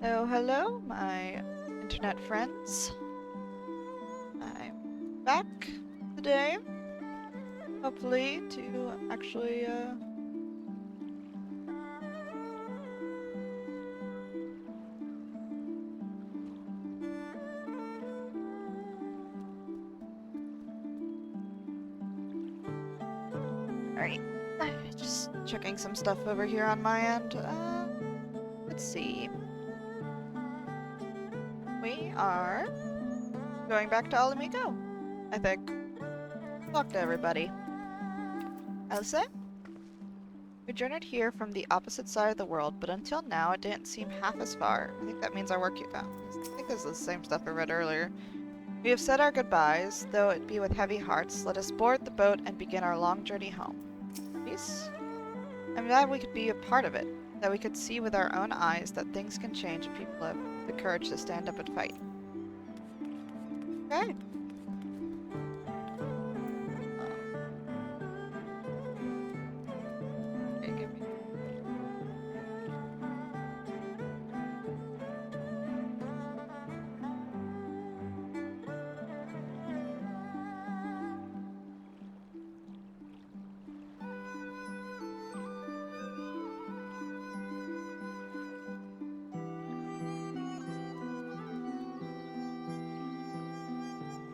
Oh, hello, my internet friends. I'm back today, hopefully to actually, Alright, just checking some stuff over here on my end. Let's see. We are going back to Ala Mhigo, I think. Talk to everybody. Elsa? We journeyed here from the opposite side of the world, but until now it didn't seem half as far. I think that means our work here. I think this is the same stuff I read earlier. We have said our goodbyes, though it be with heavy hearts. Let us board the boat and begin our long journey home. Peace? I'm glad we could be a part of it, that we could see with our own eyes that things can change if people have the courage to stand up and fight. Okay. Okay, give me.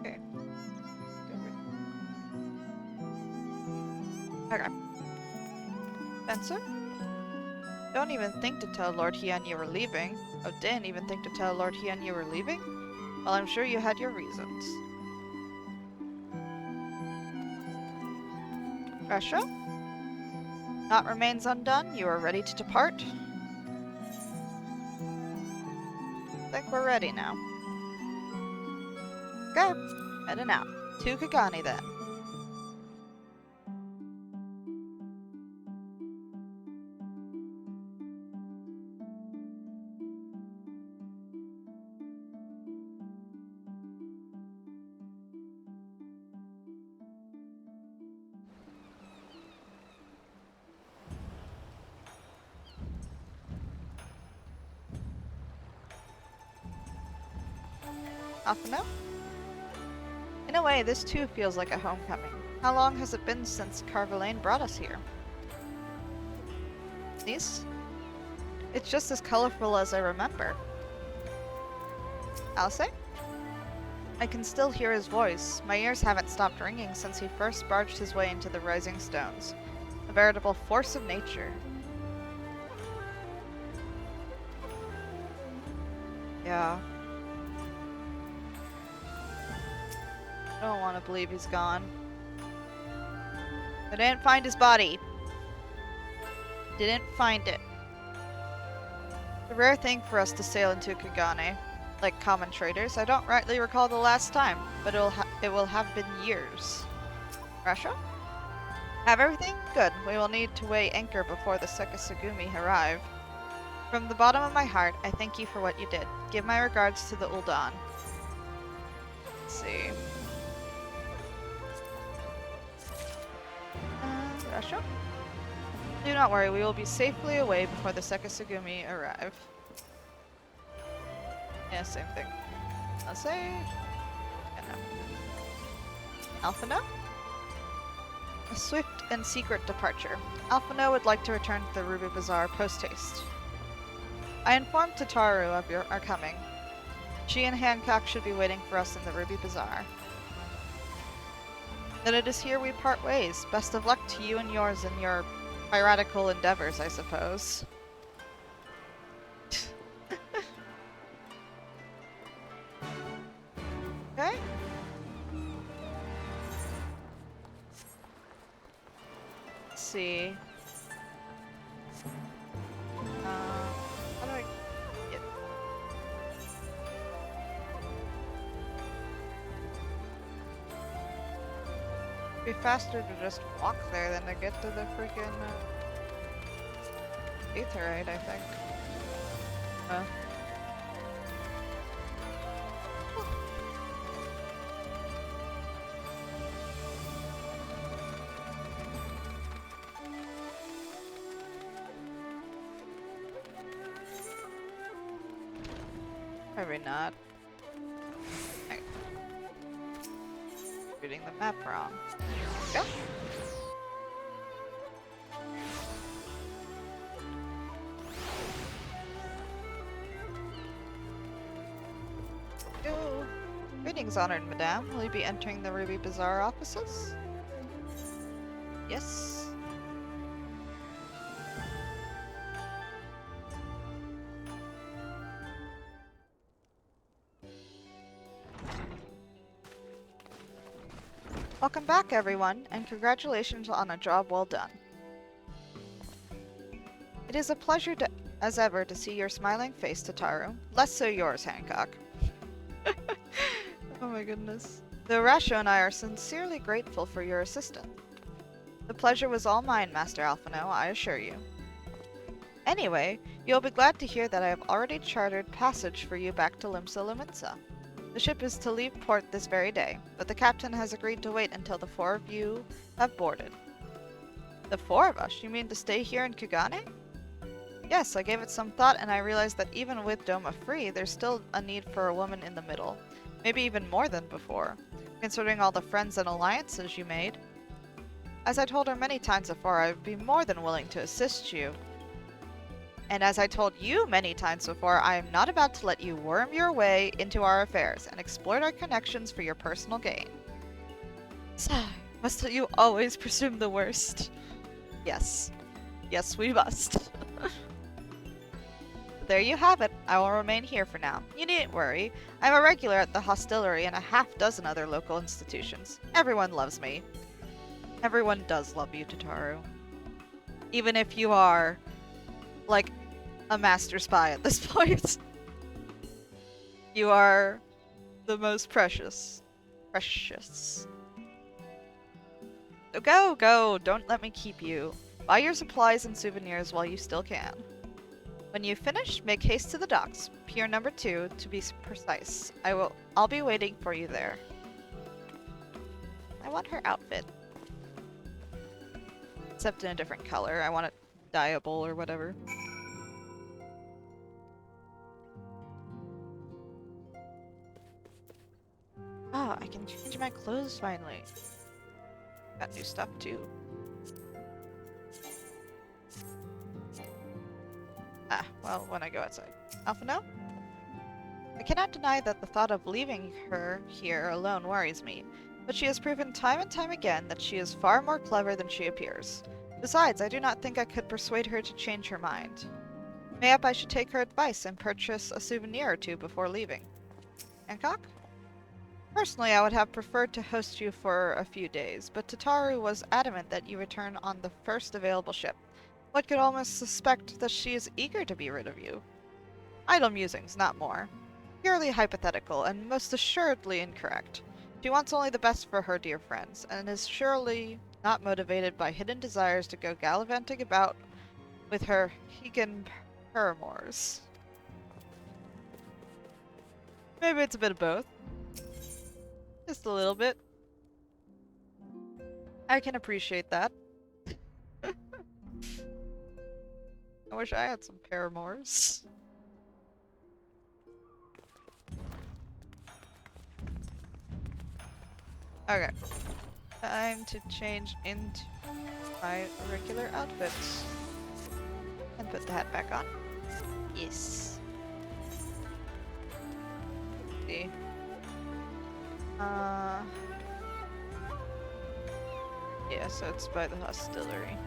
Okay. Okay. Spencer? Don't even think to tell Lord Hien you were leaving. Oh, didn't even think to tell Lord Hien you were leaving? Well, I'm sure you had your reasons. Russia? Naught remains undone. You are ready to depart? I think we're ready now. Okay, heading out. To Kagani then. Afano? In a way, this too feels like a homecoming. How long has it been since Carvalane brought us here? Niece? It's just as colorful as I remember. Alce? I can still hear his voice. My ears haven't stopped ringing since he first barged his way into the Rising Stones. A veritable force of nature. Yeah. I don't want to believe he's gone. I didn't find his body. Didn't find it. It's a rare thing for us to sail into Kagane. Like common traders, I don't rightly recall the last time, but it will have been years. Russia? Have everything? Good. We will need to weigh anchor before the Sekisugumi arrive. From the bottom of my heart, I thank you for what you did. Give my regards to the Uldan. Let's see. Russia? Do not worry, we will be safely away before the Sekisugumi arrive. Yeah, same thing. I'll say... Alphano? A swift and secret departure. Alphano would like to return to the Ruby Bazaar post-haste. I informed Tataru of our coming. She and Hancock should be waiting for us in the Ruby Bazaar. Then it is here we part ways. Best of luck to you and yours in your piratical endeavors, I suppose. Okay. Let's see. How do I get... It'd be faster to just walk there than to get to the freaking Aetherite, I think. Maybe not. I'm reading the map wrong. Go. Go. Greetings, honored madame. Will you be entering the Ruby Bazaar offices? Yes. Welcome back, everyone, and congratulations on a job well done. It is a pleasure as ever to see your smiling face, Tataru. Less so yours, Hancock. Oh my goodness. Though Rasho and I are sincerely grateful for your assistance. The pleasure was all mine, Master Alphino, I assure you. Anyway, you'll be glad to hear that I have already chartered passage for you back to Limsa Lominsa. The ship is to leave port this very day, but the captain has agreed to wait until the 4 of you have boarded. The 4 of us? You mean to stay here in Kugane? Yes, I gave it some thought and I realized that even with Doma free, there's still a need for a woman in the middle. Maybe even more than before, considering all the friends and alliances you made. As I told her many times before, I would be more than willing to assist you. And as I told you many times before, I am not about to let you worm your way into our affairs and exploit our connections for your personal gain. Sigh, must you always presume the worst? Yes. Yes, we must. There you have it. I will remain here for now. You needn't worry. I'm a regular at the hostelry and a half-dozen other local institutions. Everyone loves me. Everyone does love you, Tataru. Even if you are, like, a master spy at this point. You are the most precious. Precious. So go, go! Don't let me keep you. Buy your supplies and souvenirs while you still can. When you've finished, make haste to the docks. Pier number 2, to be precise. I'll be waiting for you there. I want her outfit. Except in a different color. I want it dyeable or whatever. Ah, I can change my clothes finally. Got new stuff too. Ah, well, when I go outside. Alphino? I cannot deny that the thought of leaving her here alone worries me, but she has proven time and time again that she is far more clever than she appears. Besides, I do not think I could persuade her to change her mind. Mayhap I should take her advice and purchase a souvenir or two before leaving. Hancock? Personally, I would have preferred to host you for a few days, but Tataru was adamant that you return on the first available ship. One could almost suspect that she is eager to be rid of you. Idle musings, not more. Purely hypothetical, and most assuredly incorrect. She wants only the best for her dear friends, and is surely not motivated by hidden desires to go gallivanting about with her Hegan paramours. Maybe it's a bit of both. Just a little bit. I can appreciate that. I wish I had some paramours. Okay. Time to change into my regular outfit. And put the hat back on. Yes. Let's see. Yeah, so it's by the hostelry.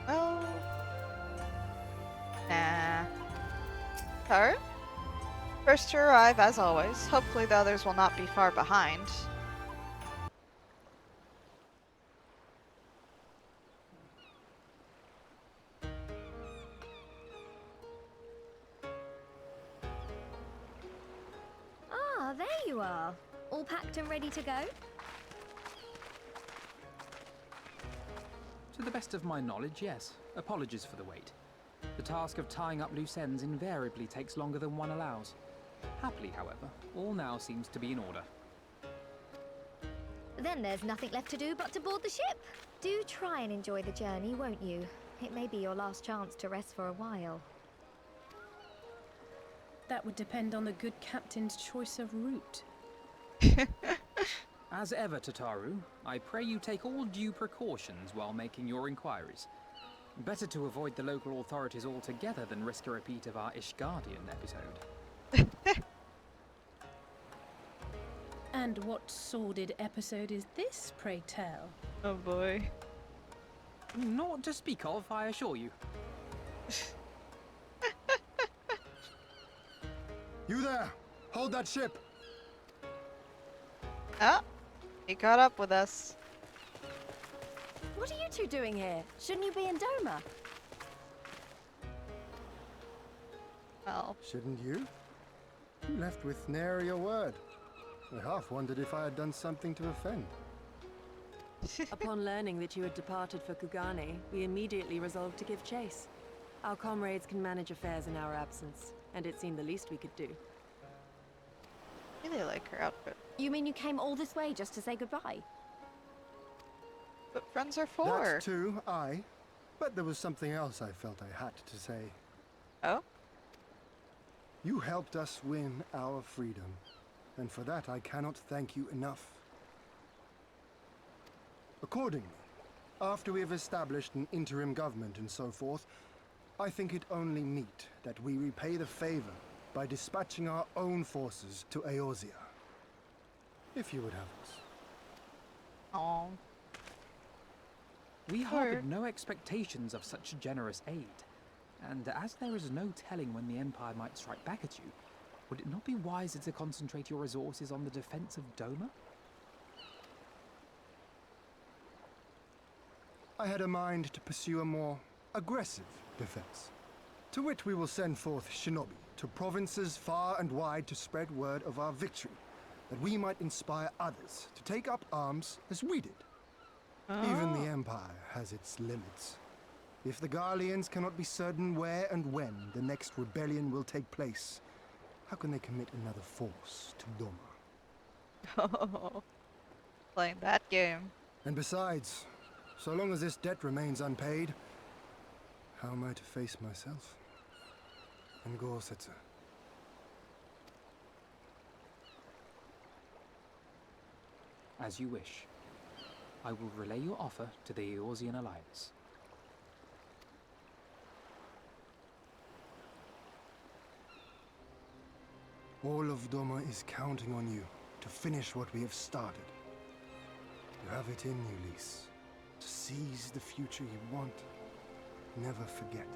Oh. Nah. Taru? First to arrive, as always. Hopefully the others will not be far behind. Ah, there you are. All packed and ready to go? To the best of my knowledge, yes. Apologies for the wait. The task of tying up loose ends invariably takes longer than one allows. Happily, however, all now seems to be in order. Then there's nothing left to do but to board the ship. Do try and enjoy the journey, won't you? It may be your last chance to rest for a while. That would depend on the good captain's choice of route. As ever, Tataru, I pray you take all due precautions while making your inquiries. Better to avoid the local authorities altogether than risk a repeat of our Ishgardian episode. And what sordid episode is this, pray tell? Oh boy. Naught to speak of, I assure you. You there! Hold that ship! Oh, he caught up with us. What are you two doing here? Shouldn't you be in Doma? Well, Shouldn't you? You left with nary a word. I half wondered if I had done something to offend. Upon learning that you had departed for Kugane, we immediately resolved to give chase. Our comrades can manage affairs in our absence, and it seemed the least we could do. I really like her outfit. You mean you came all this way just to say goodbye? But friends are for. That too, aye. But there was something else I felt I had to say. Oh? You helped us win our freedom, and for that I cannot thank you enough. Accordingly, after we have established an interim government and so forth, I think it only meet that we repay the favor by dispatching our own forces to Eorzea. If you would have us. Oh. We Sure. harbored no expectations of such generous aid, and as there is no telling when the Empire might strike back at you, would it not be wiser to concentrate your resources on the defense of Doma? I had a mind to pursue a more aggressive defense, to which we will send forth shinobi to provinces far and wide to spread word of our victory, that we might inspire others to take up arms as we did. Even the Empire has its limits. If the Garleans cannot be certain where and when the next rebellion will take place, how can they commit another force to Doma? Oh. Playing that game. And besides, so long as this debt remains unpaid, how am I to face myself? And Gorsetzer? As you wish. I will relay your offer to the Eorzean Alliance. All of Doma is counting on you to finish what we have started. You have it in you, Lys. To seize the future you want. Never forget.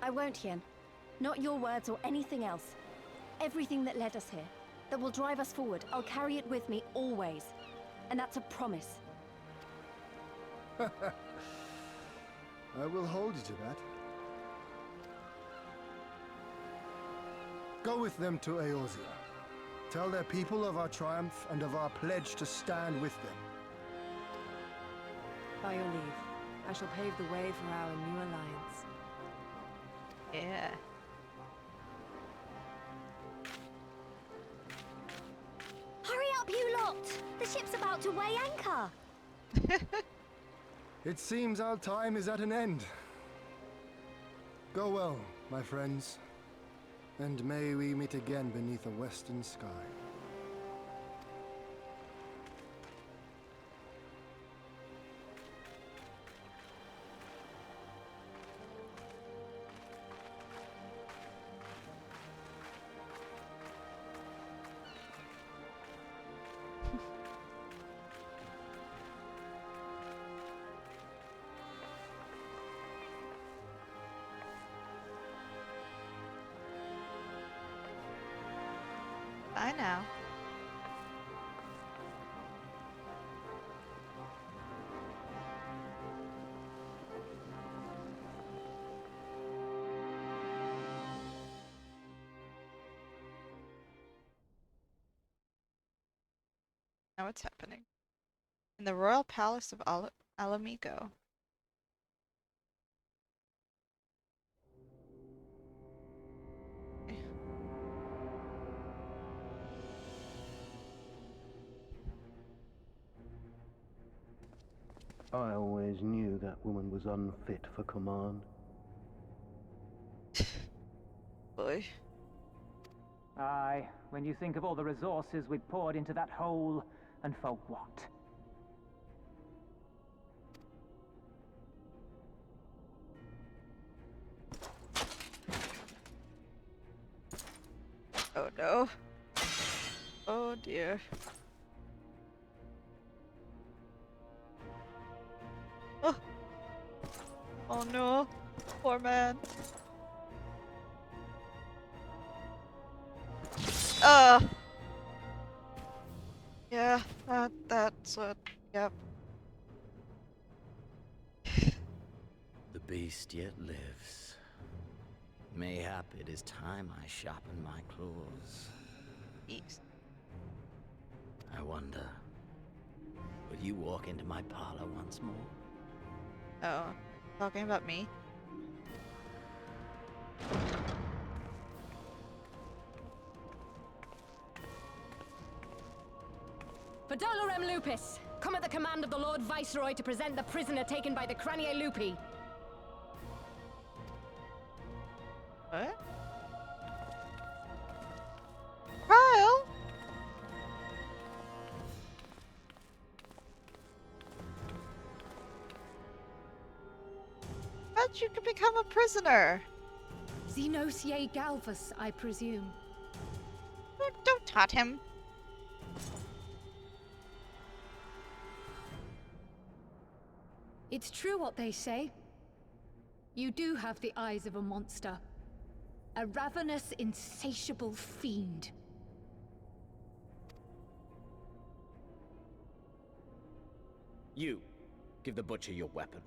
I won't, Hien. Not your words or anything else. Everything that led us here, that will drive us forward, I'll carry it with me always. And that's a promise. I will hold you to that. Go with them to Eorzea. Tell their people of our triumph and of our pledge to stand with them. By your leave, I shall pave the way for our new alliance. Yeah. Hurry up, you lot! The ship's about to weigh anchor. It seems our time is at an end. Go well, my friends. And may we meet again beneath a western sky. Bye now. Now what's happening? In the royal palace of Ala Mhigo. I always knew that woman was unfit for command. Boy. Aye, when you think of all the resources we've poured into that hole, and for what? Oh no. Oh dear. Oh. Oh no. Poor man. Yeah, that's what, yep. The beast yet lives. Mayhap it is time I sharpen my claws. East. I wonder, will you walk into my parlor once more? Oh, talking about me? For Dolorem Lupus, come at the command of the Lord Viceroy to present the prisoner taken by the Cranie Lupi. What? Kyle? How'd you become a prisoner? Xenos ye Galvus, I presume. Don't taunt him. It's true what they say. You do have the eyes of a monster. A ravenous, insatiable fiend. You, give the butcher your weapon.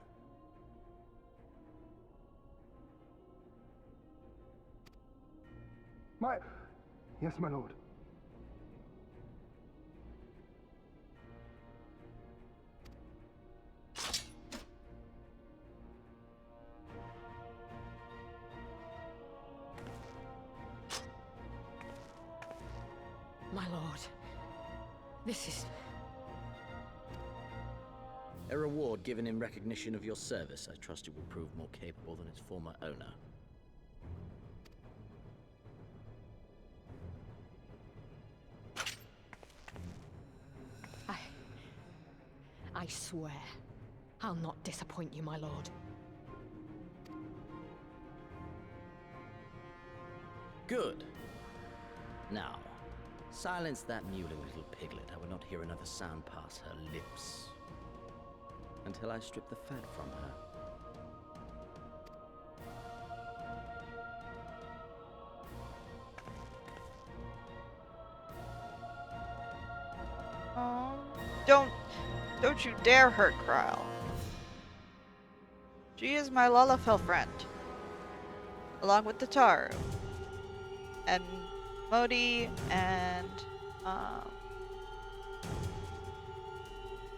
Yes, my lord. My lord, this is... A reward given in recognition of your service. I trust it will prove more capable than its former owner. I swear, I'll not disappoint you, my lord. Good. Now, silence that mewling little piglet. I will not hear another sound pass her lips. Until I strip the fat from her. Oh, don't you dare hurt Krile. She is my Lalafell friend. Along with the Taru. And Modi and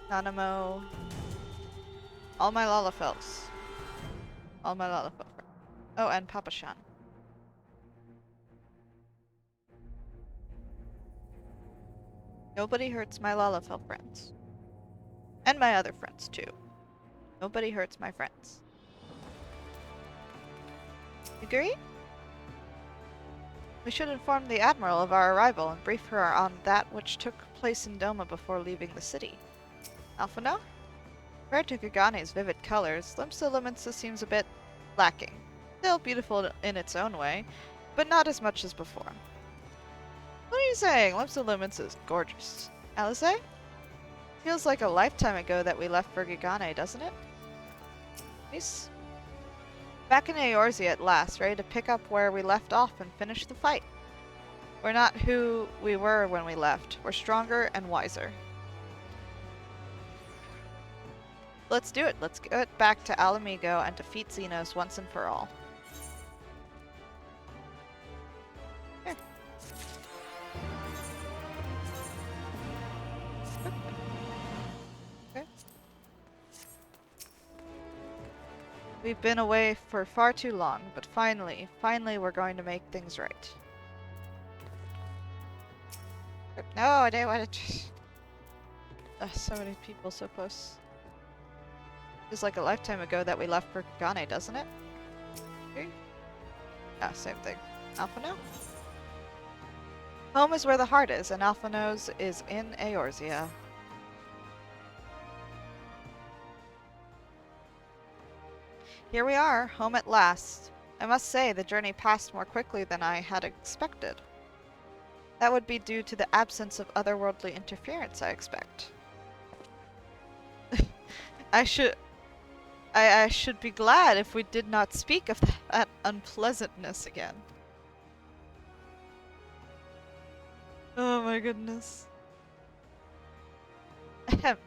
Nanamo. All my Lalafells. All my Lalafell friends. Oh, and Papa Shan. Nobody hurts my Lalafell friends. And my other friends, too. Nobody hurts my friends. Agree? We should inform the Admiral of our arrival and brief her on that which took place in Doma before leaving the city. Alphino? Compared to Kugane's vivid colors, Limsa Limensa seems a bit lacking. Still beautiful in its own way, but not as much as before. What are you saying? Limsa Limensa is gorgeous. Alice? Feels like a lifetime ago that we left for Kugane, doesn't it? Nice. Back in Eorzea at last, ready to pick up where we left off and finish the fight. We're not who we were when we left. We're stronger and wiser. Let's do it. Let's get back to Ala Mhigo and defeat Xenos once and for all. Here. We've been away for far too long, but finally we're going to make things right. No, I didn't want to... so many people so close. It's like a lifetime ago that we left for Kugane, doesn't it? Okay. Yeah, same thing. Alpha no? Home is where the heart is, and Alpha knows is in Eorzea. Here we are, home at last. I must say, the journey passed more quickly than I had expected. That would be due to the absence of otherworldly interference, I expect. I should be glad if we did not speak of that unpleasantness again. Oh my goodness. Ahem.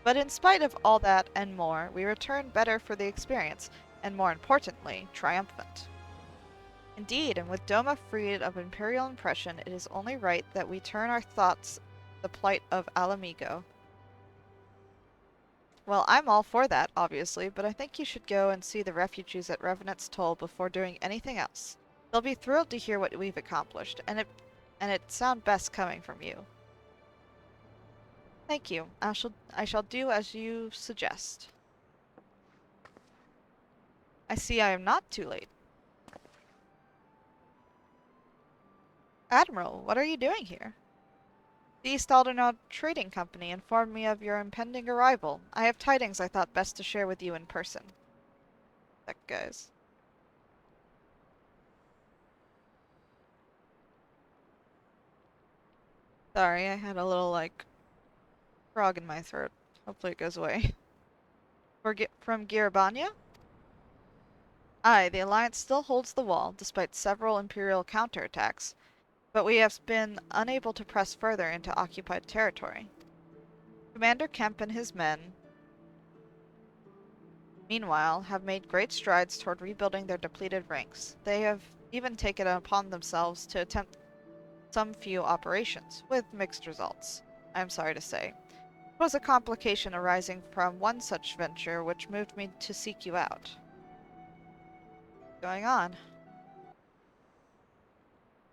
But in spite of all that and more, we return better for the experience, and more importantly, triumphant. Indeed, and with Doma freed of Imperial impression, it is only right that we turn our thoughts the plight of Ala Mhigo. Well, I'm all for that, obviously, but I think you should go and see the refugees at Revenant's Toll before doing anything else. They'll be thrilled to hear what we've accomplished, and it sound best coming from you. Thank you. I shall do as you suggest. I see I am not too late. Admiral, what are you doing here? The East Aldernaut Trading Company informed me of your impending arrival. I have tidings I thought best to share with you in person. That guys. Sorry, I had a little, like, frog in my throat. Hopefully it goes away. From Girabanya? Aye, the Alliance still holds the wall, despite several Imperial counterattacks, but we have been unable to press further into occupied territory. Commander Kemp and his men, meanwhile, have made great strides toward rebuilding their depleted ranks. They have even taken it upon themselves to attempt some few operations, with mixed results, I am sorry to say. It was a complication arising from one such venture which moved me to seek you out. What's going on?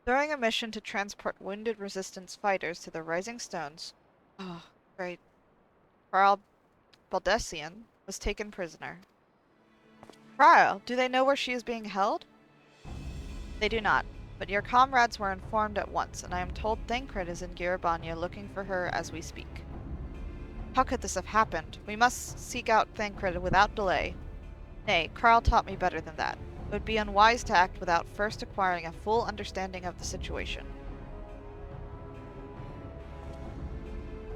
During a mission to transport wounded resistance fighters to the Rising Stones, oh, great, Karl Baldessian was taken prisoner. Karl, do they know where she is being held? They do not, but your comrades were informed at once, and I am told Thancred is in Girabanya looking for her as we speak. How could this have happened? We must seek out Thancred without delay. Nay, Karl taught me better than that. It would be unwise to act without first acquiring a full understanding of the situation.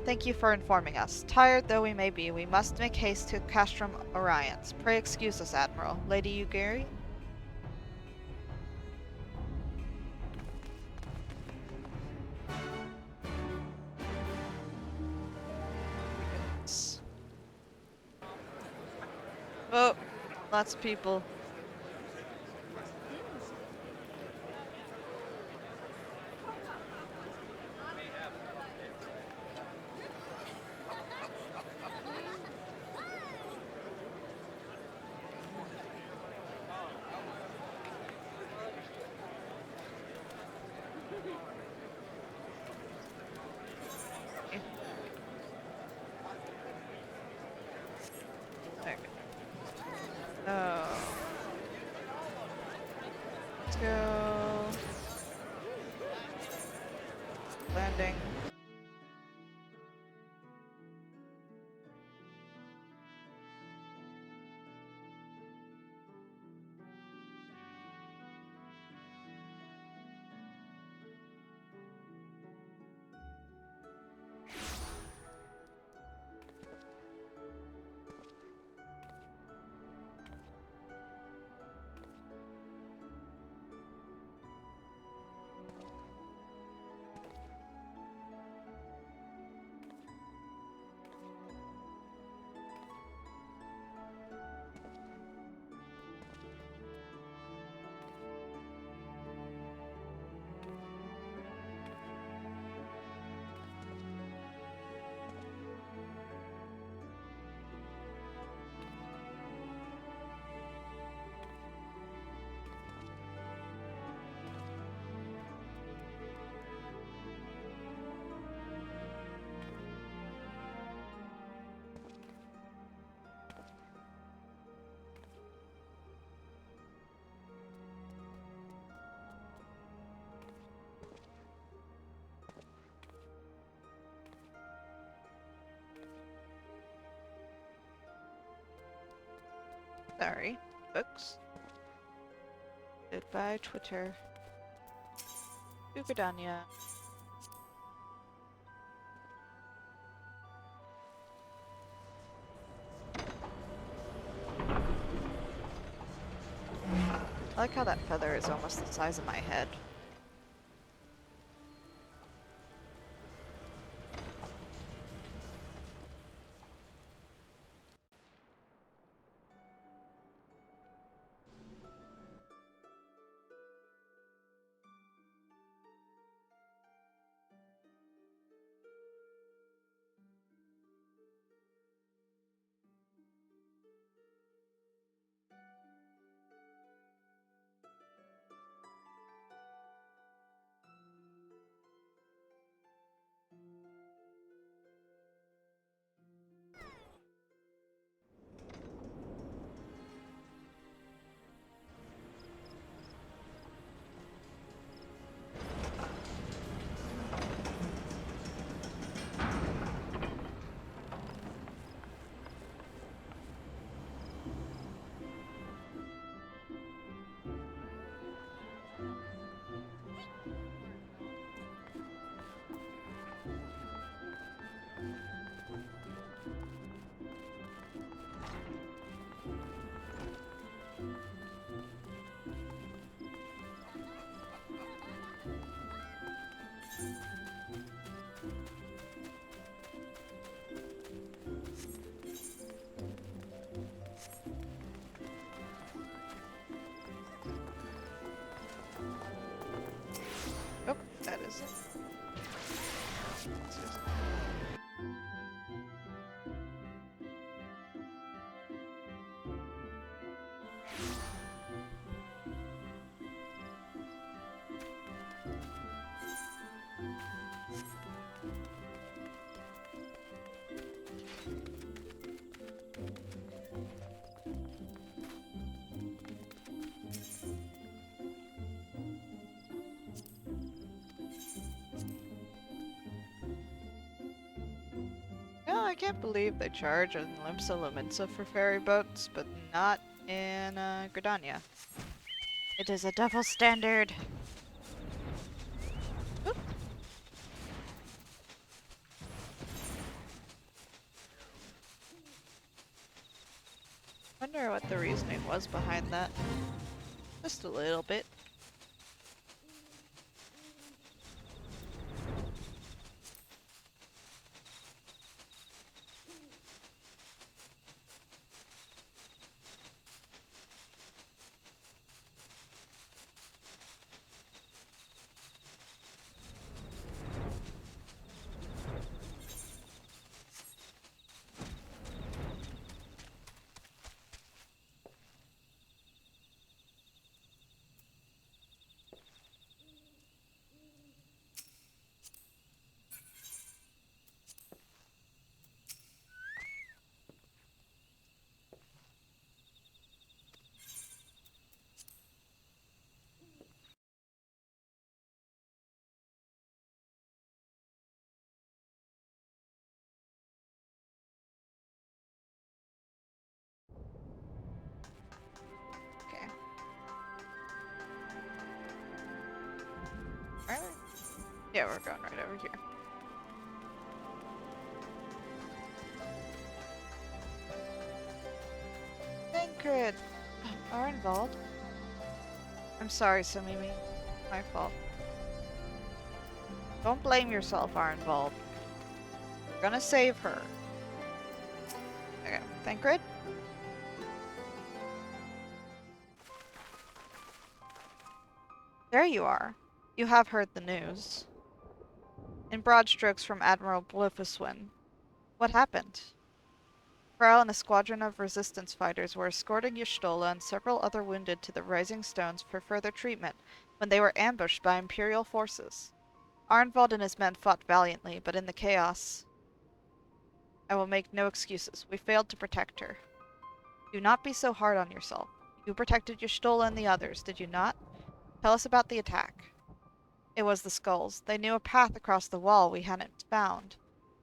Thank you for informing us. Tired though we may be, we must make haste to Castrum Orions. Pray excuse us, Admiral. Lady Yugiri? Oh, lots of people. Oh. Let's go. Landing. Sorry, books. Goodbye, Twitter. Ugadania. I like how that feather is almost the size of my head. Oh, that is it. No, I can't believe they charge in Limsa Luminsa for ferry boats, but not in Gridania. It is a double standard. Oop. Wonder what the reasoning was behind that. Just a little bit. Okay. Right? Yeah, we're going right over here. Thancred! Are involved. I'm sorry, Somimi. My fault. Don't blame yourself, Arnvald. We're gonna save her. Okay, Thancred? There you are. You have heard the news. In broad strokes from Admiral Blifiswin. What happened? Krell and a squadron of resistance fighters were escorting Y'shtola and several other wounded to the Rising Stones for further treatment when they were ambushed by Imperial forces. Arnvald and his men fought valiantly, but in the chaos, I will make no excuses. We failed to protect her. Do not be so hard on yourself. You protected Y'shtola and the others, did you not? Tell us about the attack. It was the skulls. They knew a path across the wall we hadn't found.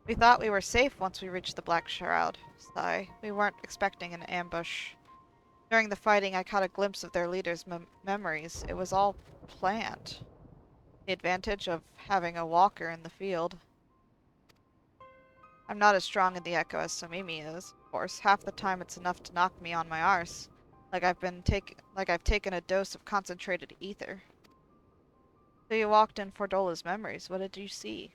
We thought we were safe once we reached the Black Shroud. Sigh. We weren't expecting an ambush. During the fighting, I caught a glimpse of their leader's memories. It was all planned. The advantage of having a walker in the field. I'm not as strong in the echo as Somimi is. Of course, half the time it's enough to knock me on my arse. Like I've taken a dose of concentrated ether. So you walked in Fordola's memories. What did you see?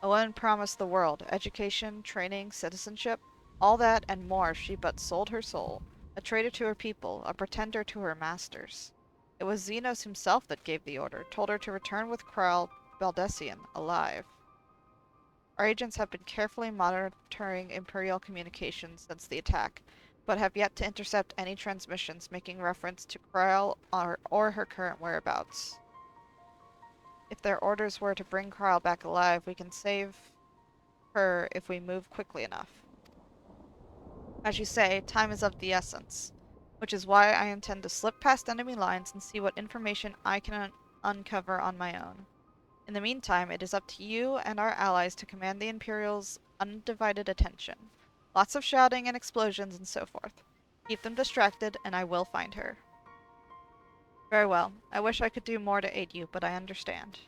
A woman promised the world. Education, training, citizenship. All that and more she but sold her soul. A traitor to her people, a pretender to her masters. It was Xenos himself that gave the order, told her to return with Kral Baldessian, alive. Our agents have been carefully monitoring Imperial communications since the attack, but have yet to intercept any transmissions making reference to Kral or her current whereabouts. If their orders were to bring Kral back alive, we can save her if we move quickly enough. As you say, time is of the essence, which is why I intend to slip past enemy lines and see what information I can uncover on my own. In the meantime, it is up to you and our allies to command the Imperials' undivided attention. Lots of shouting and explosions and so forth. Keep them distracted, and I will find her. Very well. I wish I could do more to aid you, but I understand.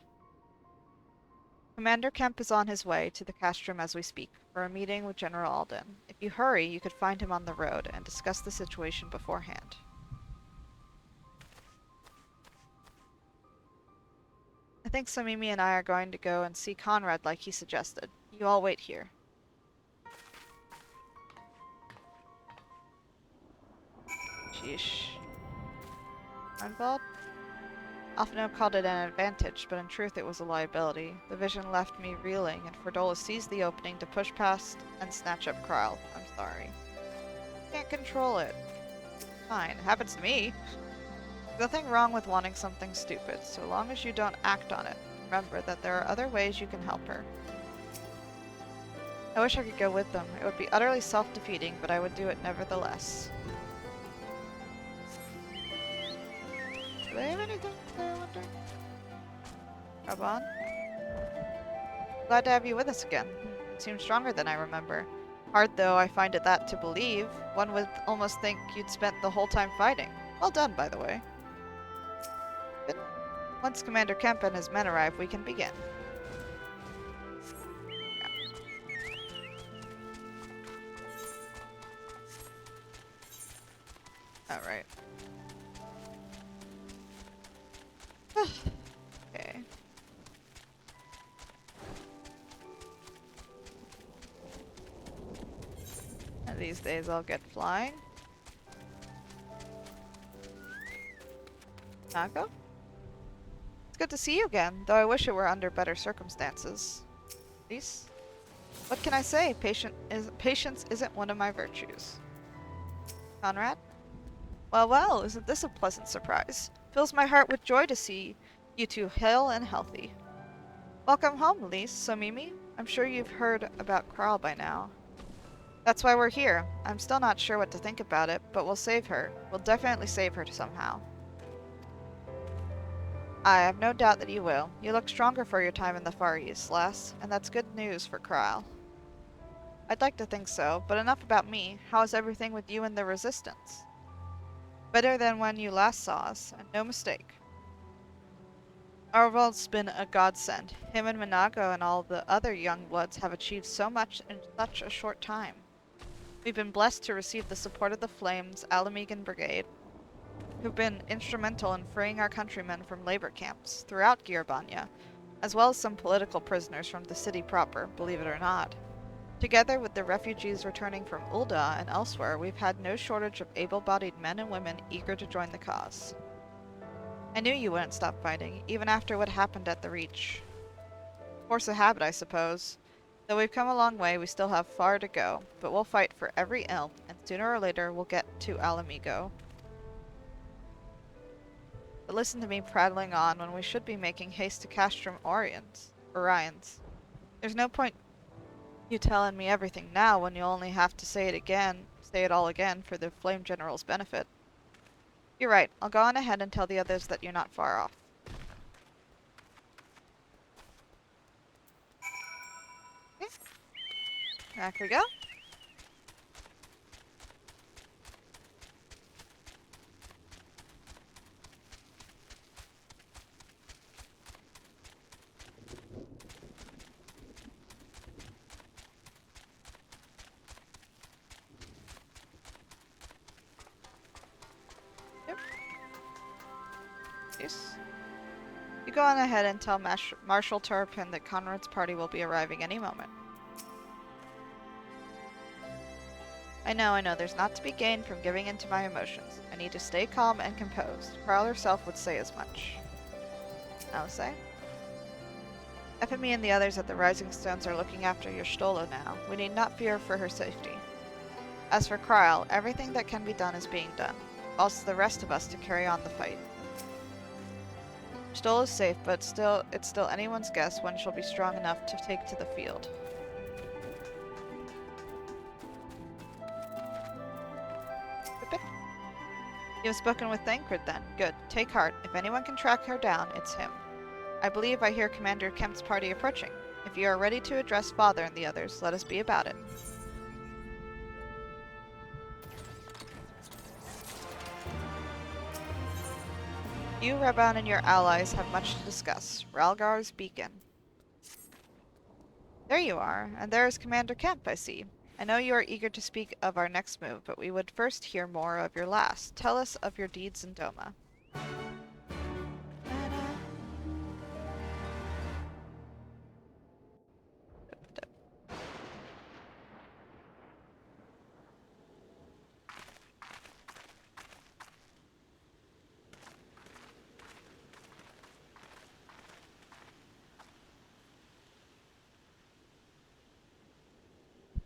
Commander Kemp is on his way to the castrum as we speak, for a meeting with General Alden. If you hurry, you could find him on the road and discuss the situation beforehand. I think Somimi and I are going to go and see Conrad like he suggested. You all wait here. Sheesh. Unfold? Alphino called it an advantage, but in truth it was a liability. The vision left me reeling, and Fordola seized the opening to push past and snatch up Kral. I'm sorry. Can't control it. Fine. Happens to me. Nothing wrong with wanting something stupid, so long as you don't act on it. Remember that there are other ways you can help her. I wish I could go with them. It would be utterly self-defeating, but I would do it nevertheless. Do they have anything there, I wonder? Raban? Glad to have you with us again. You seem stronger than I remember. Hard though I find it that to believe. One would almost think you'd spent the whole time fighting. Well done, by the way. But once Commander Kemp and his men arrive, we can begin. Yeah. Alright. Okay. And these days I'll get flying. Nago? It's good to see you again, though I wish it were under better circumstances. Please? What can I say? Patience isn't one of my virtues. Conrad? Well, well, isn't this a pleasant surprise? Fills my heart with joy to see you two hale and healthy. Welcome home, Lise, Somimi. I'm sure you've heard about Kral by now. That's why we're here. I'm still not sure what to think about it, but we'll save her. We'll definitely save her somehow. I have no doubt that you will. You look stronger for your time in the Far East, lass, and that's good news for Kral. I'd like to think so, but enough about me. How is everything with you and the Resistance? Better than when you last saw us, and no mistake. Arvold's been a godsend. Him and Minago and all the other young bloods have achieved so much in such a short time. We've been blessed to receive the support of the Flames Ala Mhigo Brigade, who've been instrumental in freeing our countrymen from labor camps throughout Girabanya, as well as some political prisoners from the city proper, believe it or not. Together with the refugees returning from Ul'dah and elsewhere, we've had no shortage of able-bodied men and women eager to join the cause. I knew you wouldn't stop fighting, even after what happened at the Reach. Force of habit, I suppose. Though we've come a long way, we still have far to go, but we'll fight for every ilm, and sooner or later we'll get to Ala Mhigo. But listen to me prattling on when we should be making haste to Castrum Orions. There's no point you telling me everything now when you'll only have to say it all again for the Flame General's benefit. You're right. I'll go on ahead and tell the others that you're not far off. Okay. Back we go. case. You go on ahead and tell Marshal Turpin that Conrad's party will be arriving any moment. I know, there's not to be gained from giving in to my emotions. I need to stay calm and composed. Pearl herself would say as much. I'll say. FME and the others at the Rising Stones are looking after your Stola now. We need not fear for her safety. As for Kryl, everything that can be done is being done. Also the rest of us to carry on the fight. Stola is safe, but it's still anyone's guess when she'll be strong enough to take to the field. You have spoken with Thancred then. Good. Take heart. If anyone can track her down, it's him. I believe I hear Commander Kemp's party approaching. If you are ready to address Father and the others, let us be about it. You, Reban, and your allies have much to discuss. Ralgar's beacon. There you are, and there is Commander Kemp, I see. I know you are eager to speak of our next move, but we would first hear more of your last. Tell us of your deeds in Doma.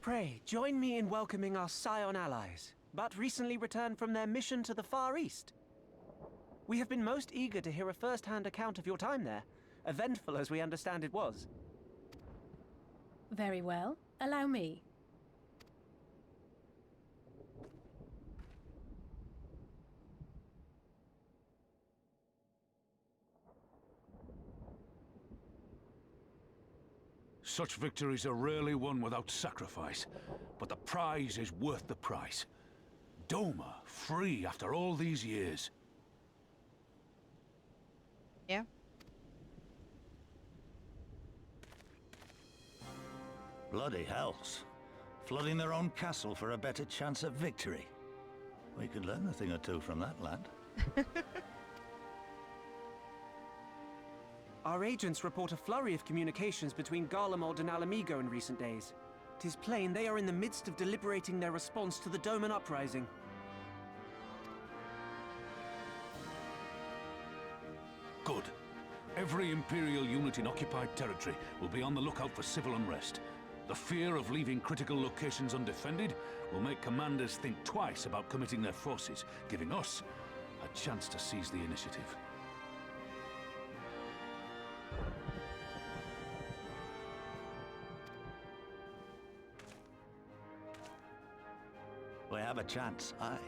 Pray, join me in welcoming our Scion allies, but recently returned from their mission to the Far East. We have been most eager to hear a first-hand account of your time there, eventful as we understand it was. Very well. Allow me. Such victories are rarely won without sacrifice, but the prize is worth the price. Doma, free after all these years. Yeah. Bloody hells. Flooding their own castle for a better chance at victory. We could learn a thing or two from that lad. Our agents report a flurry of communications between Garlemald and Ala Mhigo in recent days. 'Tis plain they are in the midst of deliberating their response to the Doman uprising. Good. Every Imperial unit in occupied territory will be on the lookout for civil unrest. The fear of leaving critical locations undefended will make commanders think twice about committing their forces, giving us a chance to seize the initiative. We have a chance, aye.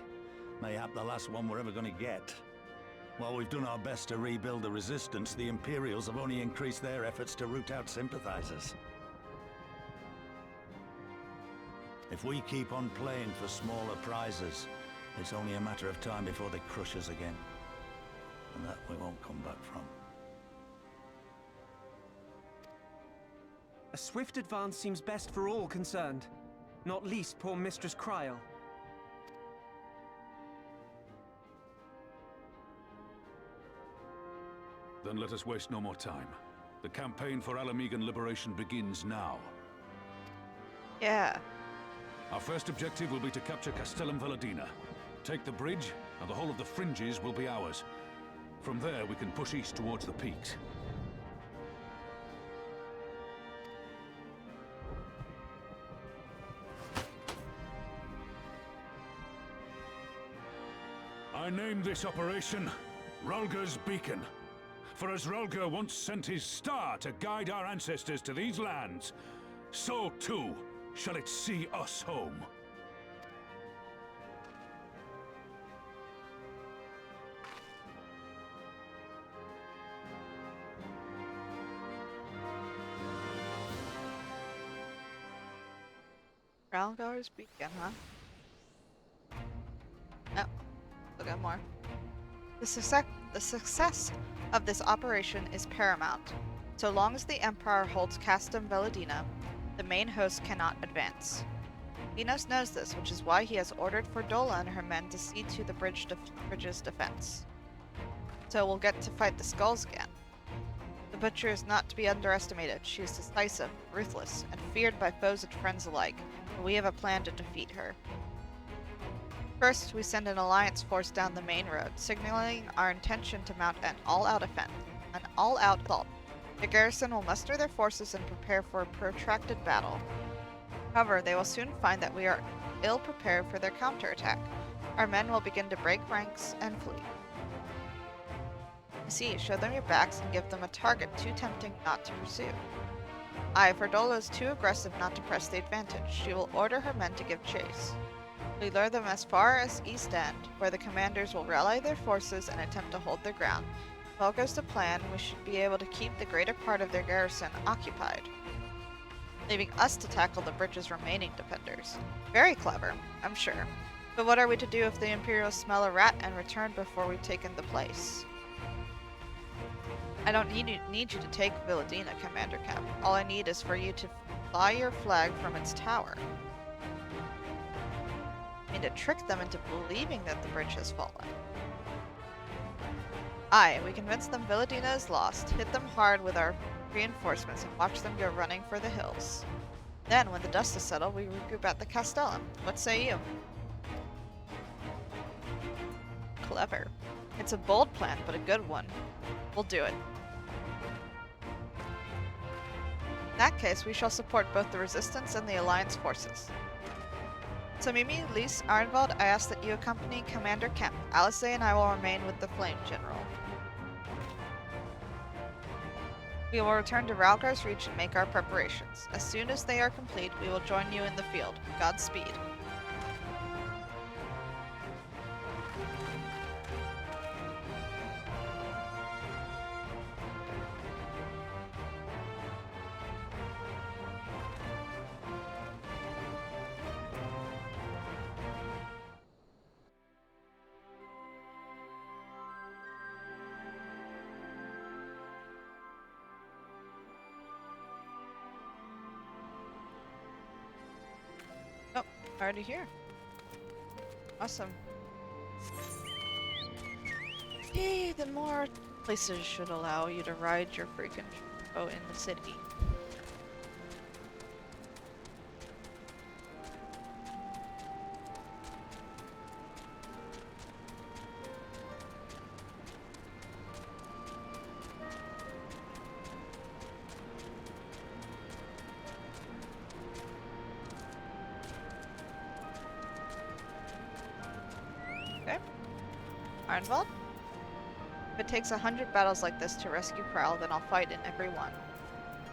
Mayhap the last one we're ever going to get. While we've done our best to rebuild the resistance, the Imperials have only increased their efforts to root out sympathizers. If we keep on playing for smaller prizes, it's only a matter of time before they crush us again. And that we won't come back from. A swift advance seems best for all concerned, not least poor Mistress Kryl. Then let us waste no more time. The campaign for Ala Mhigan liberation begins now. Yeah. Our first objective will be to capture Castellum Valadina. Take the bridge, and the whole of the fringes will be ours. From there, we can push east towards the peaks. I name this operation Ralgar's Beacon. For as Ralgar once sent his star to guide our ancestors to these lands, so too shall it see us home. Ralgar's Beacon, huh? Oh, look at more. The success of this operation is paramount. So long as the Empire holds Castum Valadina, the main host cannot advance. Enos knows this, which is why he has ordered for Dola and her men to see to the bridge's defense. so we'll get to fight the skulls again. The Butcher is not to be underestimated. She is decisive, ruthless, and feared by foes and friends alike, but we have a plan to defeat her. First, we send an alliance force down the main road, signaling our intention to mount an all-out assault. The garrison will muster their forces and prepare for a protracted battle. However, they will soon find that we are ill-prepared for their counterattack. Our men will begin to break ranks and flee. See, show them your backs and give them a target too tempting not to pursue. Ferdola is too aggressive not to press the advantage. She will order her men to give chase. We lure them as far as East End, where the commanders will rally their forces and attempt to hold their ground. If all goes to plan, we should be able to keep the greater part of their garrison occupied, leaving us to tackle the bridge's remaining defenders. Very clever, I'm sure. But what are we to do if the Imperials smell a rat and return before we've taken the place? I don't need you to take Villadina, Commander Kemp. All I need is for you to fly your flag from its tower. I need to trick them into believing that the bridge has fallen. We convince them Villadina is lost, hit them hard with our reinforcements, and watch them go running for the hills. Then, when the dust is settled, we regroup at the Castellum. What say you? Clever. It's a bold plan, but a good one. We'll do it. In that case, we shall support both the Resistance and the Alliance forces. Somimi, Lys, Arnvald, I ask that you accompany Commander Kemp. Alice and I will remain with the Flame General. We will return to Ralgar's Reach and make our preparations. As soon as they are complete, we will join you in the field. Godspeed. Oh, already here. Awesome. Yay, the more places should allow you to ride your freaking boat in the city. Okay. Arnvald? If it takes 100 battles like this to rescue Prowl, then I'll fight in every one.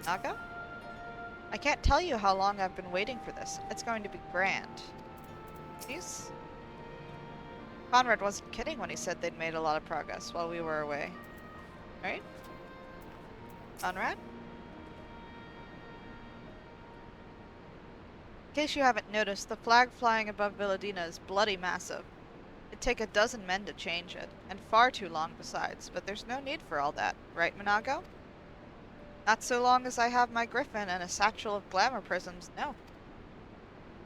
Naga? I can't tell you how long I've been waiting for this. It's going to be grand. Please? Conrad wasn't kidding when he said they'd made a lot of progress while we were away. Right? Conrad? In case you haven't noticed, the flag flying above Villadina is bloody massive. It'd take a dozen men to change it, and far too long besides, but there's no need for all that, right, Minago? Not so long as I have my griffin and a satchel of glamour prisms, no.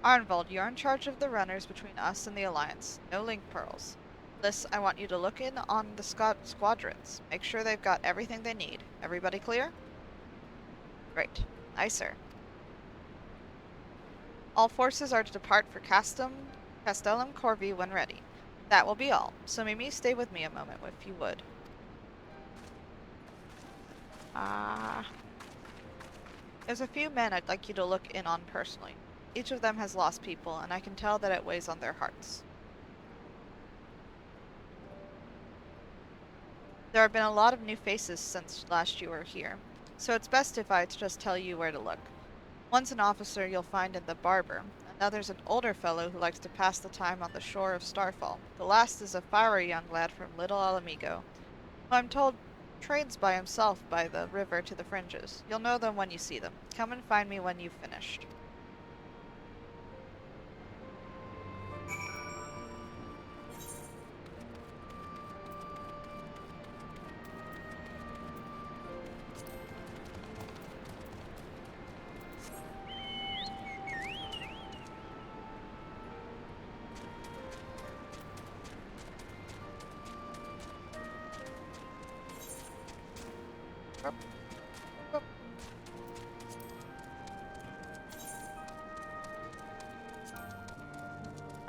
Arnvald, you're in charge of the runners between us and the Alliance. No link pearls. Lys, I want you to look in on the squadrons. Make sure they've got everything they need. Everybody clear? Great. Nicer. All forces are to depart for Castellum Corvi when ready. That will be all. So Mimi, stay with me a moment, if you would. There's a few men I'd like you to look in on personally. Each of them has lost people, and I can tell that it weighs on their hearts. There have been a lot of new faces since last you were here, so it's best if I just tell you where to look. One's an officer you'll find in the Barber. Another's an older fellow who likes to pass the time on the shore of Starfall. The last is a fiery young lad from Little Ala Mhigo, who I'm told trades by himself by the river to the fringes. You'll know them when you see them. Come and find me when you've finished.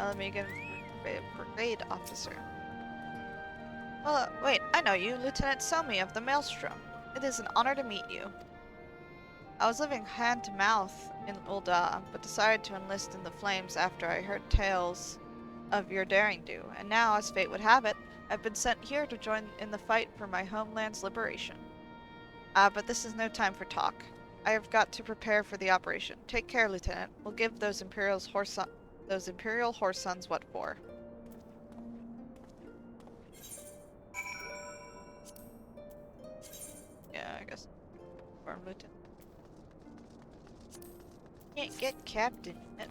Ala Mhigo brigade officer. Well, wait, I know you, Lieutenant Somimi of the Maelstrom. It is an honor to meet you. I was living hand to mouth in Ul'dah, but decided to enlist in the flames after I heard tales of your daring do, and now, as fate would have it, I've been sent here to join in the fight for my homeland's liberation. But this is no time for talk. I have got to prepare for the operation. Take care, Lieutenant. We'll give those Imperial horse sons what for. Yeah, I guess. Farm Lieutenant. Can't get captain yet.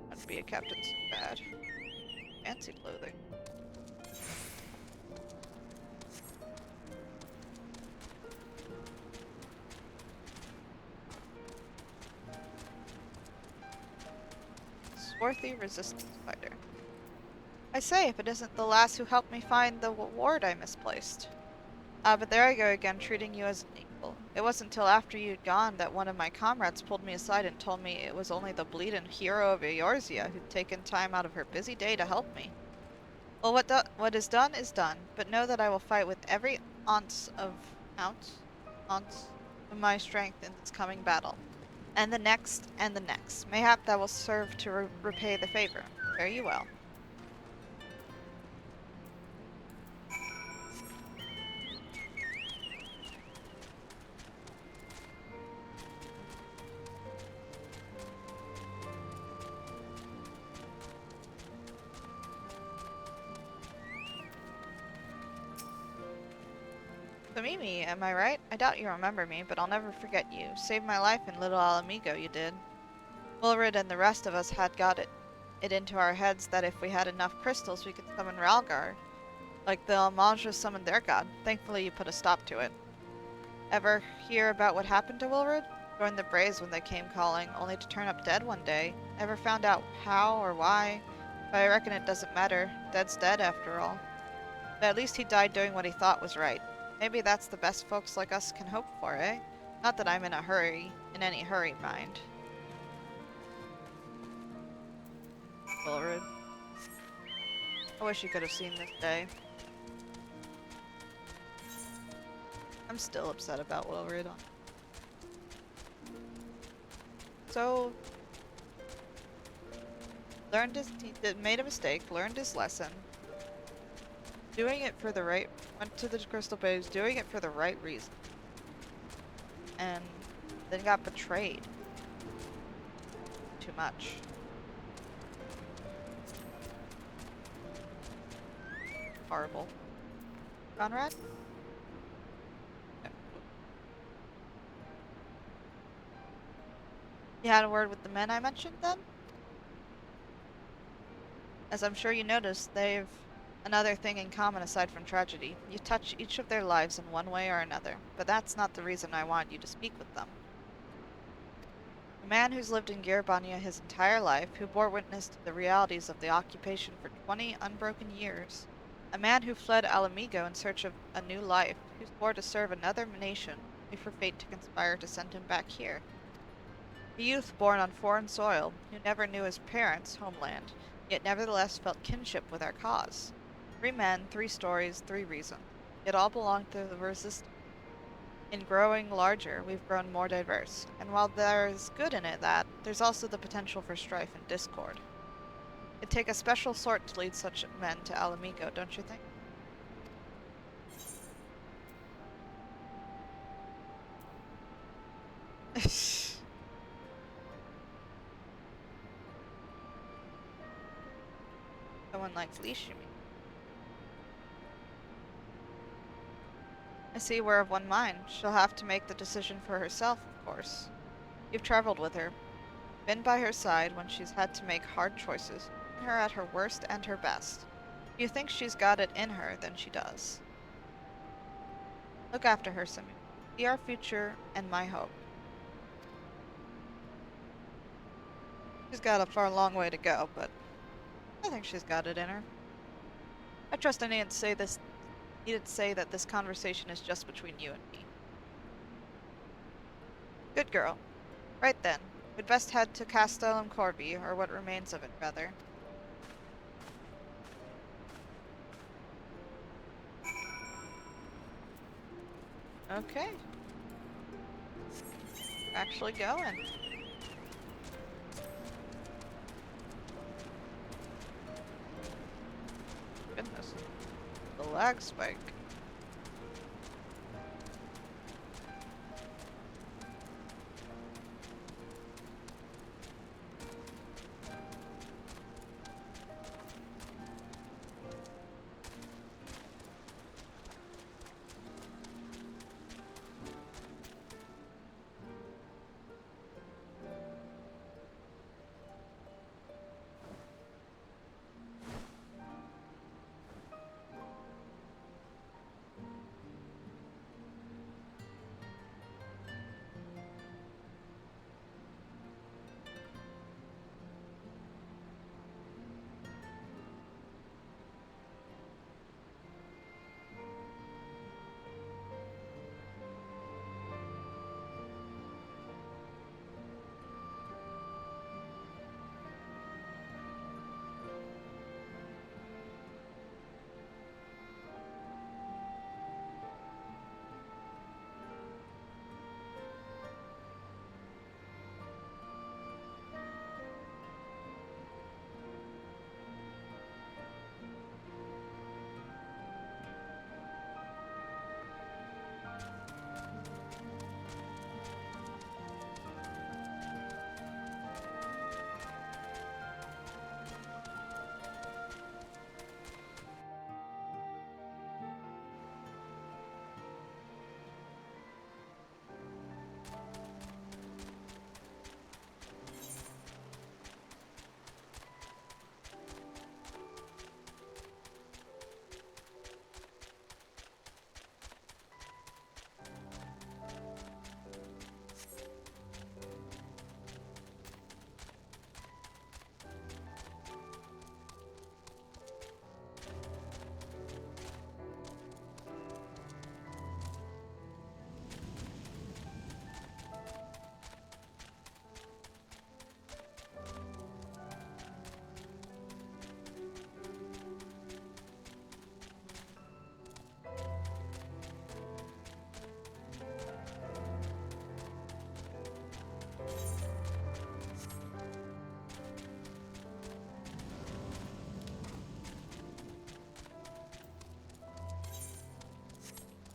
Not to be a captain so bad. Fancy clothing. Swarthy resistance fighter. I say, if it isn't the lass who helped me find the ward I misplaced. But there I go again, treating you as an equal. It wasn't till after you'd gone that one of my comrades pulled me aside and told me it was only the bleeding hero of Eorzea who'd taken time out of her busy day to help me. Well, what is done, but know that I will fight with every ounce of my strength in this coming battle. And the next, and the next. Mayhap that will serve to repay the favor. Fare you well. Somimi, am I right? I doubt you remember me, but I'll never forget you. Saved my life in little Ala Mhigo, you did. Wilrid and the rest of us had got it into our heads that if we had enough crystals, we could summon Ralgar, like the Almanja summoned their god. Thankfully, you put a stop to it. Ever hear about what happened to Wilrid? Joined the Braves when they came calling, only to turn up dead one day. Never found out how or why, but I reckon it doesn't matter. Dead's dead after all. But at least he died doing what he thought was right. Maybe that's the best folks like us can hope for, eh? Not that I'm in any hurry, mind. Wilrid. I wish you could have seen this day. I'm still upset about Wilrid. So, he made a mistake, learned his lesson. Went to the Crystal Babes, doing it for the right reason. And then got betrayed. Too much. Horrible. Conrad? No. You had a word with the men I mentioned then? As I'm sure you noticed, they've another thing in common aside from tragedy. You touch each of their lives in one way or another, but that's not the reason I want you to speak with them. A man who's lived in Girabania his entire life, who bore witness to the realities of the occupation for 20 unbroken years. A man who fled Ala Mhigo in search of a new life, who swore to serve another nation, only for fate to conspire to send him back here. A youth born on foreign soil, who never knew his parents' homeland, yet nevertheless felt kinship with our cause. 3 men, 3 stories, 3 reasons. Yet all belong to the resistance. In growing larger, we've grown more diverse. And while there's good in it there's also the potential for strife and discord. It'd take a special sort to lead such men to Ala Mhigo, don't you think? Someone like Leash, you mean? I see we're of one mind. She'll have to make the decision for herself, of course. You've traveled with her, been by her side when she's had to make hard choices, seen her at her worst and her best. If you think she's got it in her, then she does. Look after her, Somimi. Be our future and my hope. She's got a far long way to go, but I think she's got it in her. I trust I needn't say that this conversation is just between you and me. Good girl. Right then, we'd best head to Castellum Corvi, or what remains of it, rather. Okay. Actually going. Goodness. The lag spike.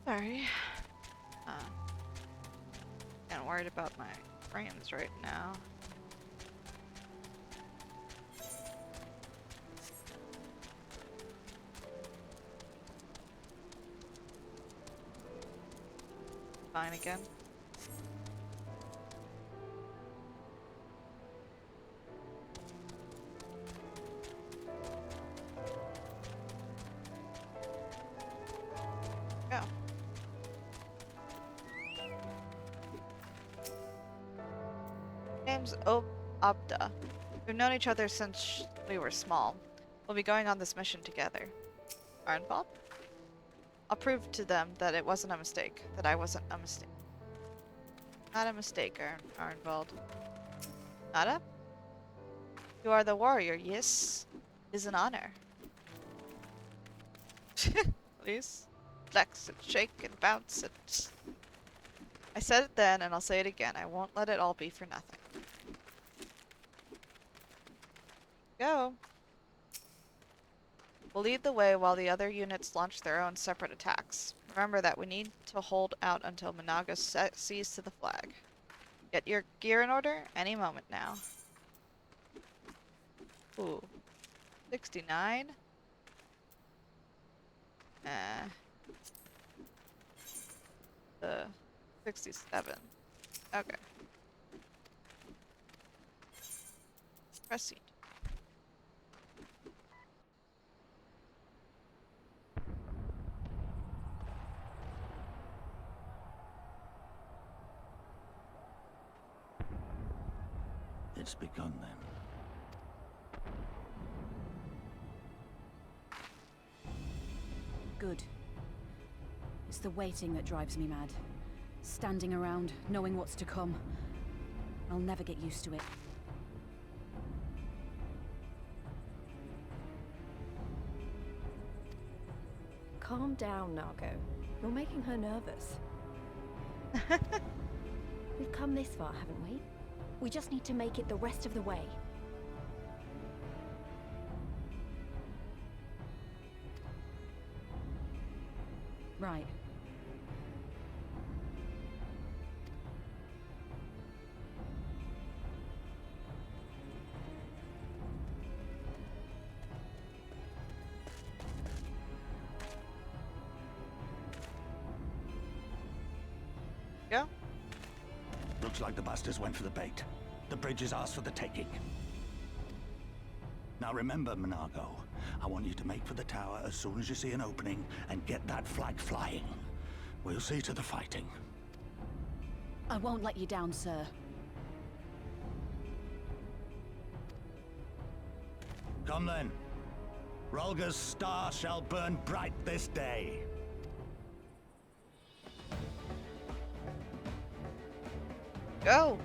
Sorry. Kinda worried about my frames right now. Fine again. Go. Name's Opta. We've known each other since we were small. We'll be going on this mission together. Arnvald? I'll prove to them that it wasn't a mistake. That I wasn't a mistake. Not a mistake, Arnvald. Nada? You are the warrior, yes? It is an honor. Please. Flex and shake and bounce and... I said it then, and I'll say it again. I won't let it all be for nothing. Go. We'll lead the way while the other units launch their own separate attacks. Remember that we need to hold out until Minaga sees to the flag. Get your gear in order any moment now. Ooh. 69? 67. Okay. Proceed. It's begun then. Good. It's the waiting that drives me mad. Standing around, knowing what's to come. I'll never get used to it. Calm down, Nago. You're making her nervous. We've come this far, haven't we? We just need to make it the rest of the way. Right. Yeah. Looks like the bastards went for the bait. The bridge is ours for the taking. Now remember, Mhigo, I want you to make for the tower as soon as you see an opening and get that flag flying. We'll see to the fighting. I won't let you down, sir. Come then. Rolga's star shall burn bright this day. Go!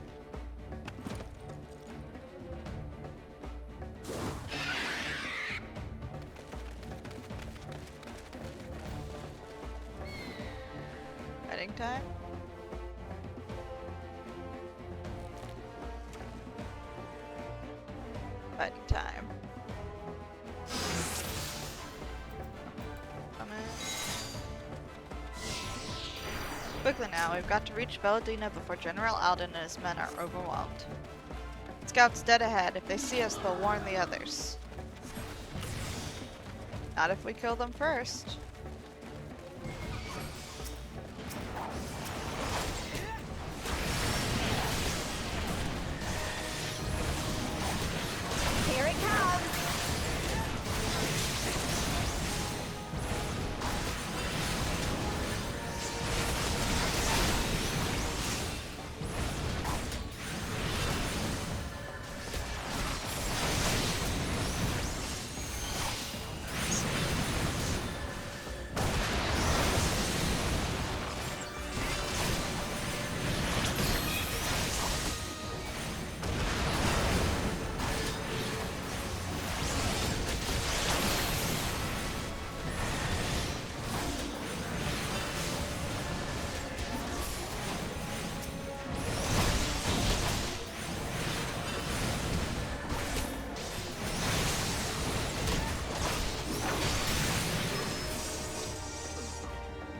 Heading time? Fighting time. Come in. Quickly now, we've got to reach Veladina before General Alden and his men are overwhelmed. Scouts dead ahead. If they see us, they'll warn the others. Not if we kill them first. Here it comes!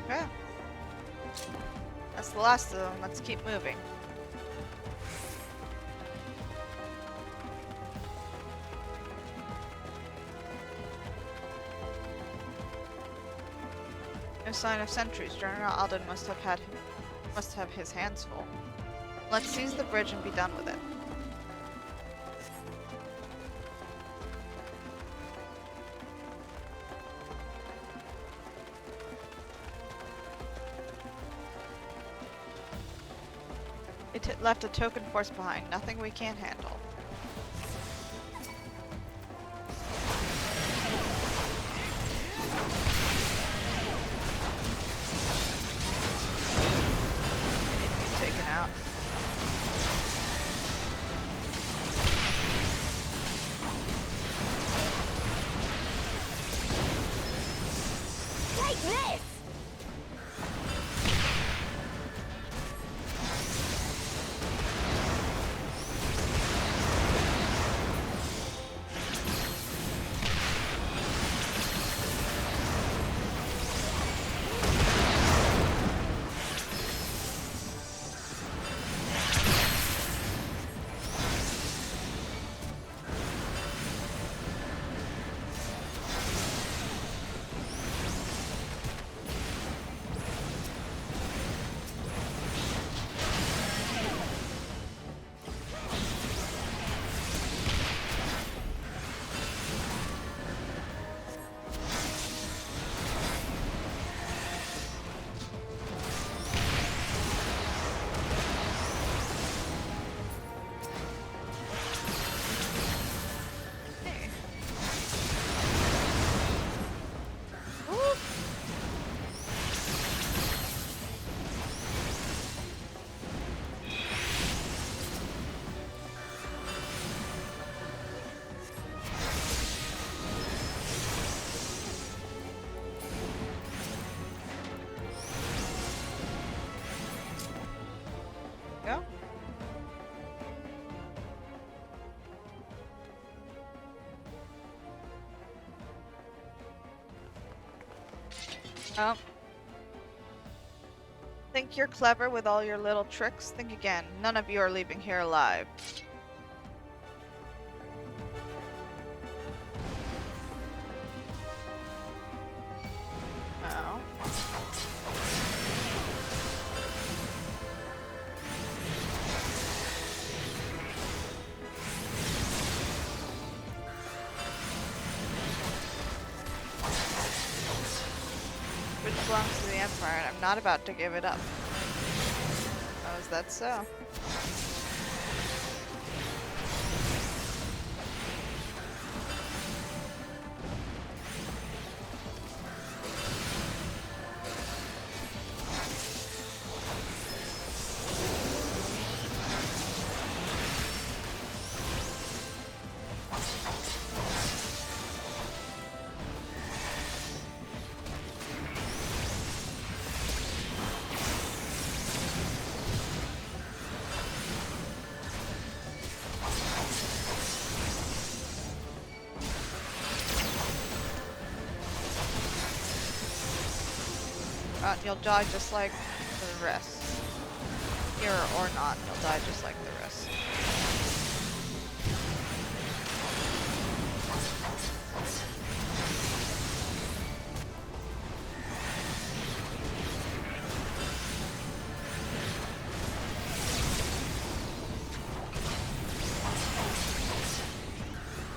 Okay. That's the last of them. Let's keep moving. No sign of sentries. General Alden must have his hands full. Let's seize the bridge and be done with it. It left a token force behind. Nothing we can't handle. Taken out. Take this! Oh. Think you're clever with all your little tricks? Think again. None of you are leaving here alive. Oh. Which belongs to the Empire, and I'm not about to give it up. Oh, is that so? You'll die just like the rest. Here or not, you'll die just like the rest.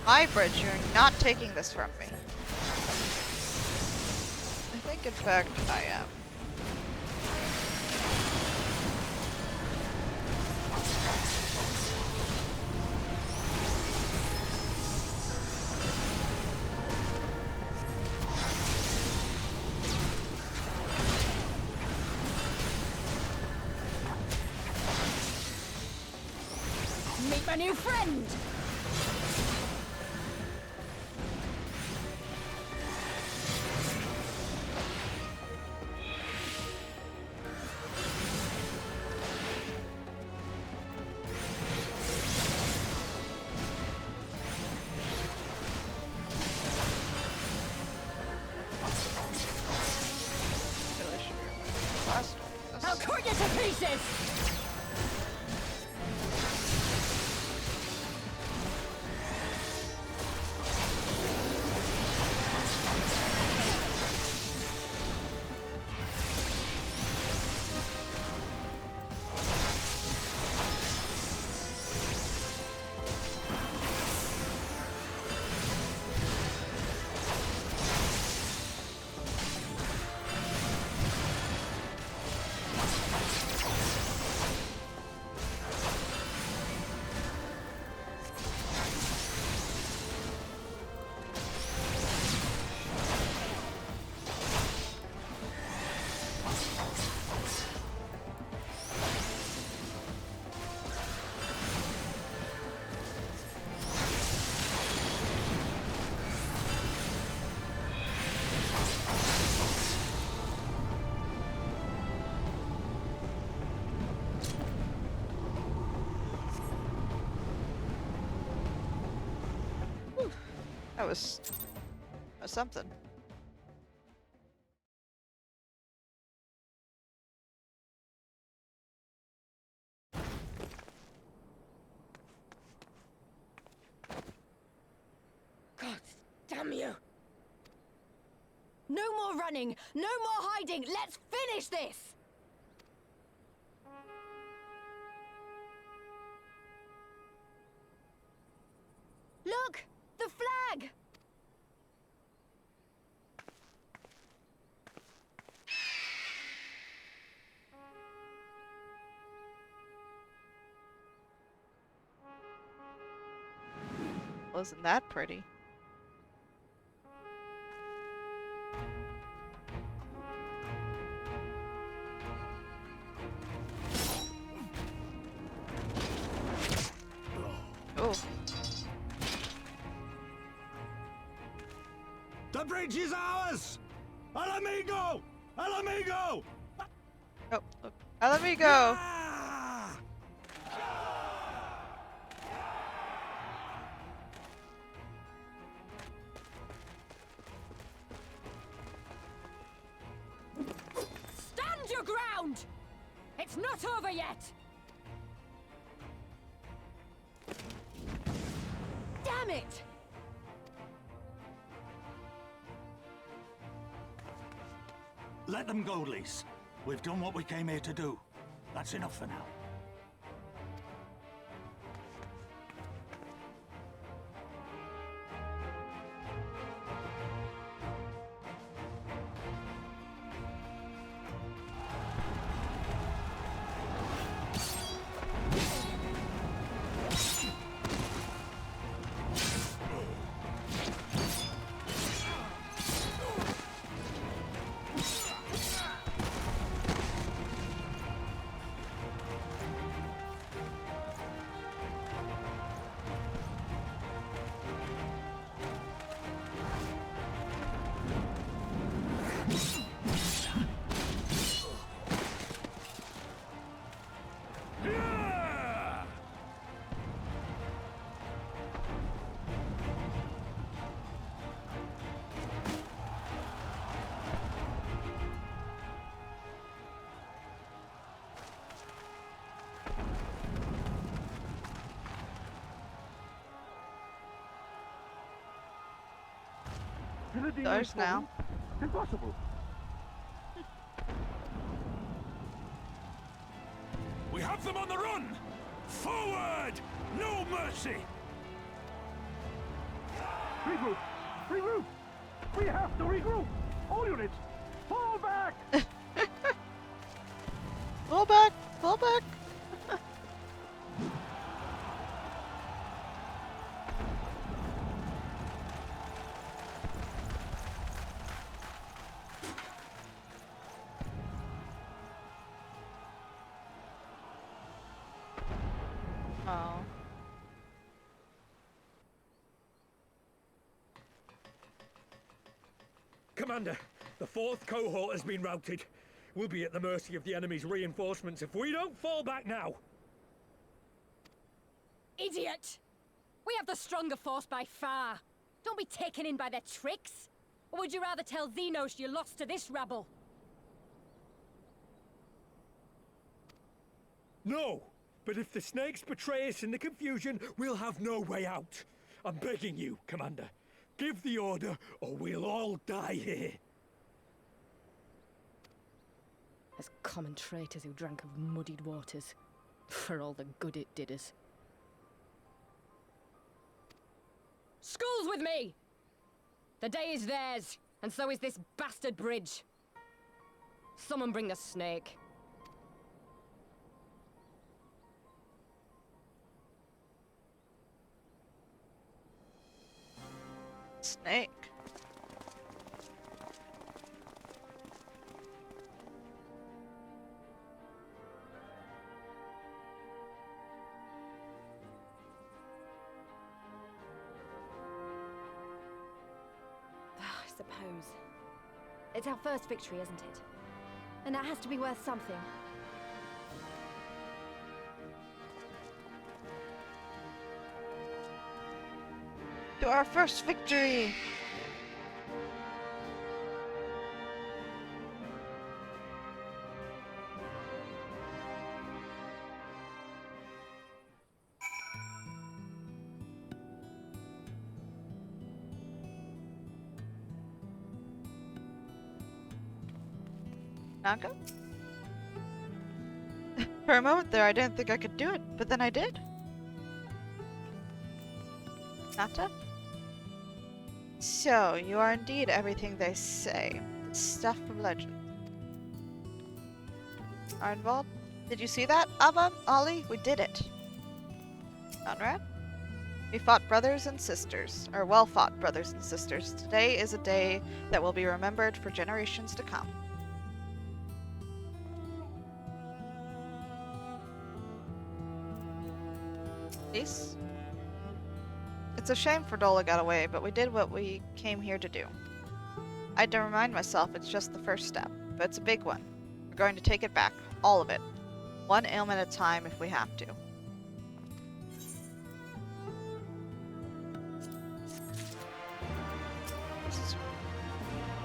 Hybrid, you're not taking this from me. I think, in fact, I am. Meet my new friend! I'll cut you to pieces! That was something. God damn you! No more running! No more hiding! Let's finish this! Look! The flag! Wasn't that pretty? Oh. The bridge is ours! Ala Mhigo! Ala Mhigo! Oh, look. Ala Mhigo! end! It's not over yet! Damn it! Let them go, Lise. We've done what we came here to do. That's enough for now. Doors now. Impossible. We have them on the run! Forward! No mercy! Regroup! Regroup! We have to regroup! All units, fall back! Fall back! Fall back! Oh. Commander, the 4th cohort has been routed. We'll be at the mercy of the enemy's reinforcements if we don't fall back now. Idiot! We have the stronger force by far. Don't be taken in by their tricks. Or would you rather tell Xenos you lost to this rabble? No! But if the snakes betray us in the confusion, we'll have no way out. I'm begging you, Commander. Give the order, or we'll all die here. As common traitors who drank of muddied waters. For all the good it did us. School's with me! The day is theirs, and so is this bastard bridge. Someone bring the snake. Snake. I suppose. It's our first victory, isn't it? And that has to be worth something. To our first victory! Naga? For a moment there, I didn't think I could do it, but then I did. Nata? So, you are indeed everything they say. Stuff from legend. Arnvald? Did you see that, Ava? Ollie? We did it. Conrad? We fought brothers and sisters. Or well-fought brothers and sisters. Today is a day that will be remembered for generations to come. Peace? It's a shame Ferdola got away, but we did what we came here to do. I had to remind myself it's just the first step, but it's a big one. We're going to take it back. All of it. One ailment at a time if we have to. Just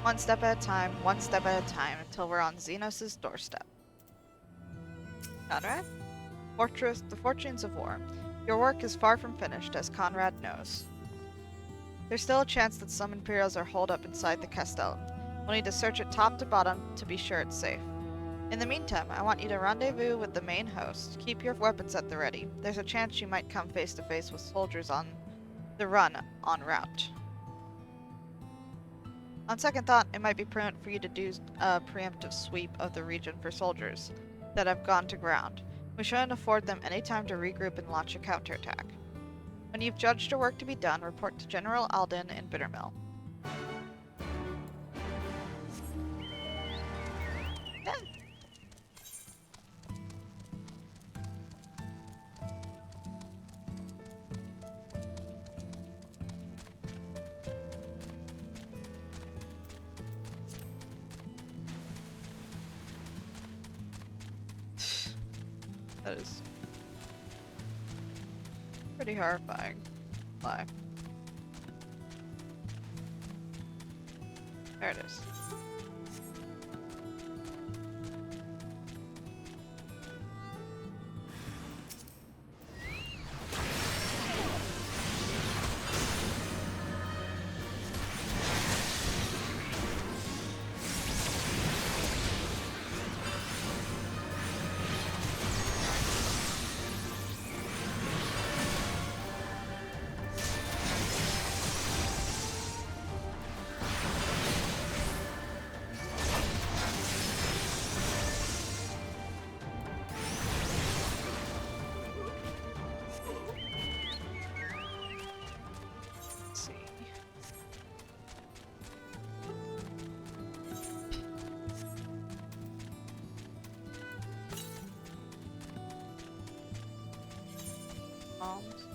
one step at a time, until we're on Xenos' doorstep. Conrad? Fortress, the Fortunes of War. Your work is far from finished, as Conrad knows. There's still a chance that some Imperials are holed up inside the Castellum. We'll need to search it top to bottom to be sure it's safe. In the meantime, I want you to rendezvous with the main host. Keep your weapons at the ready. There's a chance you might come face to face with soldiers on the run en route. On second thought, it might be prudent for you to do a preemptive sweep of the region for soldiers that have gone to ground. We shouldn't afford them any time to regroup and launch a counterattack. When you've judged your work to be done, report to General Alden in Bittermill. Yeah. That is pretty horrifying. Lie. There it is. Bombs.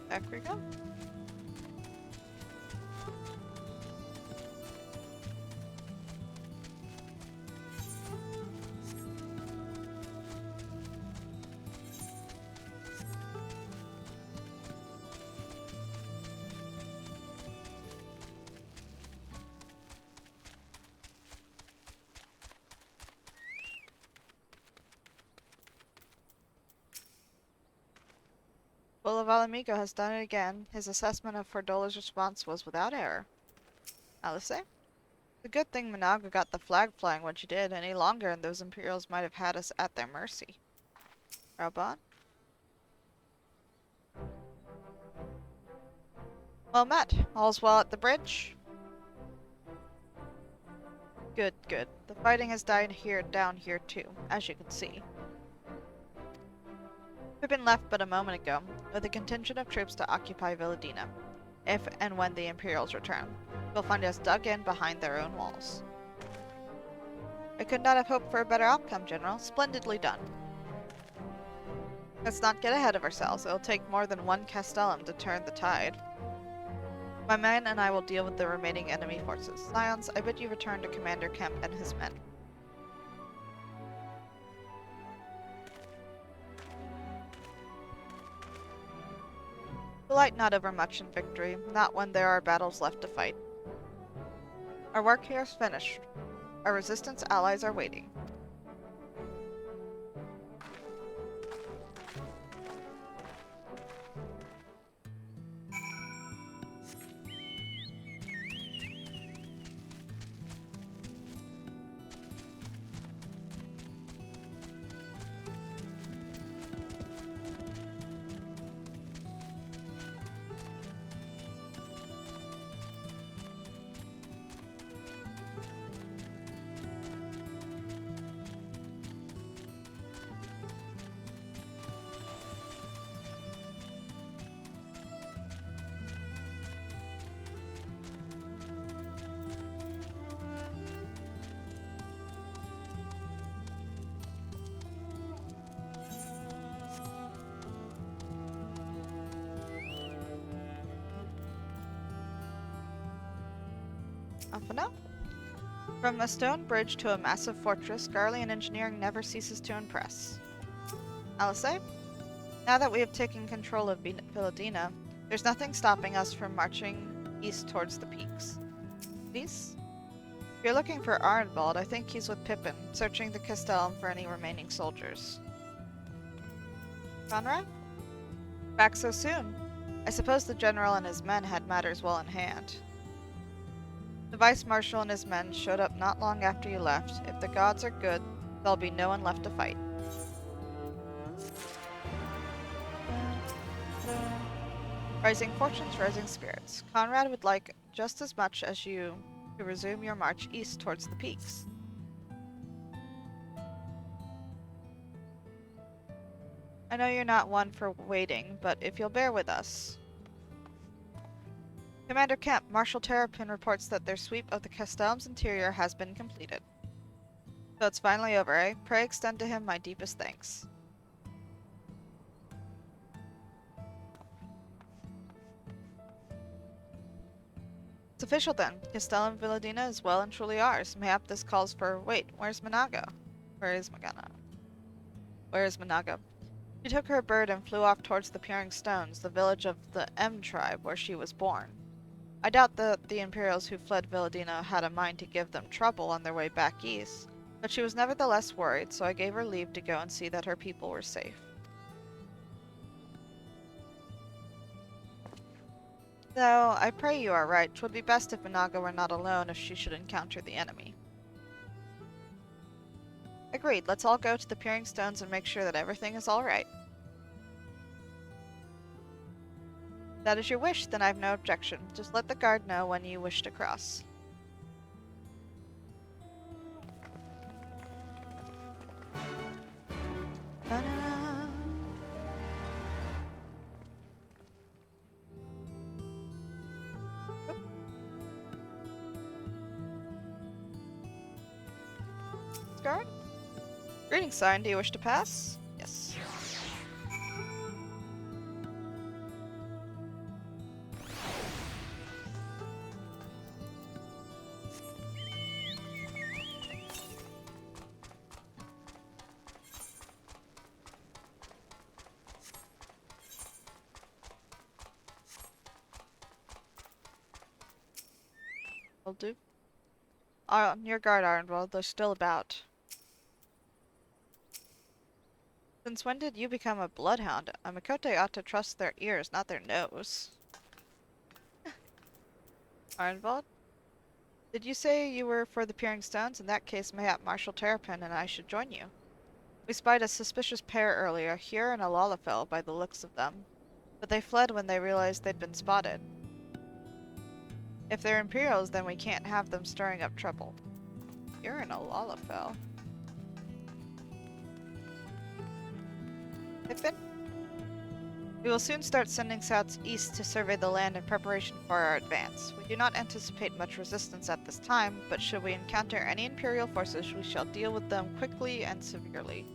Back we go. Bull of Ala Mhigo has done it again. His assessment of Fordola's response was without error. Alice? It's a good thing Managa got the flag flying when she did. Any longer and those Imperials might have had us at their mercy. Raubon? Well met. All's well at the bridge? Good, good. The fighting has died down here too, as you can see. We've been left but a moment ago, with a contingent of troops to occupy Villadina, if and when the Imperials return. You'll find us dug in behind their own walls. I could not have hoped for a better outcome, General. Splendidly done. Let's not get ahead of ourselves. It'll take more than one Castellum to turn the tide. My man and I will deal with the remaining enemy forces. Scions, I bid you return to Commander Kemp and his men. Delight not over much in victory, not when there are battles left to fight. Our work here is finished. Our resistance allies are waiting. for now. From a stone bridge to a massive fortress, Garlean engineering never ceases to impress. Alice, now that we have taken control of Villadina, there's nothing stopping us from marching east towards the peaks. Please? If you're looking for Arnvald, I think he's with Pippin, searching the Castellum for any remaining soldiers. Conrad? Back so soon? I suppose the general and his men had matters well in hand. The vice marshal and his men showed up not long after you left. If the gods are good, there'll be no one left to fight. Rising fortunes, rising spirits. Conrad would like just as much as you to resume your march east towards the peaks. I know you're not one for waiting, but if you'll bear with us. Commander Kemp, Marshal Terrapin reports that their sweep of the Castellum's interior has been completed. So it's finally over, eh? Pray extend to him my deepest thanks. It's official then. Castellum Villadina is well and truly ours. Mayhap this calls for... Wait, where's Managa? Where is Magana? Where is Managa? She took her bird and flew off towards the Peering Stones, the village of the M tribe where she was born. I doubt that the Imperials who fled Villadina had a mind to give them trouble on their way back east, but she was nevertheless worried, so I gave her leave to go and see that her people were safe. Though, I pray you are right. 'Twould be best if Managa were not alone if she should encounter the enemy. Agreed. Let's all go to the Peering Stones and make sure that everything is all right. If that is your wish, then I have no objection. Just let the guard know when you wish to cross. Ta-da! Guard? Greetings, sign. Do you wish to pass? Yes. Will do. On your guard, Arnvald. They're still about. Since when did you become a bloodhound? A Mikote ought to trust their ears, not their nose. Arnvald? Did you say you were for the Peering Stones? In that case, mayhap Marshal Terrapin and I should join you. We spied a suspicious pair earlier, here in Alalafell by the looks of them, but they fled when they realized they'd been spotted. If they're Imperials, then we can't have them stirring up trouble. You're in Alalafell. Pippin? We will soon start sending scouts east to survey the land in preparation for our advance. We do not anticipate much resistance at this time, but should we encounter any Imperial forces, we shall deal with them quickly and severely.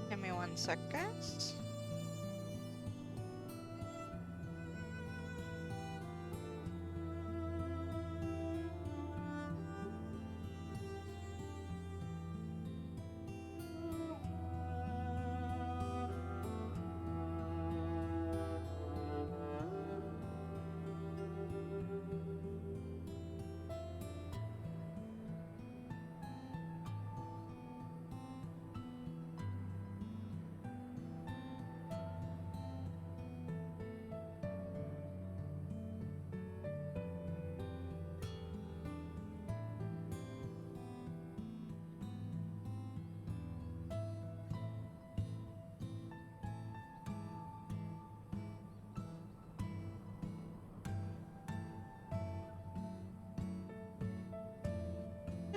Give me 1 second.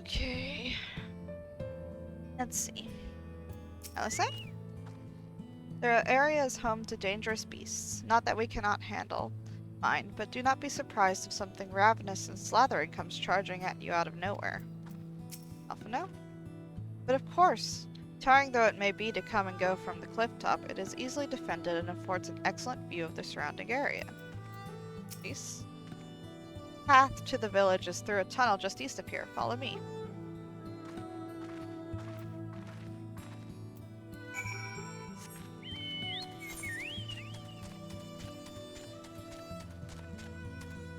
Okay. Let's see. Alyssa? There are areas home to dangerous beasts. Not that we cannot handle. Fine, but do not be surprised if something ravenous and slathering comes charging at you out of nowhere. Alphino? But of course, tiring though it may be to come and go from the cliff top, it is easily defended and affords an excellent view of the surrounding area. Peace. Path to the village is through a tunnel just east of here. Follow me.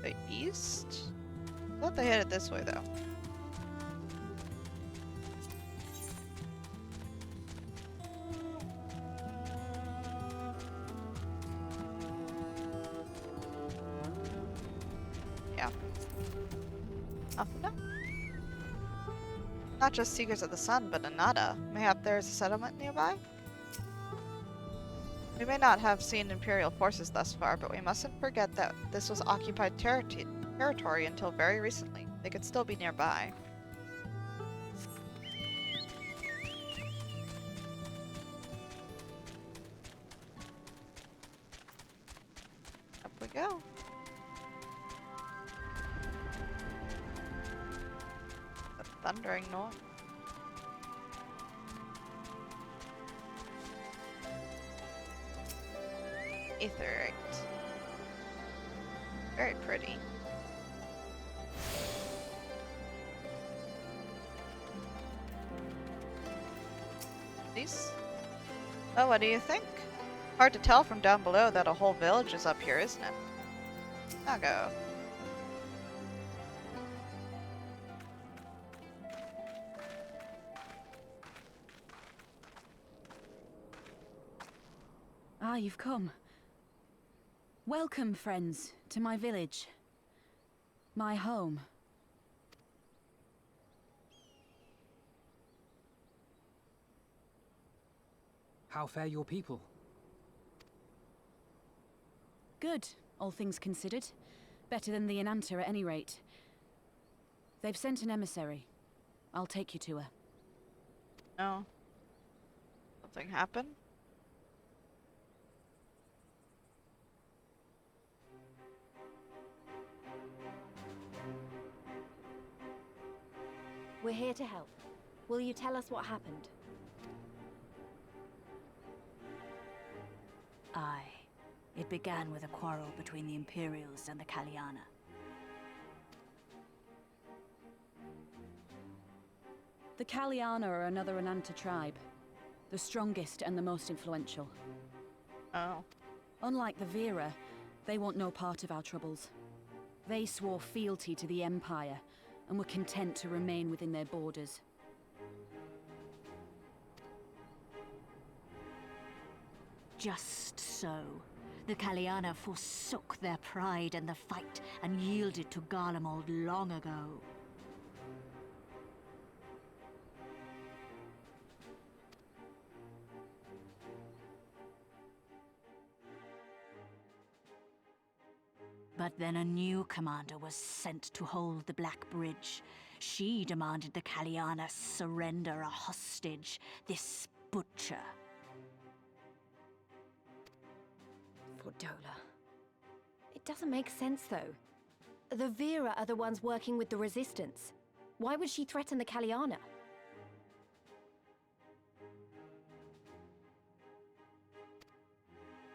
The east? I thought they headed this way though. Yeah. Alphino? Not just Seekers of the Sun, but Anada. Mayhap there is a settlement nearby? We may not have seen Imperial forces thus far, but we mustn't forget that this was occupied territory until very recently. They could still be nearby. Up we go. A thundering noise. Aetherite. Very pretty. These? Well, what do you think? Hard to tell from down below that a whole village is up here, isn't it? I'll go. Ah, you've come. Welcome, friends, to my village. My home. How fare your people? Good, all things considered. Better than the Enanta at any rate. They've sent an emissary. I'll take you to her. No. Something happened? We're here to help. Will you tell us what happened? Aye. It began with a quarrel between the Imperials and the Kaliana. The Kaliana are another Enanta tribe. The strongest and the most influential. Oh. Unlike the Vera, they want no part of our troubles. They swore fealty to the Empire, and were content to remain within their borders. Just so. The Kaliana forsook their pride and the fight and yielded to Garlemald long ago. But then a new commander was sent to hold the Black Bridge. She demanded the Kaliana surrender a hostage, this butcher. Fordola. It doesn't make sense, though. The Vera are the ones working with the Resistance. Why would she threaten the Kaliana?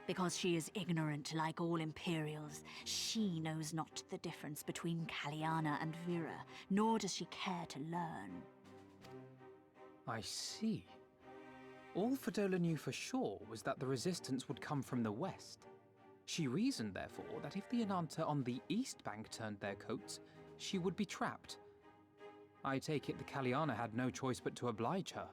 Because she is ignorant like all Imperials. She knows not the difference between Kaliana and Vera, nor does she care to learn. I see. All Fordola knew for sure was that the resistance would come from the west. She reasoned, therefore, that if the Enanta on the east bank turned their coats, she would be trapped. I take it the Kaliana had no choice but to oblige her.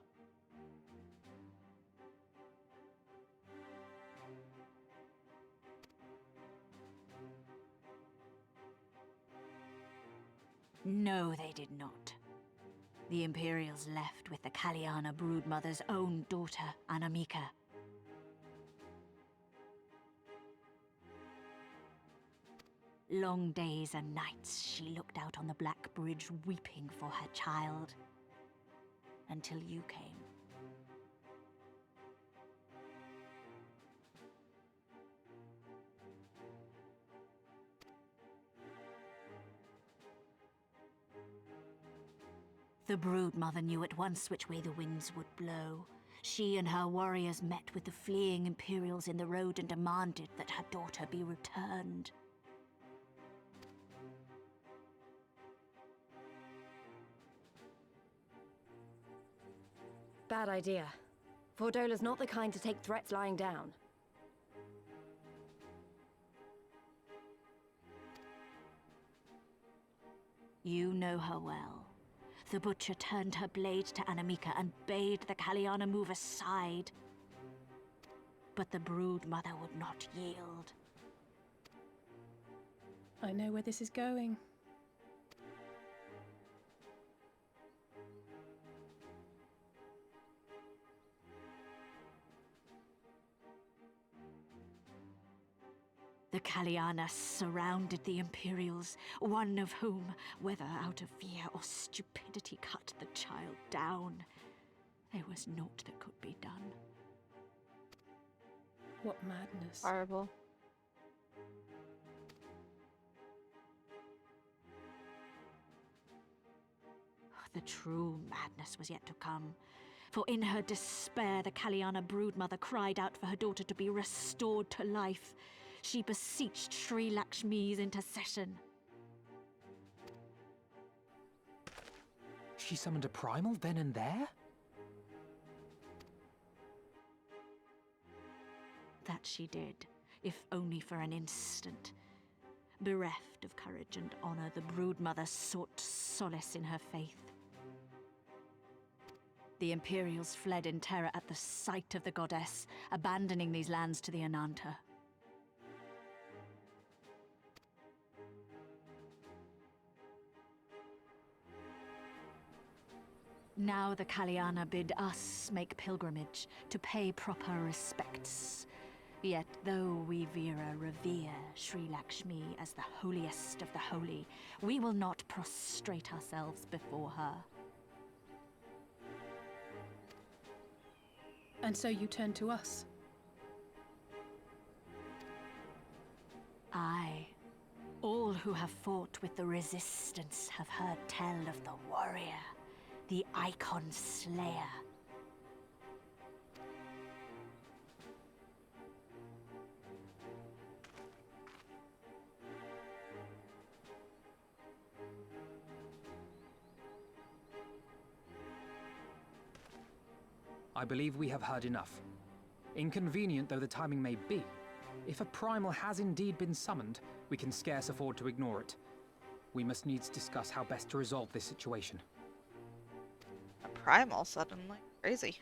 No, they did not. The Imperials left with the Kaliana broodmother's own daughter, Ala Mhigo. Long days and nights she looked out on the Black Bridge weeping for her child. Until you came. The Broodmother knew at once which way the winds would blow. She and her warriors met with the fleeing Imperials in the road and demanded that her daughter be returned. Bad idea. Fordola's not the kind to take threats lying down. You know her well. The Butcher turned her blade to Anamika and bade the Kaliana move aside. But the Broodmother would not yield. I know where this is going. The Kaliana surrounded the Imperials, one of whom, whether out of fear or stupidity, cut the child down. There was naught that could be done. What madness. Horrible. The true madness was yet to come. For in her despair, the Kaliana Broodmother cried out for her daughter to be restored to life. She beseeched Sri Lakshmi's intercession. She summoned a primal then and there? That she did, if only for an instant. Bereft of courage and honor, the Broodmother sought solace in her faith. The Imperials fled in terror at the sight of the goddess, abandoning these lands to the Ananta. Now the Kaliana bid us make pilgrimage to pay proper respects. Yet though we Veera revere Sri Lakshmi as the holiest of the holy, we will not prostrate ourselves before her. And so you turn to us? Aye. All who have fought with the Resistance have heard tell of the warrior, the Icon Slayer. I believe we have heard enough. Inconvenient though the timing may be, if a primal has indeed been summoned, we can scarce afford to ignore it. We must needs discuss how best to resolve this situation. A primal suddenly? Crazy.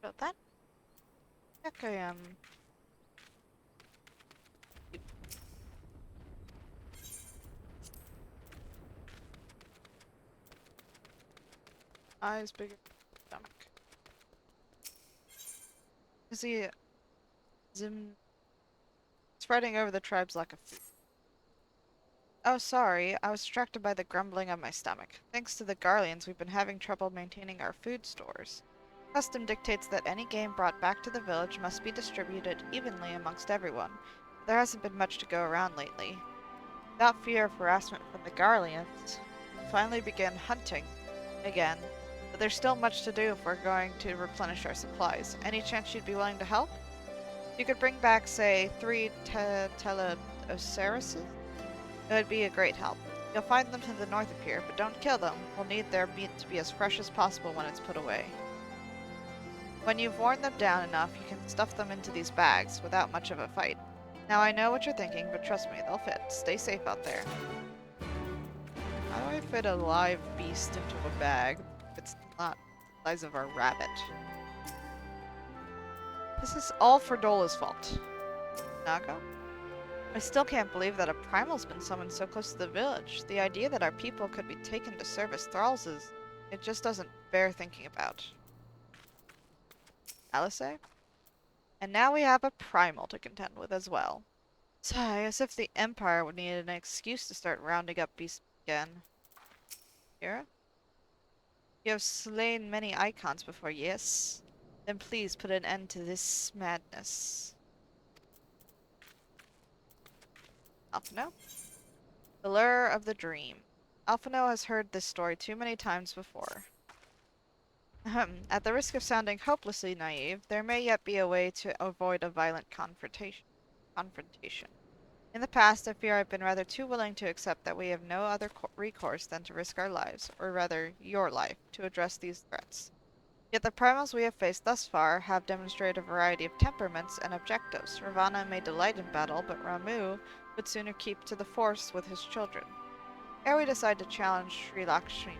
About that. Okay, Eyes bigger than stomach. Is he spreading over the tribe's lack of food? Oh, sorry. I was distracted by the grumbling of my stomach. Thanks to the Garleans, we've been having trouble maintaining our food stores. Custom dictates that any game brought back to the village must be distributed evenly amongst everyone. There hasn't been much to go around lately. Without fear of harassment from the Garleans, we finally began hunting again. But there's still much to do if we're going to replenish our supplies. Any chance you'd be willing to help? You could bring back, say, 3 Teleoceruses? It would be a great help. You'll find them to the north of here, but don't kill them. We'll need their meat to be as fresh as possible when it's put away. When you've worn them down enough, you can stuff them into these bags without much of a fight. Now I know what you're thinking, but trust me, they'll fit. Stay safe out there. How do I fit a live beast into a bag if it's not the size of a rabbit? This is all for Dola's fault. Nago? I still can't believe that a primal's been summoned so close to the village. The idea that our people could be taken to serve as thralls it just doesn't bear thinking about. Alice? And now we have a primal to contend with as well. Sigh, as if the Empire would need an excuse to start rounding up beasts again. Kira? You have slain many icons before, yes? Then please put an end to this madness. Alphino? The Lure of the Dream. Alphino has heard this story too many times before. At the risk of sounding hopelessly naive, there may yet be a way to avoid a violent confrontation. In the past, I fear I've been rather too willing to accept that we have no other recourse than to risk our lives, or rather, your life, to address these threats. Yet the primals we have faced thus far have demonstrated a variety of temperaments and objectives. Ravana may delight in battle, but Ramu would sooner keep to the forest with his children. Ere we decide to challenge Sri Lakshmi,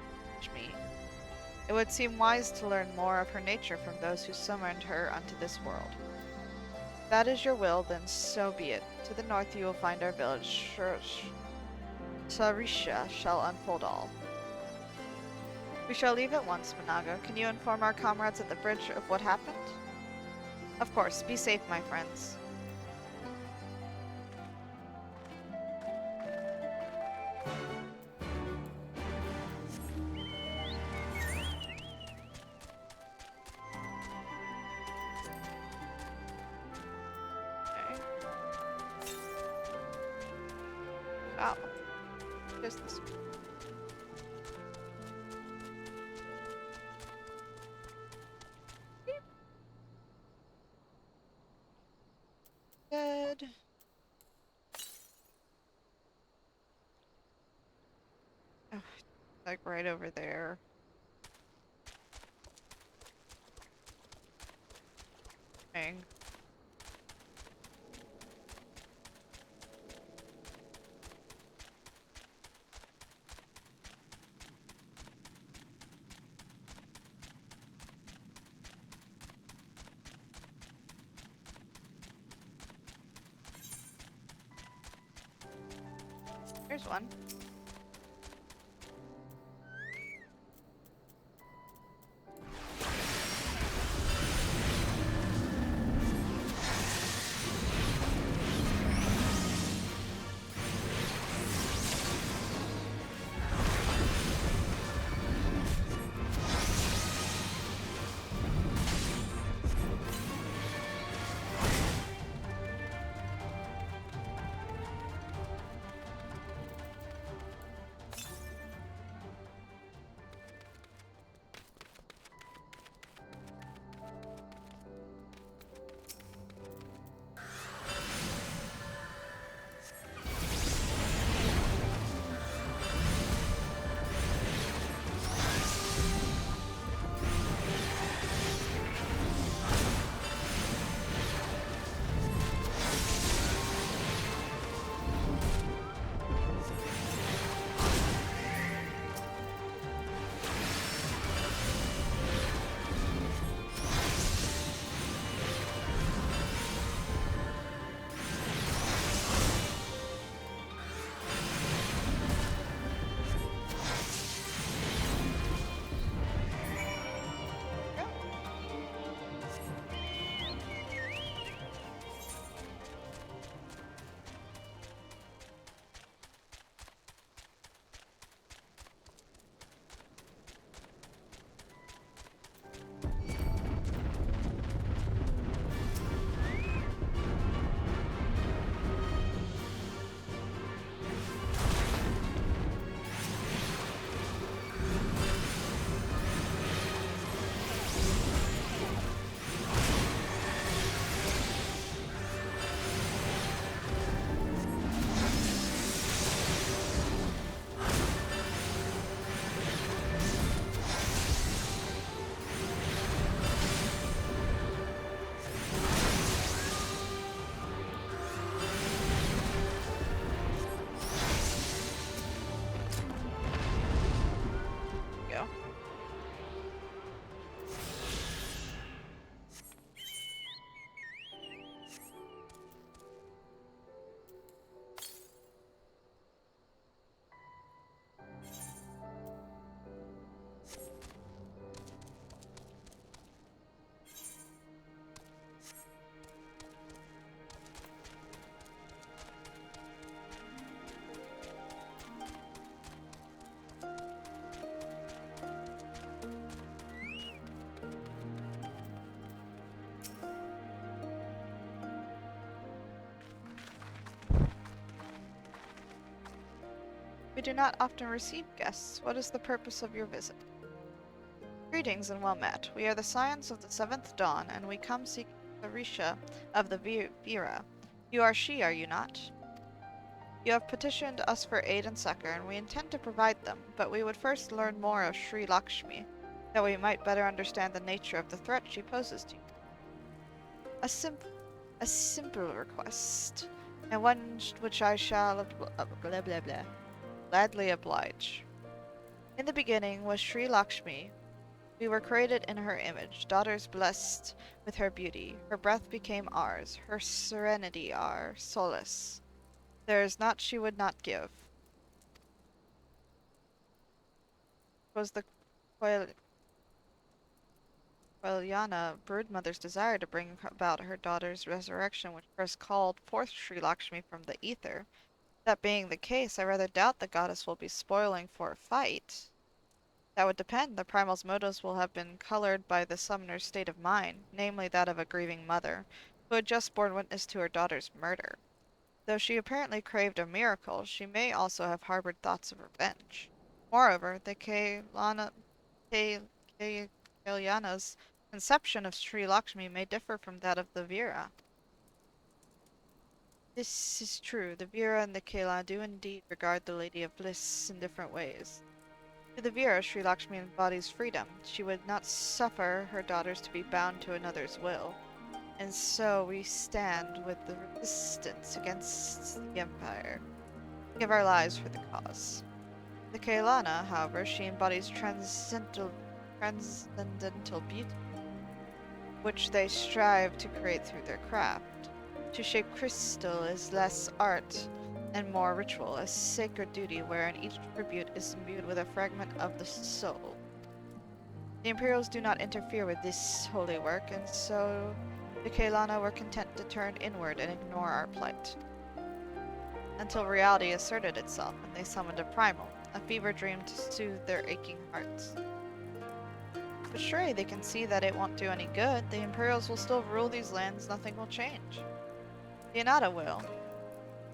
it would seem wise to learn more of her nature from those who summoned her unto this world. If that is your will, then so be it. To the north you will find our village. Sarisha shall unfold all. We shall leave at once, Manago. Can you inform our comrades at the bridge of what happened? Of course. Be safe, my friends. Wow. There's this. Good. Oh, like right over there. Dang. Here's one. We do not often receive guests. What is the purpose of your visit? Greetings and well met. We are the Scions of the Seventh Dawn, and we come seeking the Risha of the Vera. You are she, are you not? You have petitioned us for aid and succor, and we intend to provide them, but we would first learn more of Sri Lakshmi, that we might better understand the nature of the threat she poses to you. A simple request, and one which I shall gladly oblige. In the beginning was Sri Lakshmi. We were created in her image, daughters blessed with her beauty. Her breath became ours, her serenity our solace. There is naught she would not give. Was the Qualyana broodmother's desire to bring about her daughter's resurrection which first called forth Sri Lakshmi from the ether. That being the case, I rather doubt the goddess will be spoiling for a fight. That would depend. The primal's motives will have been colored by the summoner's state of mind, namely that of a grieving mother, who had just borne witness to her daughter's murder. Though she apparently craved a miracle, she may also have harbored thoughts of revenge. Moreover, the Kalyana's conception of Sri Lakshmi may differ from that of the Vera. This is true. The Vera and the Kalyana do indeed regard the Lady of Bliss in different ways. To the Vera, Sri Lakshmi embodies freedom. She would not suffer her daughters to be bound to another's will. And so we stand with the resistance against the Empire. Give our lives for the cause. The Kalyana, however, she embodies transcendental beauty, which they strive to create through their craft. To shape crystal is less art and more ritual, a sacred duty wherein each tribute is imbued with a fragment of the soul. The Imperials do not interfere with this holy work, and so the Kalyana were content to turn inward and ignore our plight. Until reality asserted itself, and they summoned a primal, a fever dream to soothe their aching hearts. But surely they can see that it won't do any good. The Imperials will still rule these lands, nothing will change. The Anata will.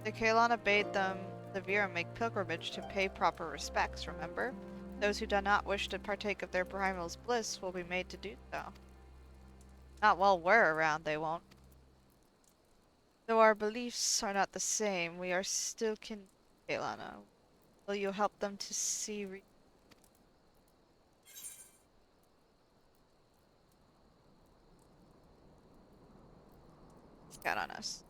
The Kalyana bade them, the Vera, make pilgrimage to pay proper respects, remember? Those who do not wish to partake of their primal's bliss will be made to do so. Not while we're around, they won't. Though our beliefs are not the same, we are still kin to Kalyana. Will you help them to see Count on us.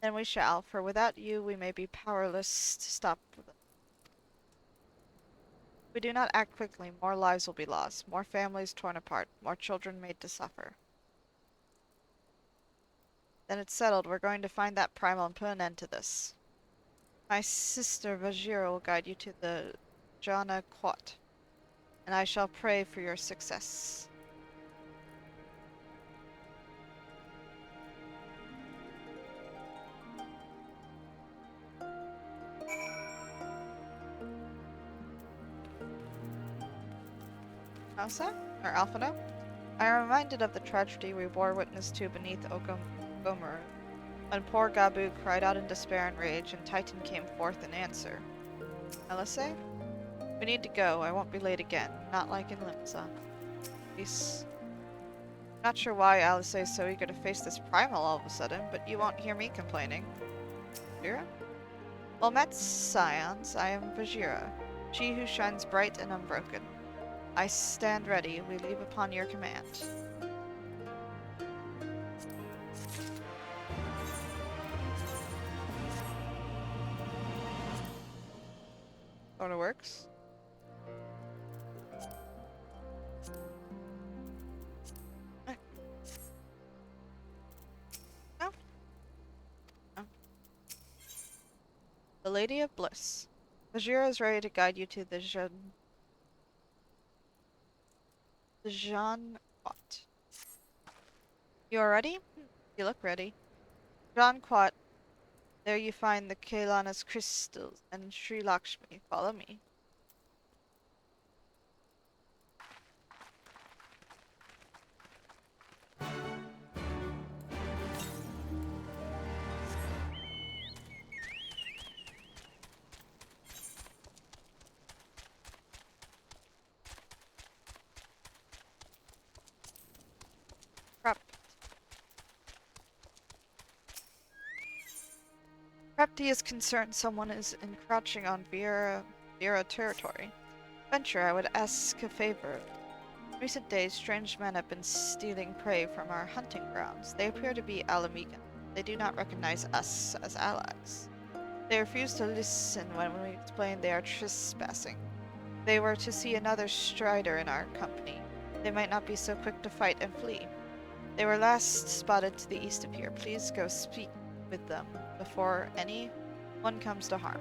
Then we shall, for without you we may be powerless to stop them. If we do not act quickly, more lives will be lost, more families torn apart, more children made to suffer. Then it's settled. We're going to find that primal and put an end to this. My sister Vajira will guide you to the Jana Quat, and I shall pray for your success. Elsa? Or Alphino? I am reminded of the tragedy we bore witness to beneath Gomer, when poor Gabu cried out in despair and rage, and Titan came forth in answer. Elise? We need to go. I won't be late again. Not like in Limsa. Peace. Not sure why Alice is so eager to face this primal all of a sudden, but you won't hear me complaining. Vajira? Well met, Scions. I am Vajira, she who shines bright and unbroken. I stand ready. We leave upon your command. Sorta works. No. No. The Lady of Bliss. Vajira is ready to guide you to the Jean Quat. You are ready? You look ready. Jean Quat. There you find the Kalyana's crystals and Sri Lakshmi. Follow me. He is concerned someone is encroaching on Vera territory. Venture, I would ask a favor. In recent days, strange men have been stealing prey from our hunting grounds. They appear to be Ala Mhigo. They do not recognize us as allies. They refuse to listen when we explain they are trespassing. If they were to see another strider in our company, they might not be so quick to fight and flee. They were last spotted to the east of here. Please go speak with them before anyone comes to harm.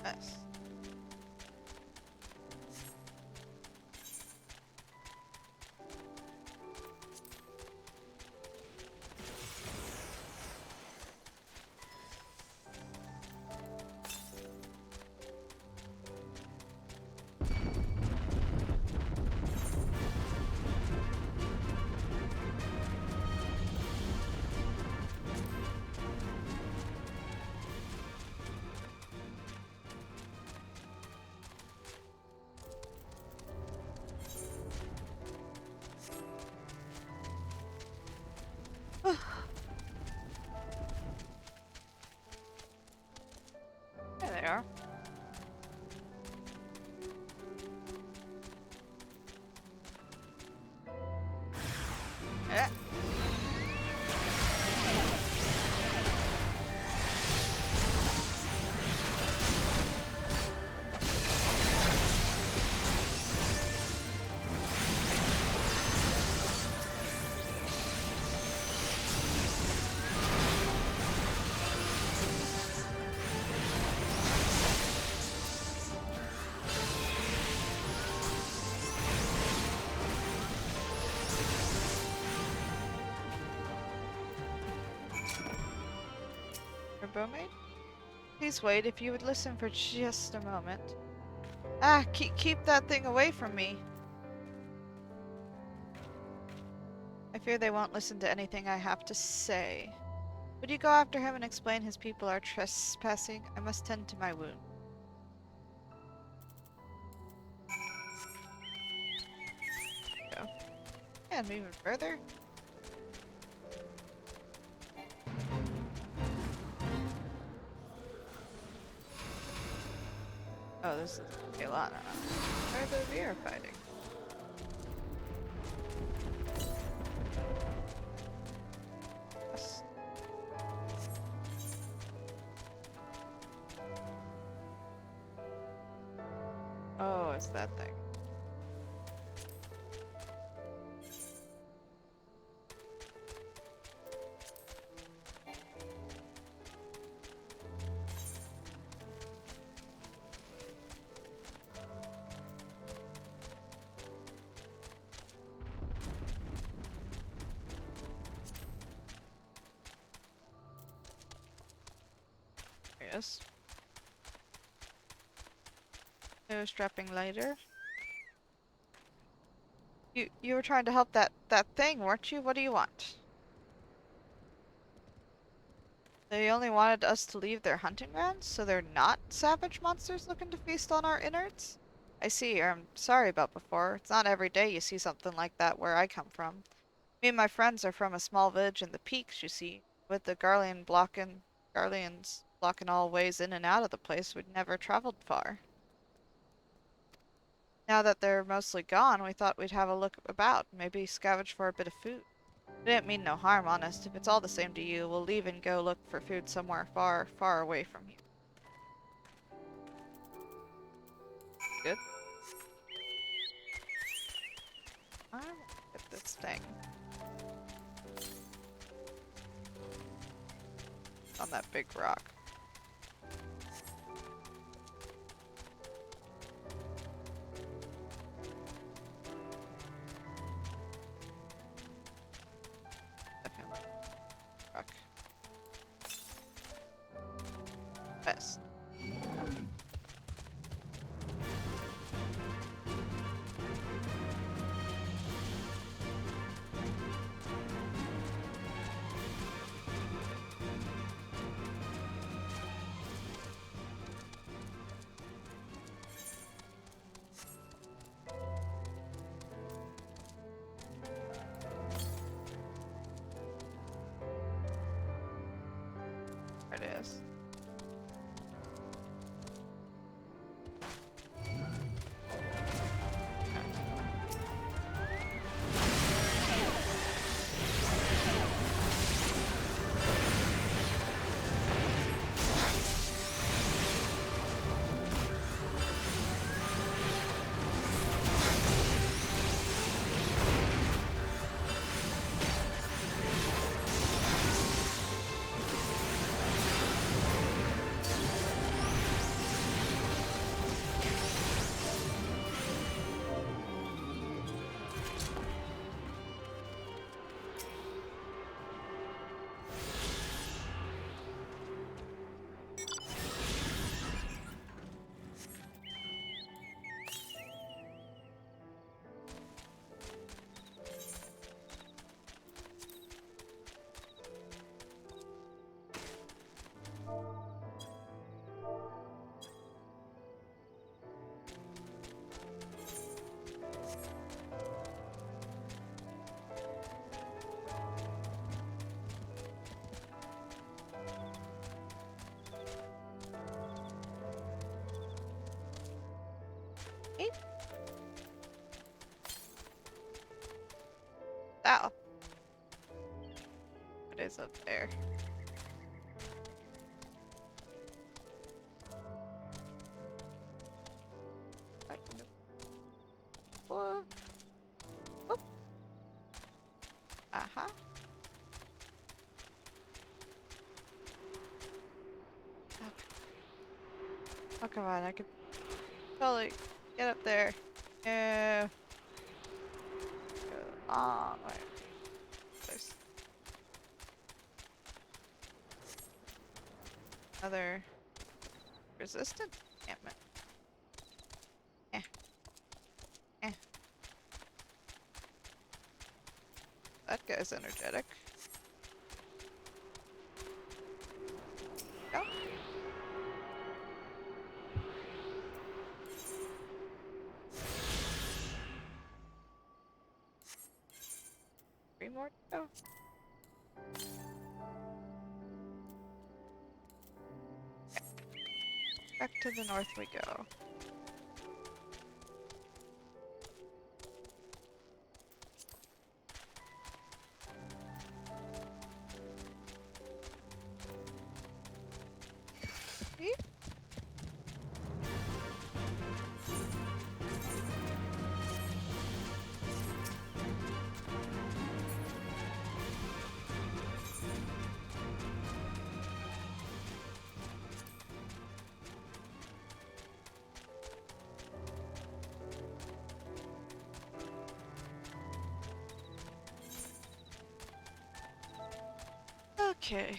Nice. There they are. Bowmaid? Please wait, if you would listen for just a moment. Ah, keep that thing away from me. I fear they won't listen to anything I have to say. Would you go after him and explain his people are trespassing? I must tend to my wound. Go. And move even further. Oh, this is a lot. Where are the Vera fighting? Yes. Oh, it's that thing. Yes. Nose strapping lighter. You were trying to help that thing, weren't you? What do you want? They only wanted us to leave their hunting grounds, so they're not savage monsters looking to feast on our innards? I see. I'm sorry about before. It's not every day you see something like that where I come from. Me and my friends are from a small village in the peaks, you see, with the Garleans blocking all ways in and out of the place. We'd never traveled far. Now that they're mostly gone, we thought we'd have a look about, maybe scavenge for a bit of food. We didn't mean no harm, honest. If it's all the same to you, we'll leave and go look for food somewhere far, far away from here. Good. I want to get this thing. On that big rock. Definitely. Rock. Best. this. Ow. What is up there? Whoa. Whoop. Uh-huh. Oh, come on, I could totally get up there. Yeah. Oh, wait. There's another resistant? Damn it. That guy's energetic. Go. Three more to go. Back to the north we go. Okay.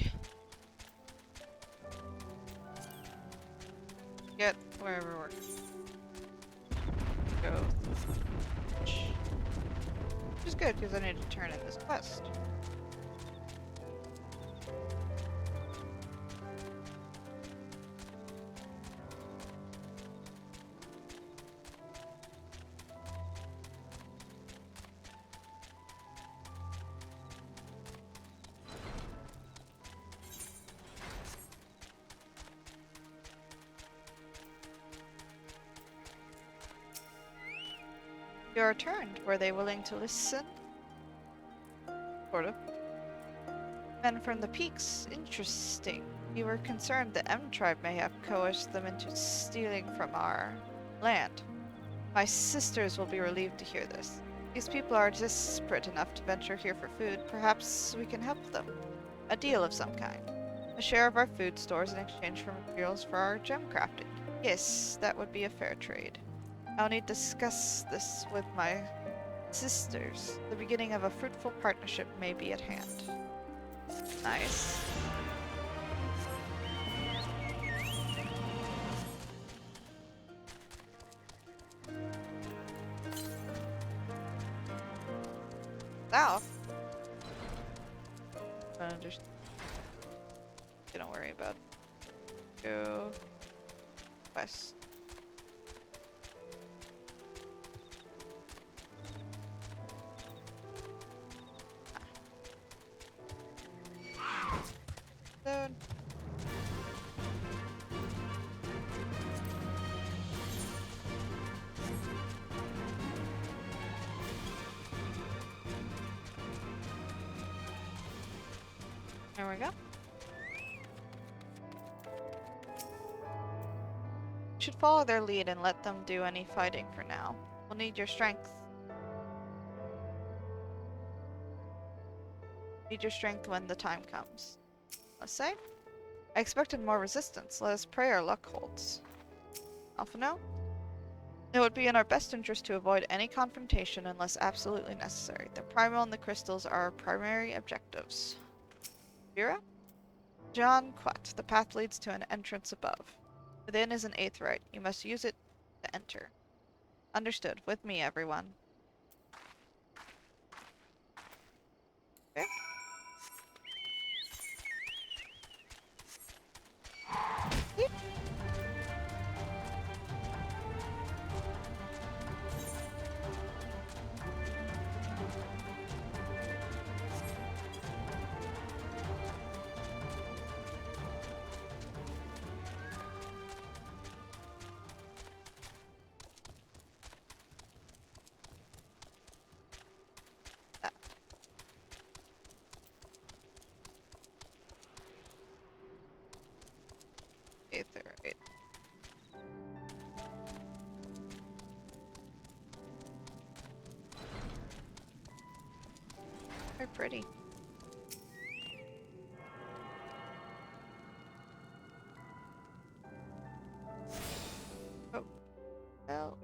Get wherever we're go. Which is good because I need to turn in this quest. You are turned. Were they willing to listen? Sort of. Men from the peaks. Interesting. You were concerned the M tribe may have coerced them into stealing from our land. My sisters will be relieved to hear this. These people are desperate enough to venture here for food. Perhaps we can help them. A deal of some kind. A share of our food stores in exchange for materials for our gem crafting. Yes, that would be a fair trade. I'll need to discuss this with my sisters. The beginning of a fruitful partnership may be at hand. Nice. South? Don't worry about it. Go west. There we go. You should follow their lead and let them do any fighting for now. We'll need your strength. Need your strength when the time comes. Let's say. I expected more resistance. Let us pray our luck holds. Alphino? It would be in our best interest to avoid any confrontation unless absolutely necessary. The primal and the crystals are our primary objectives. Vera? John Quat. The path leads to an entrance above. Within is an aetheryte. You must use it to enter. Understood. With me, everyone. Okay. Yeet. Aetheryte. Very pretty. Oh. Well.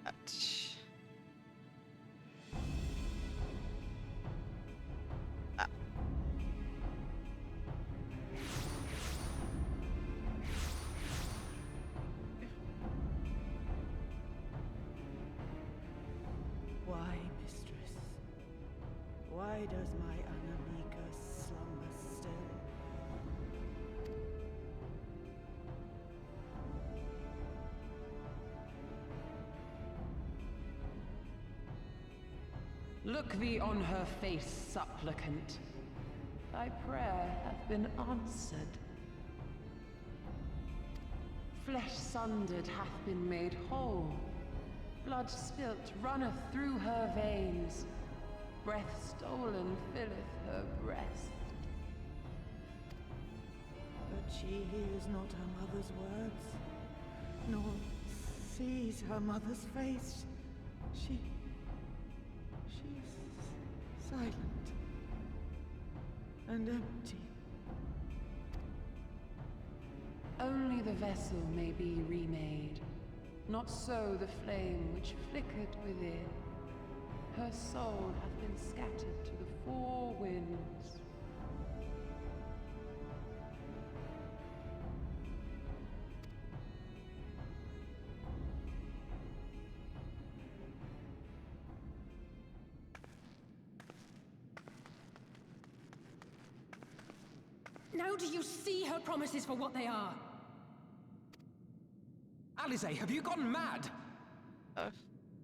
Ouch. Ah. Why, mistress? Why does my Ala Mhigo slumber still? Look thee on her face, supplicant. Thy prayer hath been answered. Flesh sundered hath been made whole. Blood spilt runneth through her veins. Breath stolen filleth her breast. But she hears not her mother's words, nor sees her mother's face. She's silent and empty. Only the vessel may be remade. Not so the flame which flickered within. Her soul hath been scattered to the four winds. Now do you see her promises for what they are? Alize, have you gone mad?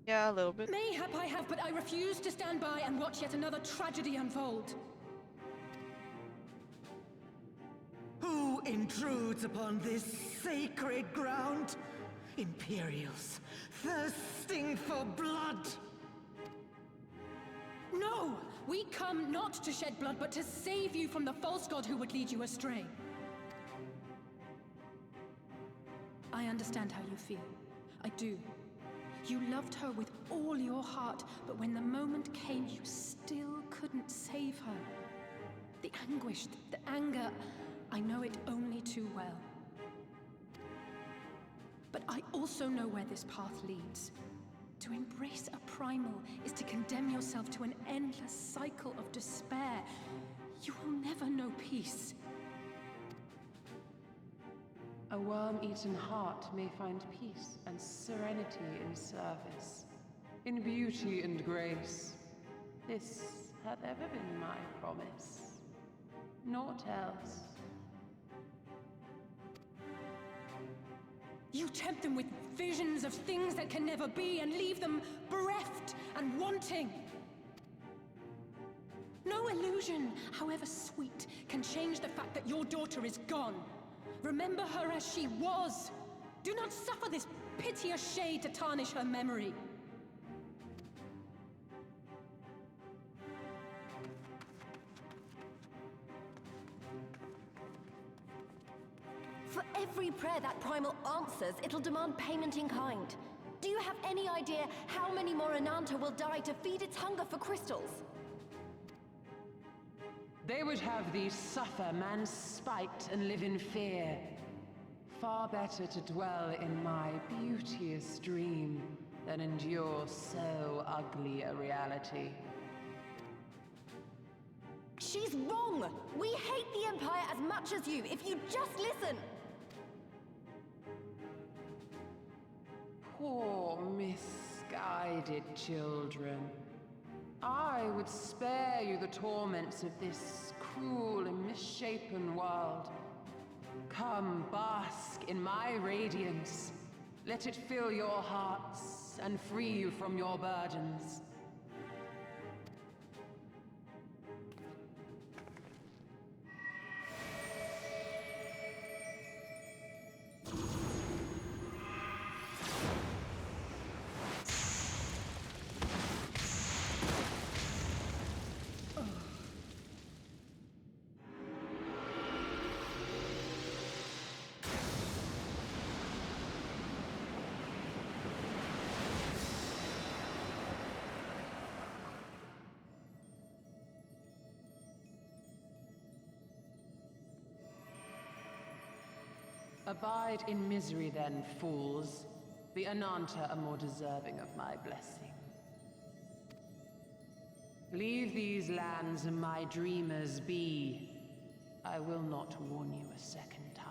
Yeah, a little bit. Mayhap I have, but I refuse to stand by and watch yet another tragedy unfold. Who intrudes upon this sacred ground? Imperials, thirsting for blood! No! We come not to shed blood, but to save you from the false god who would lead you astray. I understand how you feel. I do. You loved her with all your heart, but when the moment came, you still couldn't save her. The anguish, the anger, I know it only too well. But I also know where this path leads. To embrace a primal is to condemn yourself to an endless cycle of despair. You will never know peace. A worm-eaten heart may find peace and serenity in service, in beauty and grace. This hath ever been my promise. Naught else. You tempt them with visions of things that can never be and leave them bereft and wanting. No illusion, however sweet, can change the fact that your daughter is gone. Remember her as she was. Do not suffer this piteous shade to tarnish her memory. every prayer that primal answers, it'll demand payment in kind. Do you have any idea how many more Ananta will die to feed its hunger for crystals? They would have thee suffer man's spite and live in fear. Far better to dwell in my beauteous dream than endure so ugly a reality. She's wrong! We hate the Empire as much as you, if you just listen! Poor misguided children. I would spare you the torments of this cruel and misshapen world. Come, bask in my radiance. Let it fill your hearts and free you from your burdens. Abide in misery then, fools. The Ananta are more deserving of my blessing. Leave these lands and my dreamers be. I will not warn you a second time.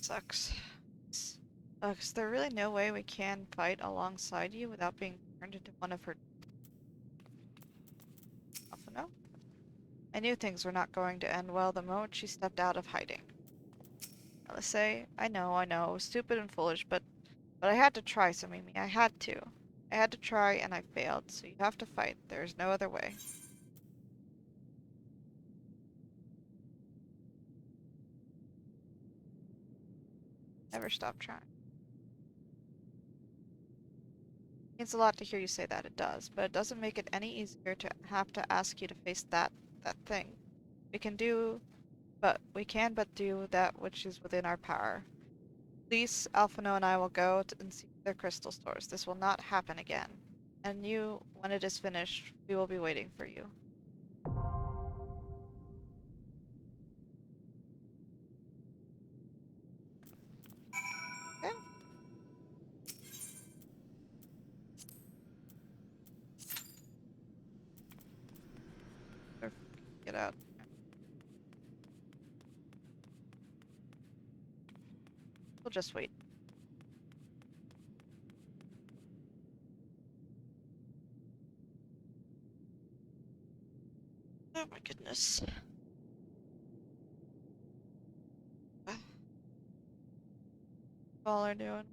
Sucks. Is there really no way we can fight alongside you without being turned into one of her... Alphino? I knew things were not going to end well the moment she stepped out of hiding. Say, I know, it was stupid and foolish, but I had to try, Somimi. I had to. I had to try, and I failed, so you have to fight. There is no other way. Never stop trying. Means a lot to hear you say that, it does, but it doesn't make it any easier to have to ask you to face that thing. We can but do that which is within our power. Lise, Alphino, and I will go and see their crystal stores. This will not happen again. And you, when it is finished, we will be waiting for you. Okay. Get out. We'll just wait. Oh my goodness. All are doing.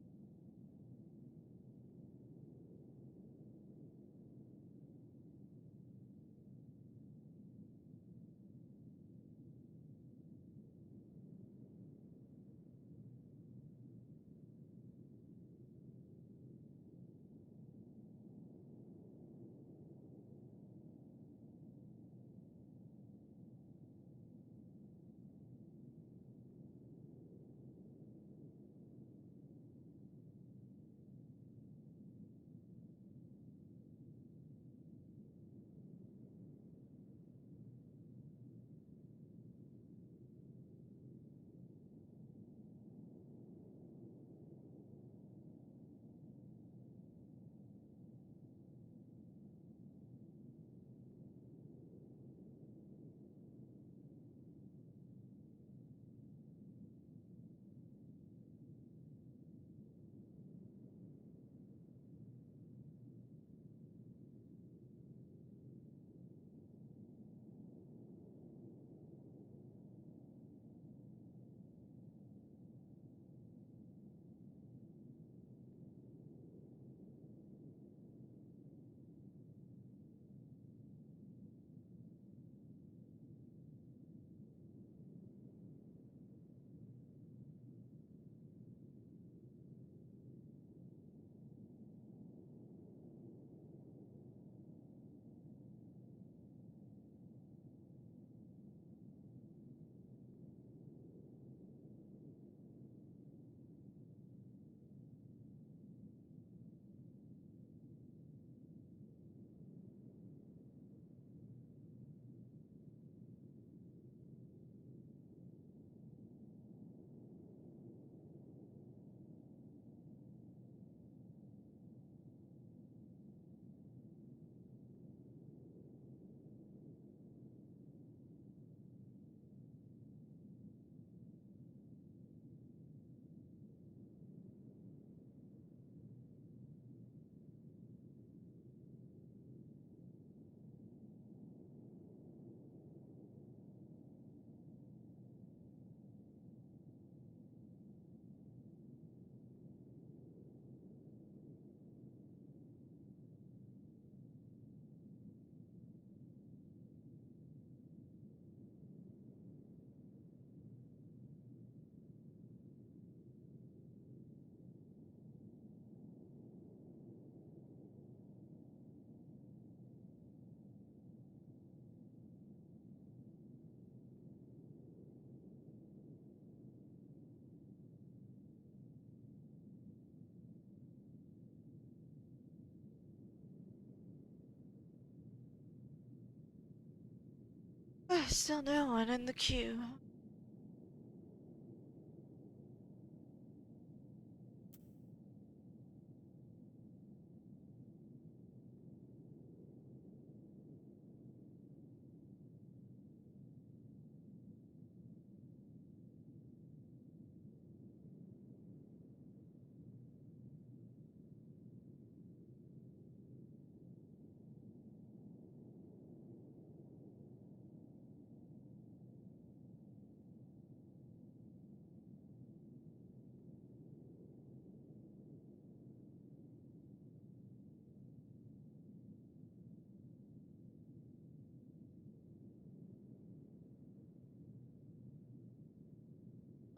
Still no one in the queue.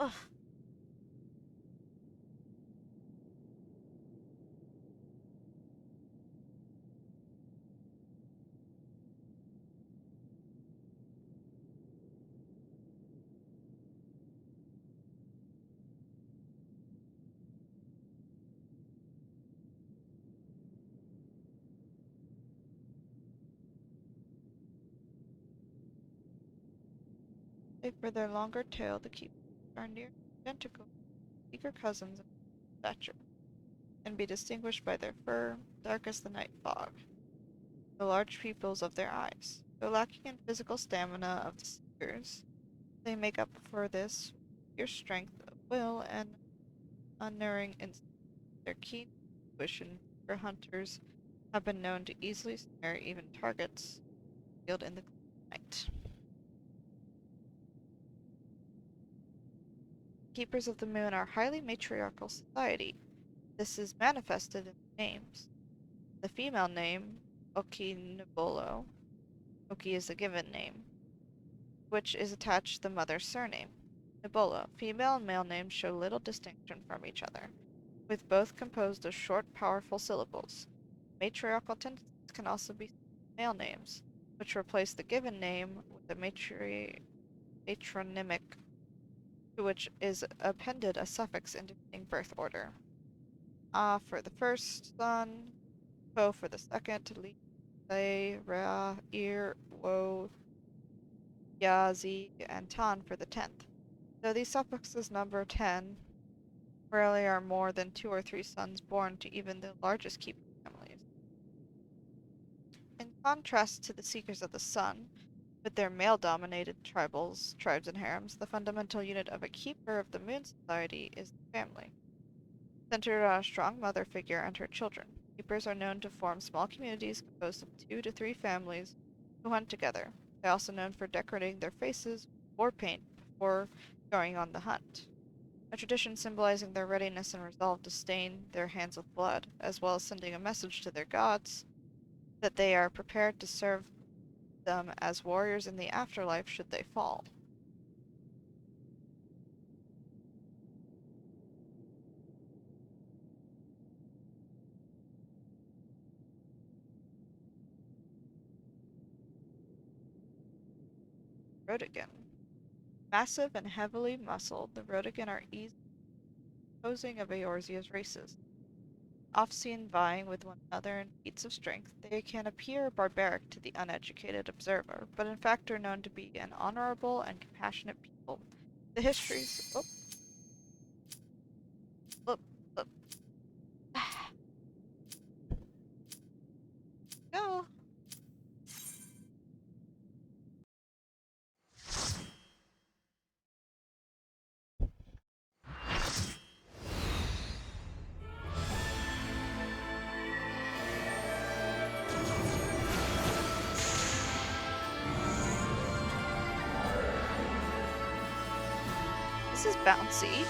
Ugh. For their longer tail, the keepers are near identical, weaker cousins of stature, and be distinguished by their fur, dark as the night fog, the large pupils of their eyes. Though lacking in physical stamina of the seekers, they make up for this sheer strength of will and unerring instinct. Their keen intuition for hunters have been known to easily snare even targets concealed in the night. Keepers of the Moon are a highly matriarchal society. This is manifested in the names. The female name, Okinibolo, Oki is the given name, which is attached to the mother's surname. Nibolo, female and male names show little distinction from each other, with both composed of short, powerful syllables. Matriarchal tendencies can also be male names, which replace the given name with a matronymic to which is appended a suffix indicating birth order. Ah for the first son, Ko for the second, Li, Se, Ra, Ir, Wo, Ya, Zi, and Tan for the 10th. Though these suffixes number 10, rarely are more than 2 or 3 sons born to even the largest keeper families. In contrast to the Seekers of the Sun, with their male-dominated tribes and harems, the fundamental unit of a keeper of the Moon Society is the family, centered on a strong mother figure and her children. Keepers are known to form small communities composed of 2 to 3 families who hunt together. They are also known for decorating their faces with war paint before going on the hunt, a tradition symbolizing their readiness and resolve to stain their hands with blood, as well as sending a message to their gods that they are prepared to serve them as warriors in the afterlife should they fall. Rodigan. Massive and heavily muscled, the Rodigan are easily opposing of Eorzea's races. Oft-seen vying with one another in feats of strength, they can appear barbaric to the uneducated observer, but in fact are known to be an honorable and compassionate people. The histories... Look. No. This is bouncy.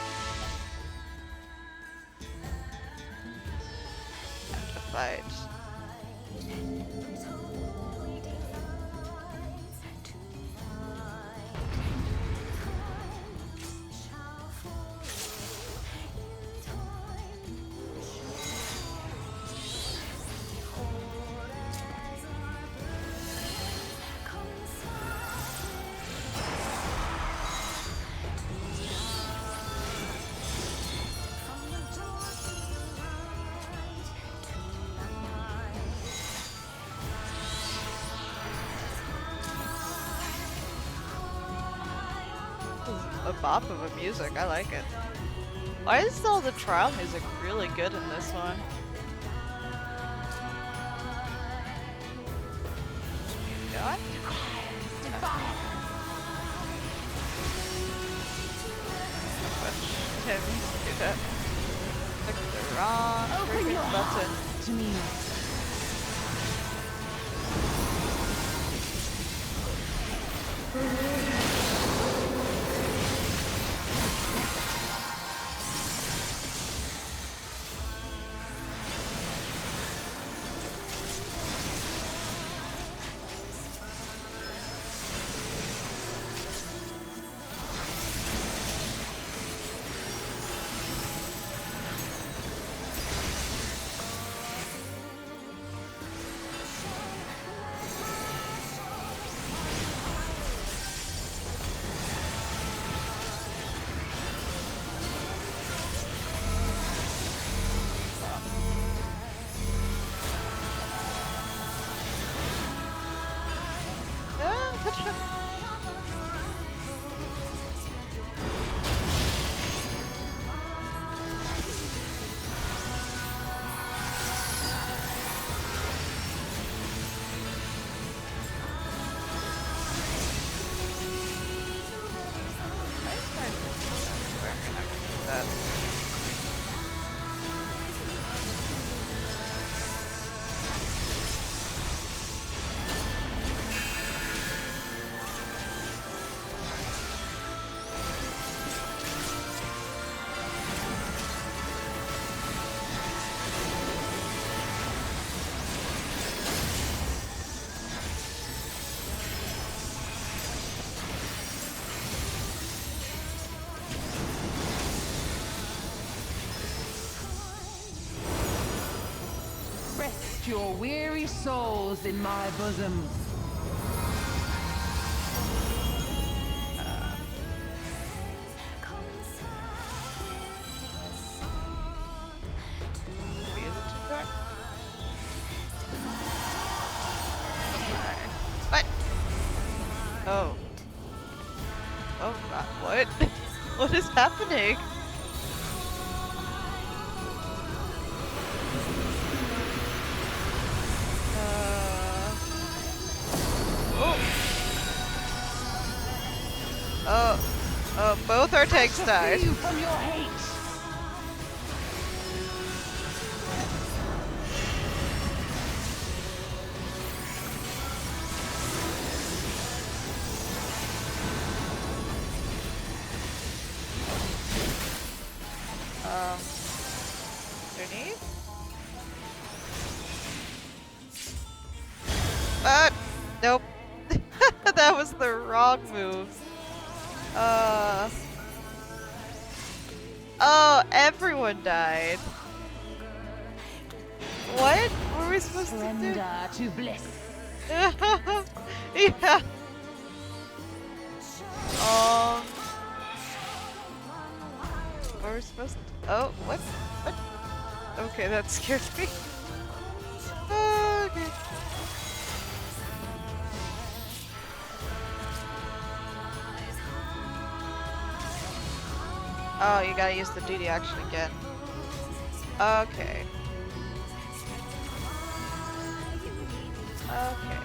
Amplified. a bop of a music. I like it. Why is all the trial music really good in this one? God. Him do that. Click the wrong freaking button. To me. Your weary souls in my bosom. What? Oh. Oh God, what? What is happening? Oh, both our tanks died. From your hate. Underneath? Nope. That was the wrong move. Oh, everyone died. What were we supposed to do? To bliss. Yeah. What were we supposed to? Oh, what? What? Okay, that scared me. Okay. Oh, you gotta use the duty action again. Okay. Okay.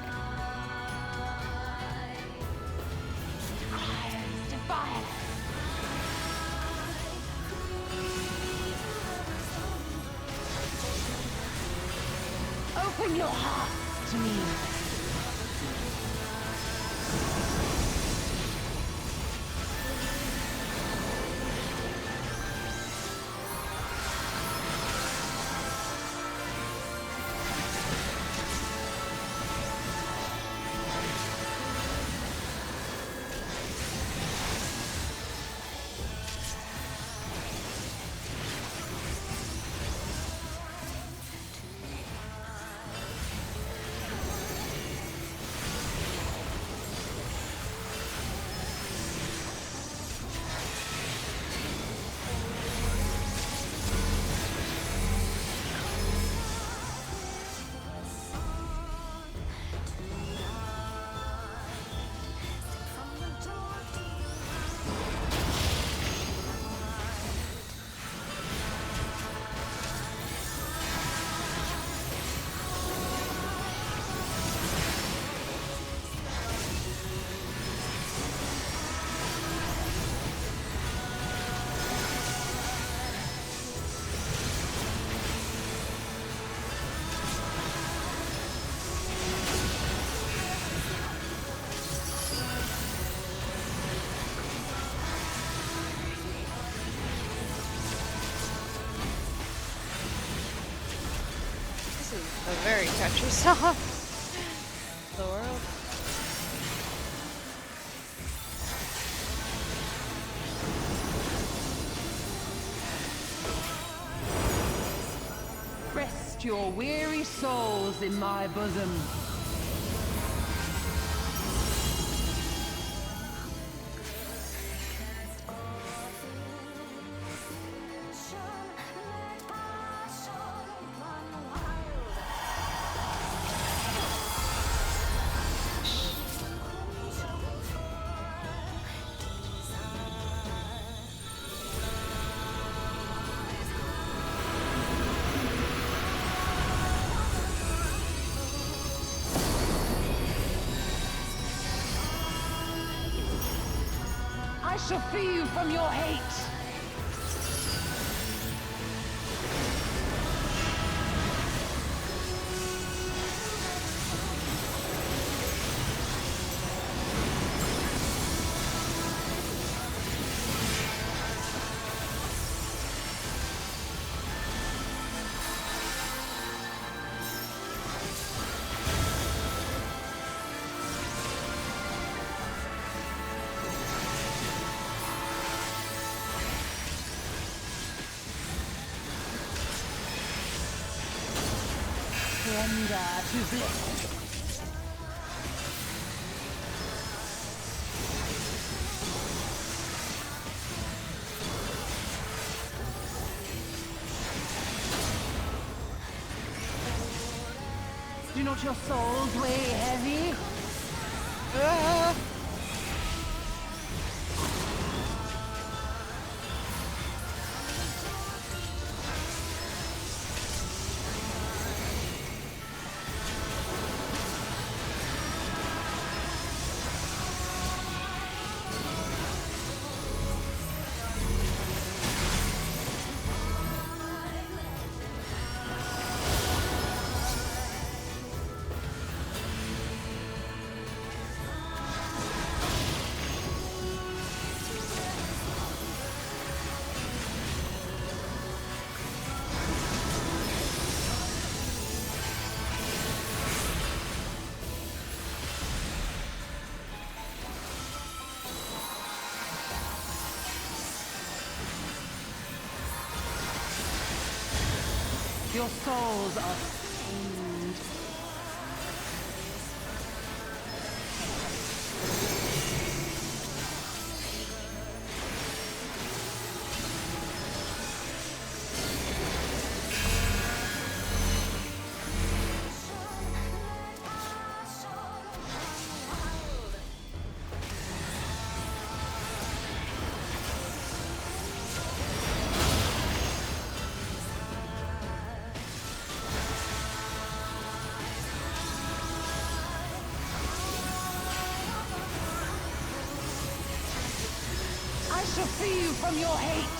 Open your heart to me. great country song. The world. Rest your weary souls in my bosom. I shall free you from your hate! Surrender to bliss. Do not your souls weigh heavy? Your souls are stained. I shall free you from your hate!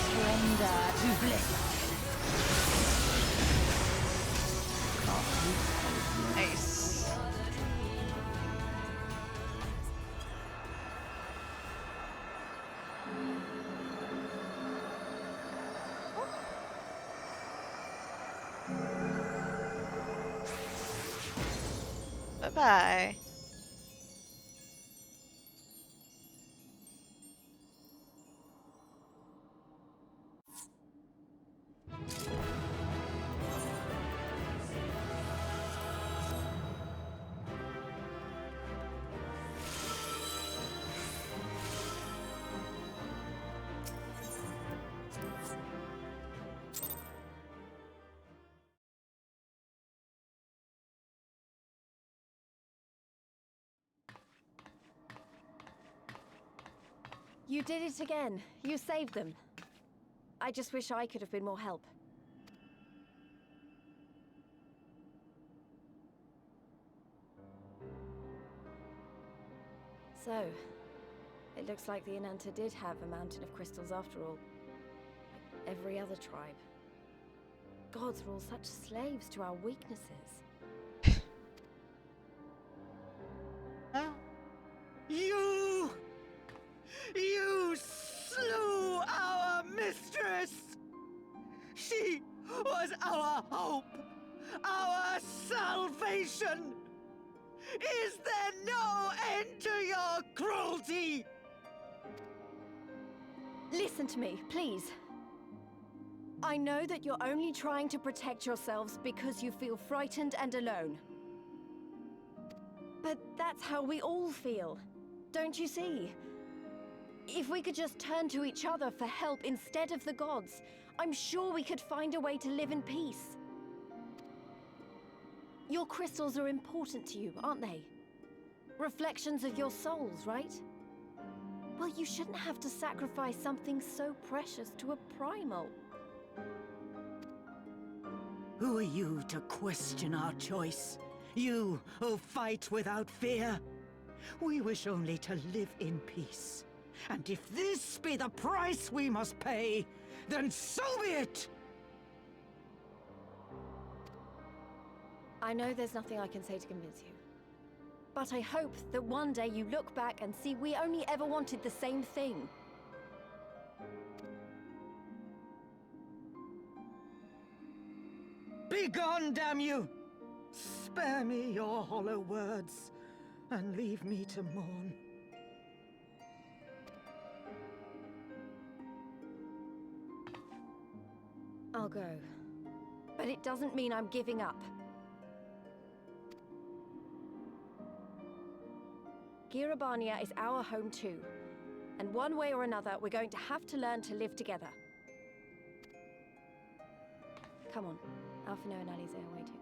Surrender to bliss. Bye. You did it again. You saved them. I just wish I could have been more help. So, it looks like the Ananta did have a mountain of crystals after all. Like every other tribe. Gods were all such slaves to our weaknesses. You slew our mistress! She was our hope, our salvation! Is there no end to your cruelty? Listen to me, please. I know that you're only trying to protect yourselves because you feel frightened and alone. But that's how we all feel. Don't you see? If we could just turn to each other for help instead of the gods, I'm sure we could find a way to live in peace. Your crystals are important to you, aren't they? Reflections of your souls, right? Well, you shouldn't have to sacrifice something so precious to a primal. Who are you to question our choice? You who fight without fear? We wish only to live in peace. And if this be the price we must pay, then so be it! I know there's nothing I can say to convince you. But I hope that one day you look back and see we only ever wanted the same thing. Begone, damn you! Spare me your hollow words, and leave me to mourn. I'll go. But it doesn't mean I'm giving up. Girabania is our home too. And one way or another, we're going to have to learn to live together. Come on. Alphino and Alize are waiting.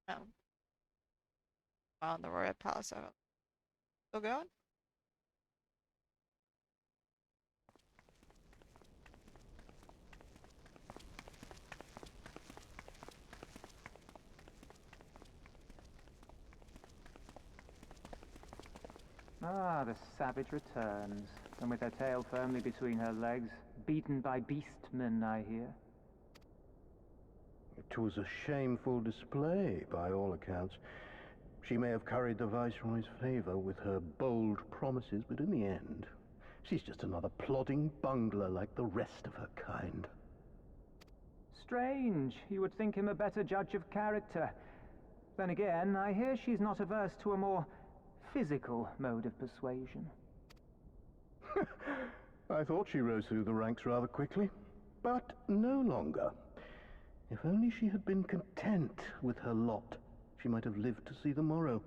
No. On the Royal Palace. Still going? Ah, the savage returns, and with her tail firmly between her legs, beaten by beastmen, I hear. It was a shameful display, by all accounts. She may have curried the Viceroy's favor with her bold promises, but in the end, she's just another plodding bungler like the rest of her kind. Strange. You would think him a better judge of character. Then again, I hear she's not averse to a more physical mode of persuasion. I thought she rose through the ranks rather quickly, but no longer. If only she had been content with her lot, she might have lived to see the morrow.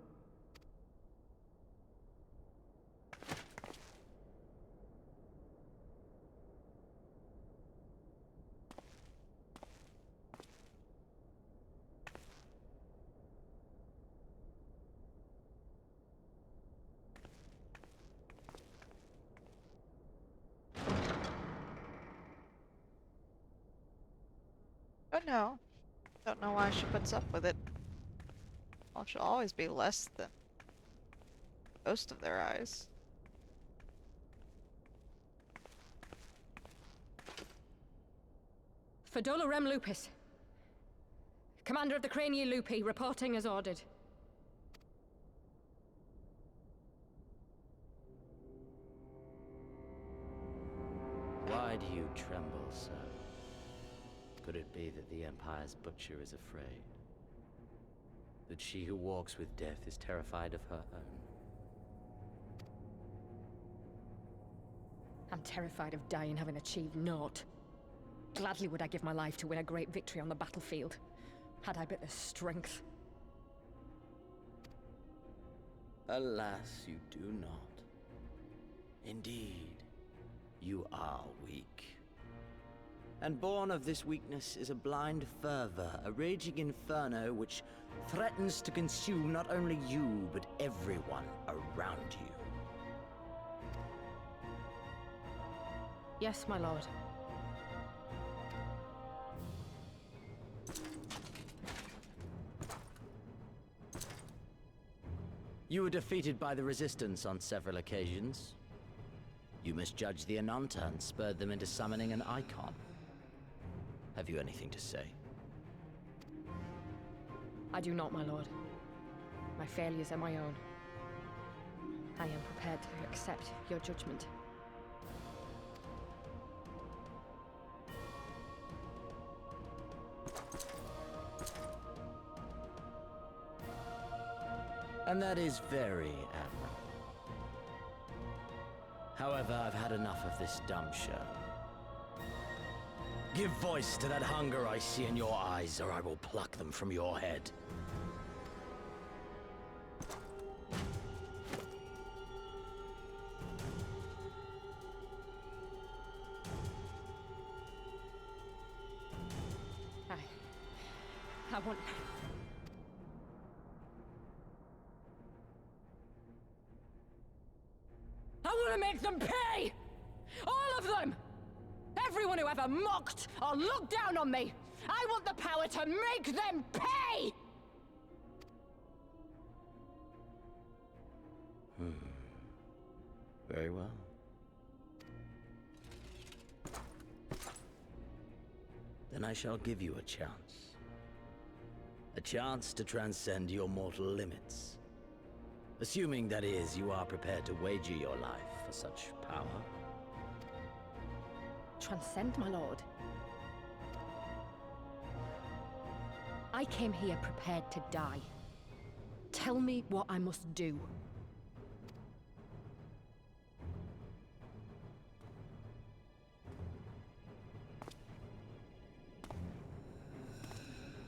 But no. Don't know why she puts up with it. Well, she'll always be less than most of their eyes. Fedola Rem Lupus. Commander of the Cranial Lupi, reporting as ordered. Why do you tremble so? Could it be that the Empire's butcher is afraid? That she who walks with death is terrified of her own? I'm terrified of dying having achieved naught. Gladly would I give my life to win a great victory on the battlefield, had I but the strength. Alas, you do not. Indeed, you are weak. And born of this weakness is a blind fervor, a raging inferno which threatens to consume not only you, but everyone around you. Yes, my lord. You were defeated by the Resistance on several occasions. You misjudged the Ananta and spurred them into summoning an icon. Have you anything to say? I do not, my lord. My failures are my own. I am prepared to accept your judgment. And that is very admirable. However, I've had enough of this dumb show. Give voice to that hunger I see in your eyes, or I will pluck them from your head. I want... I want to make them pay! All of them! Everyone who ever mocked or looked down on me! I want the power to make them pay! Very well. Then I shall give you a chance. A chance to transcend your mortal limits. Assuming, that is, you are prepared to wager your life for such power. Transcend, my lord. I came here prepared to die. Tell me what I must do.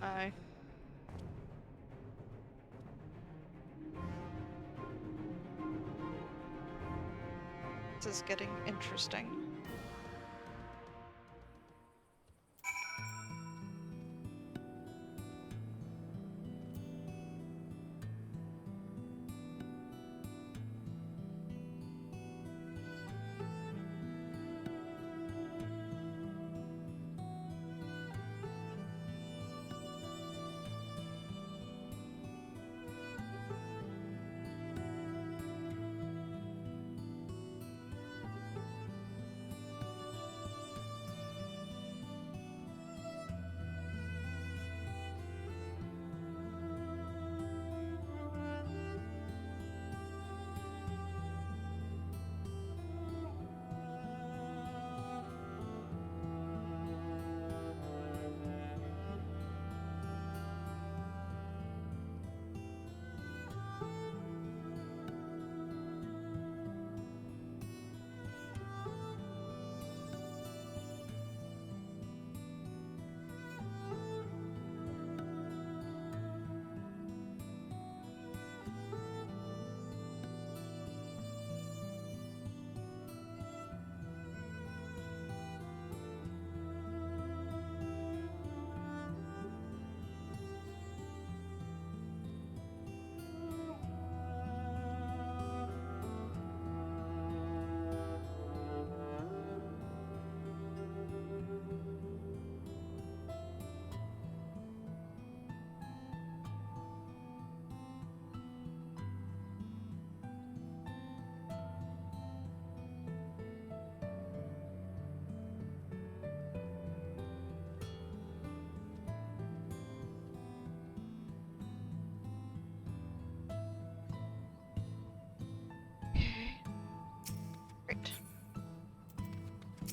Aye. This is getting interesting.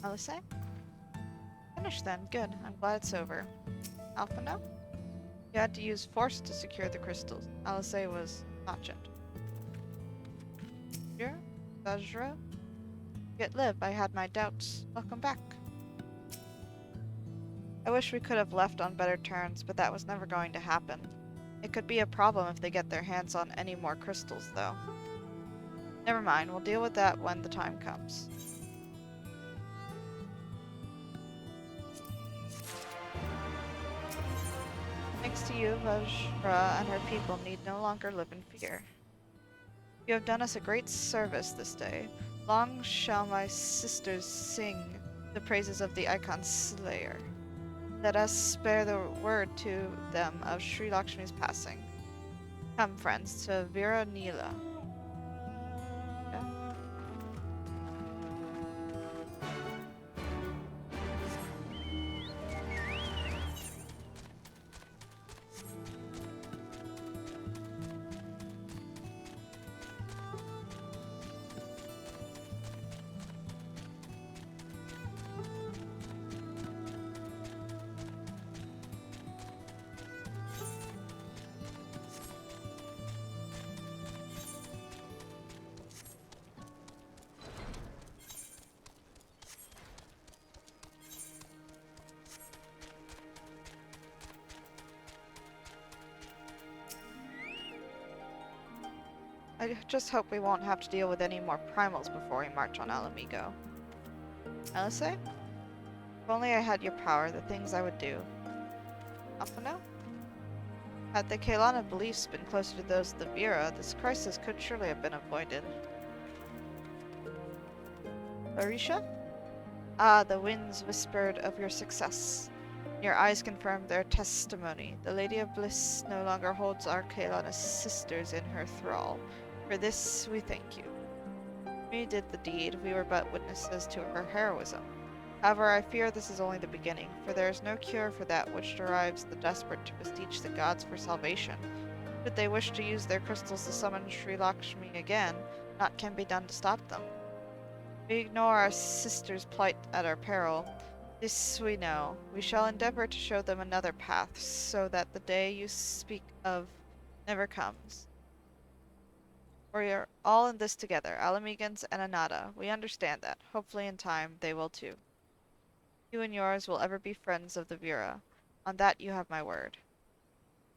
Alice? Finished then. Good. I'm glad it's over. Alphino? You had to use force to secure the crystals. Alice was not gentle. Here? Vajra? Yet live, I had my doubts. Welcome back. I wish we could have left on better terms, but that was never going to happen. It could be a problem if they get their hands on any more crystals, though. Never mind, we'll deal with that when the time comes. Thanks to you, Vajra and her people need no longer live in fear. You have done us a great service this day. Long shall my sisters sing the praises of the Icon Slayer. Let us spare the word to them of Sri Lakshmi's passing. Come, friends, to Veera Neela. Yeah. I just hope we won't have to deal with any more primals before we march on Ala Mhigo. Alice? If only I had your power, the things I would do. Alphino? Had the Kaelana beliefs been closer to those of the Vera, this crisis could surely have been avoided. Orisha? Ah, the winds whispered of your success. Your eyes confirmed their testimony. The Lady of Bliss no longer holds our Kaelana sisters in her thrall. For this we thank you. We did the deed, we were but witnesses to her heroism. However, I fear this is only the beginning, for there is no cure for that which derives the desperate to beseech the gods for salvation. Should they wish to use their crystals to summon Sri Lakshmi again, naught can be done to stop them. We ignore our sisters' plight at our peril. This we know. We shall endeavor to show them another path, so that the day you speak of never comes. We are all in this together, Ala Mhigans and Anada. We understand that. Hopefully in time, they will too. You and yours will ever be friends of the Vera. On that you have my word.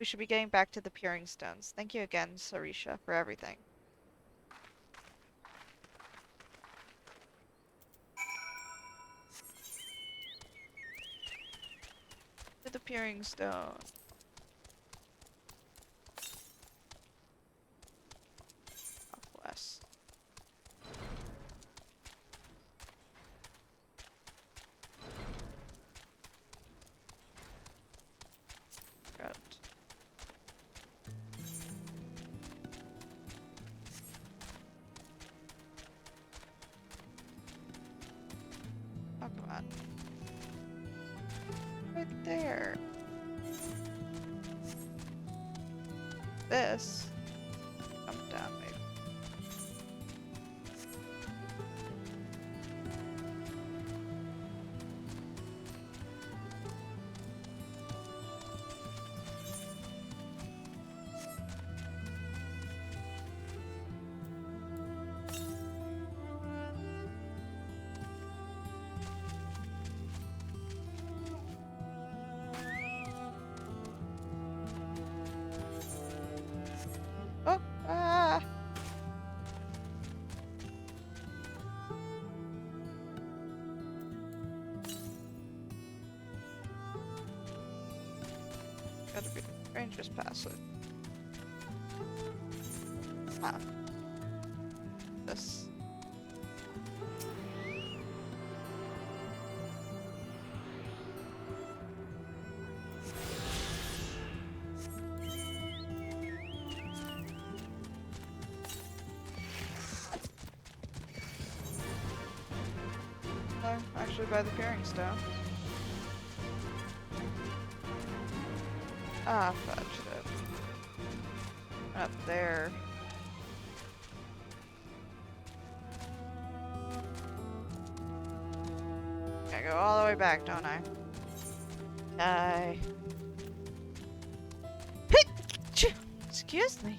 We should be getting back to the Peering Stones. Thank you again, Sarisha, for everything. To the Peering Stone. West. Got it. Oh, come on. Right there. This. Come down, maybe. Oh, ah! Gotta be Ranger's passive. Ah. This. No, actually by the Peering Stone. Ah, fudge it. Up there. go all the way back, don't I? Die. Excuse me.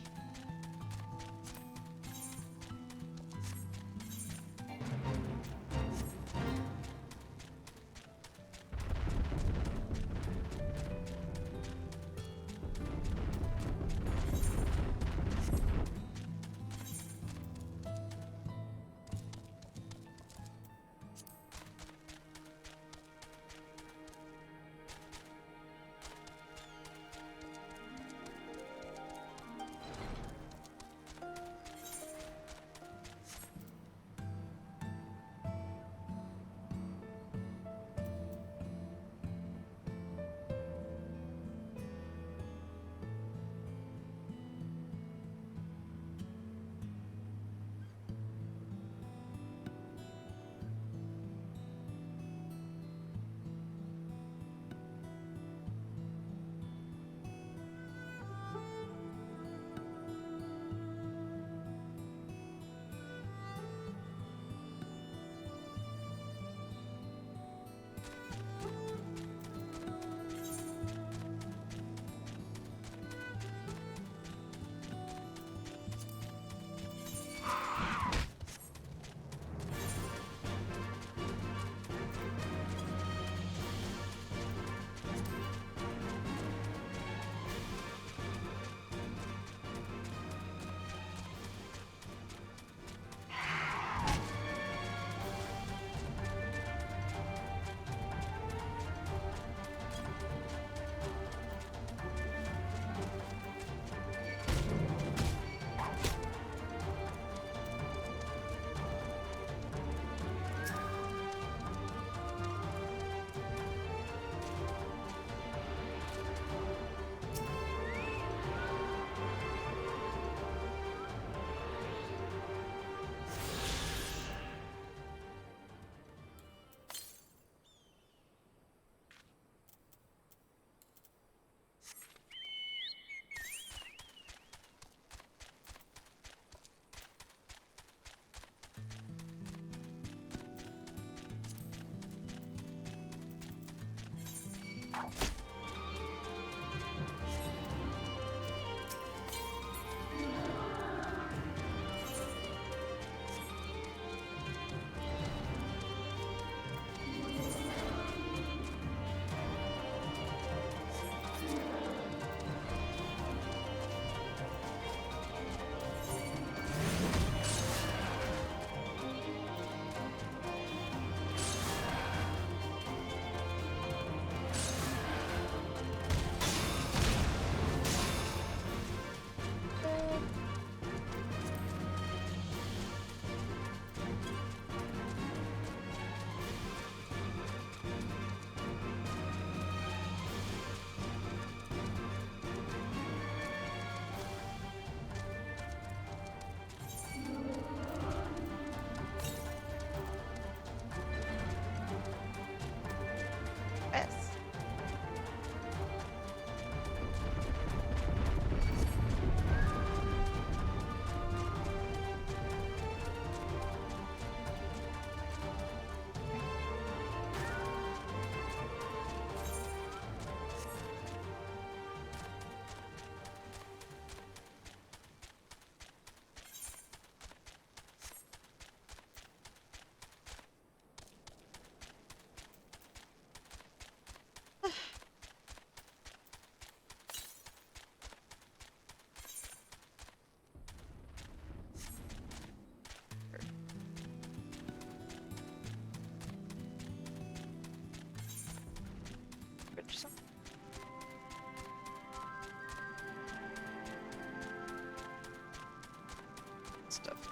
Stuff.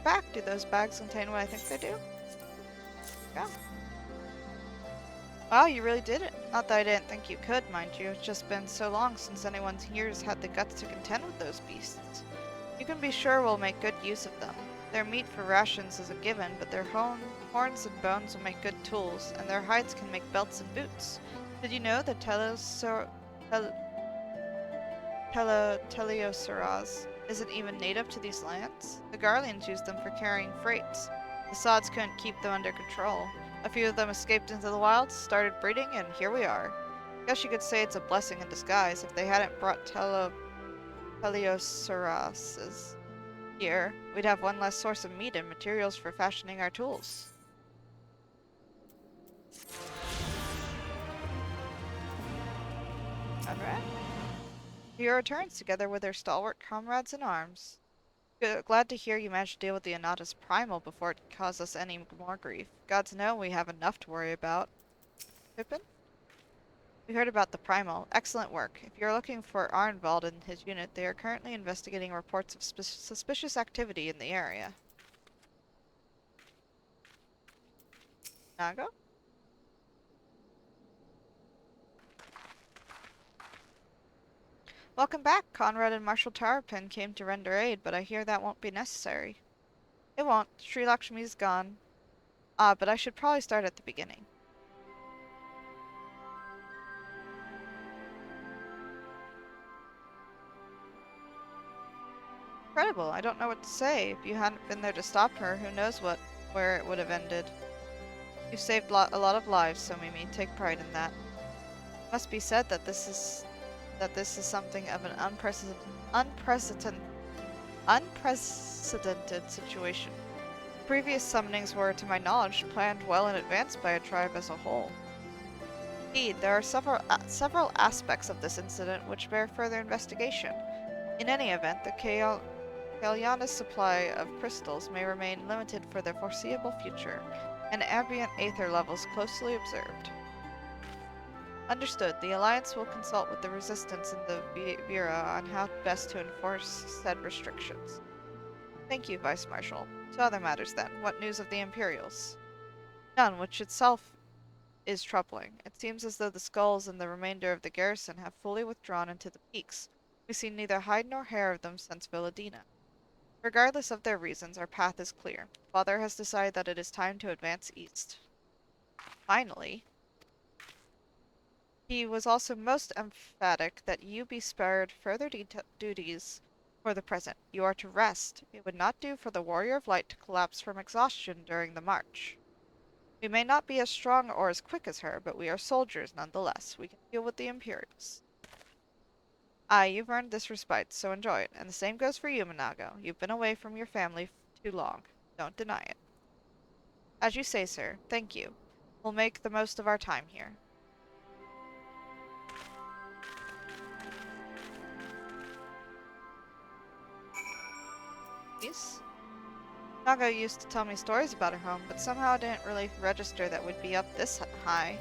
Back. Do those bags contain what I think they do? Yeah. Wow, you really did it. Not that I didn't think you could, mind you. It's just been so long since anyone's here has had the guts to contend with those beasts. You can be sure we'll make good use of them. Their meat for rations is a given, but their horns and bones will make good tools, and their hides can make belts and boots. Did you know that Teleosaurs isn't even native to these lands. The Garleans used them for carrying freights. The Sods couldn't keep them under control. A few of them escaped into the wilds, started breeding, and here we are. Guess you could say it's a blessing in disguise. If they hadn't brought Teleosaurus here, we'd have one less source of meat and materials for fashioning our tools. Alright. He returns together with their stalwart comrades in arms. Glad to hear you managed to deal with the Anata's primal before it caused us any more grief. Gods know we have enough to worry about. Pippin? We heard about the primal. Excellent work. If you're looking for Arnvald and his unit, they are currently investigating reports of suspicious activity in the area. Nago? Welcome back. Conrad and Marshal Tarapin came to render aid, but I hear that won't be necessary. It won't. Sri Lakshmi's gone. But I should probably start at the beginning. Incredible. I don't know what to say. If you hadn't been there to stop her, who knows where it would have ended. You've saved a lot of lives, Somimi. Take pride in that. It must be said that this is something of an unprecedented situation. Previous summonings were, to my knowledge, planned well in advance by a tribe as a whole. Indeed, there are several aspects of this incident which bear further investigation. In any event, the Kalyana's supply of crystals may remain limited for the foreseeable future, and ambient aether levels closely observed. Understood. The Alliance will consult with the Resistance in the Vera on how best to enforce said restrictions. Thank you, Vice Marshal. To other matters then. What news of the Imperials? None, which itself is troubling. It seems as though the skulls and the remainder of the garrison have fully withdrawn into the peaks. We've seen neither hide nor hair of them since Villadina. Regardless of their reasons, our path is clear. Father has decided that it is time to advance east. Finally. He was also most emphatic that you be spared further duties for the present. You are to rest. It would not do for the Warrior of Light to collapse from exhaustion during the march. We may not be as strong or as quick as her, but we are soldiers nonetheless. We can deal with the Imperials. Aye, you've earned this respite, so enjoy it. And the same goes for you, Minago. You've been away from your family too long. Don't deny it. As you say, sir. Thank you. We'll make the most of our time here. Nago used to tell me stories about her home, but somehow I didn't really register that we'd be up this high.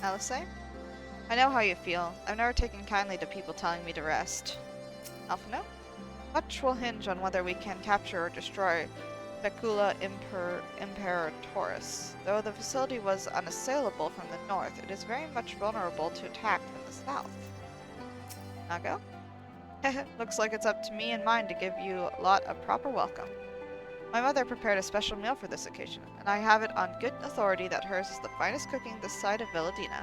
Alice? I know how you feel. I've never taken kindly to people telling me to rest. Alphino? Much will hinge on whether we can capture or destroy Specula Imperatoris. Though the facility was unassailable from the north, it is very much vulnerable to attack from the south. Nago? Looks like it's up to me and mine to give you lot a proper welcome. My mother prepared a special meal for this occasion, and I have it on good authority that hers is the finest cooking this side of Villadina.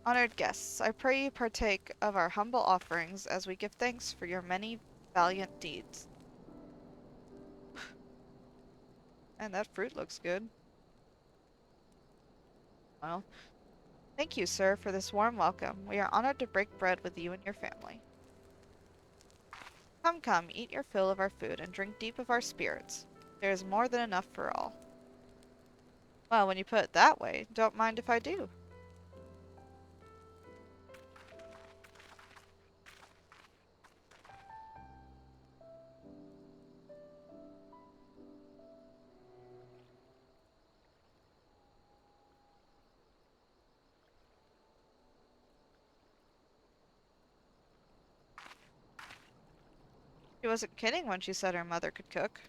Honored guests, I pray you partake of our humble offerings as we give thanks for your many valiant deeds. And that fruit looks good. Well, thank you, sir, for this warm welcome. We are honored to break bread with you and your family. Come, come, eat your fill of our food and drink deep of our spirits. There is more than enough for all. Well, when you put it that way, don't mind if I do. She wasn't kidding when she said her mother could cook.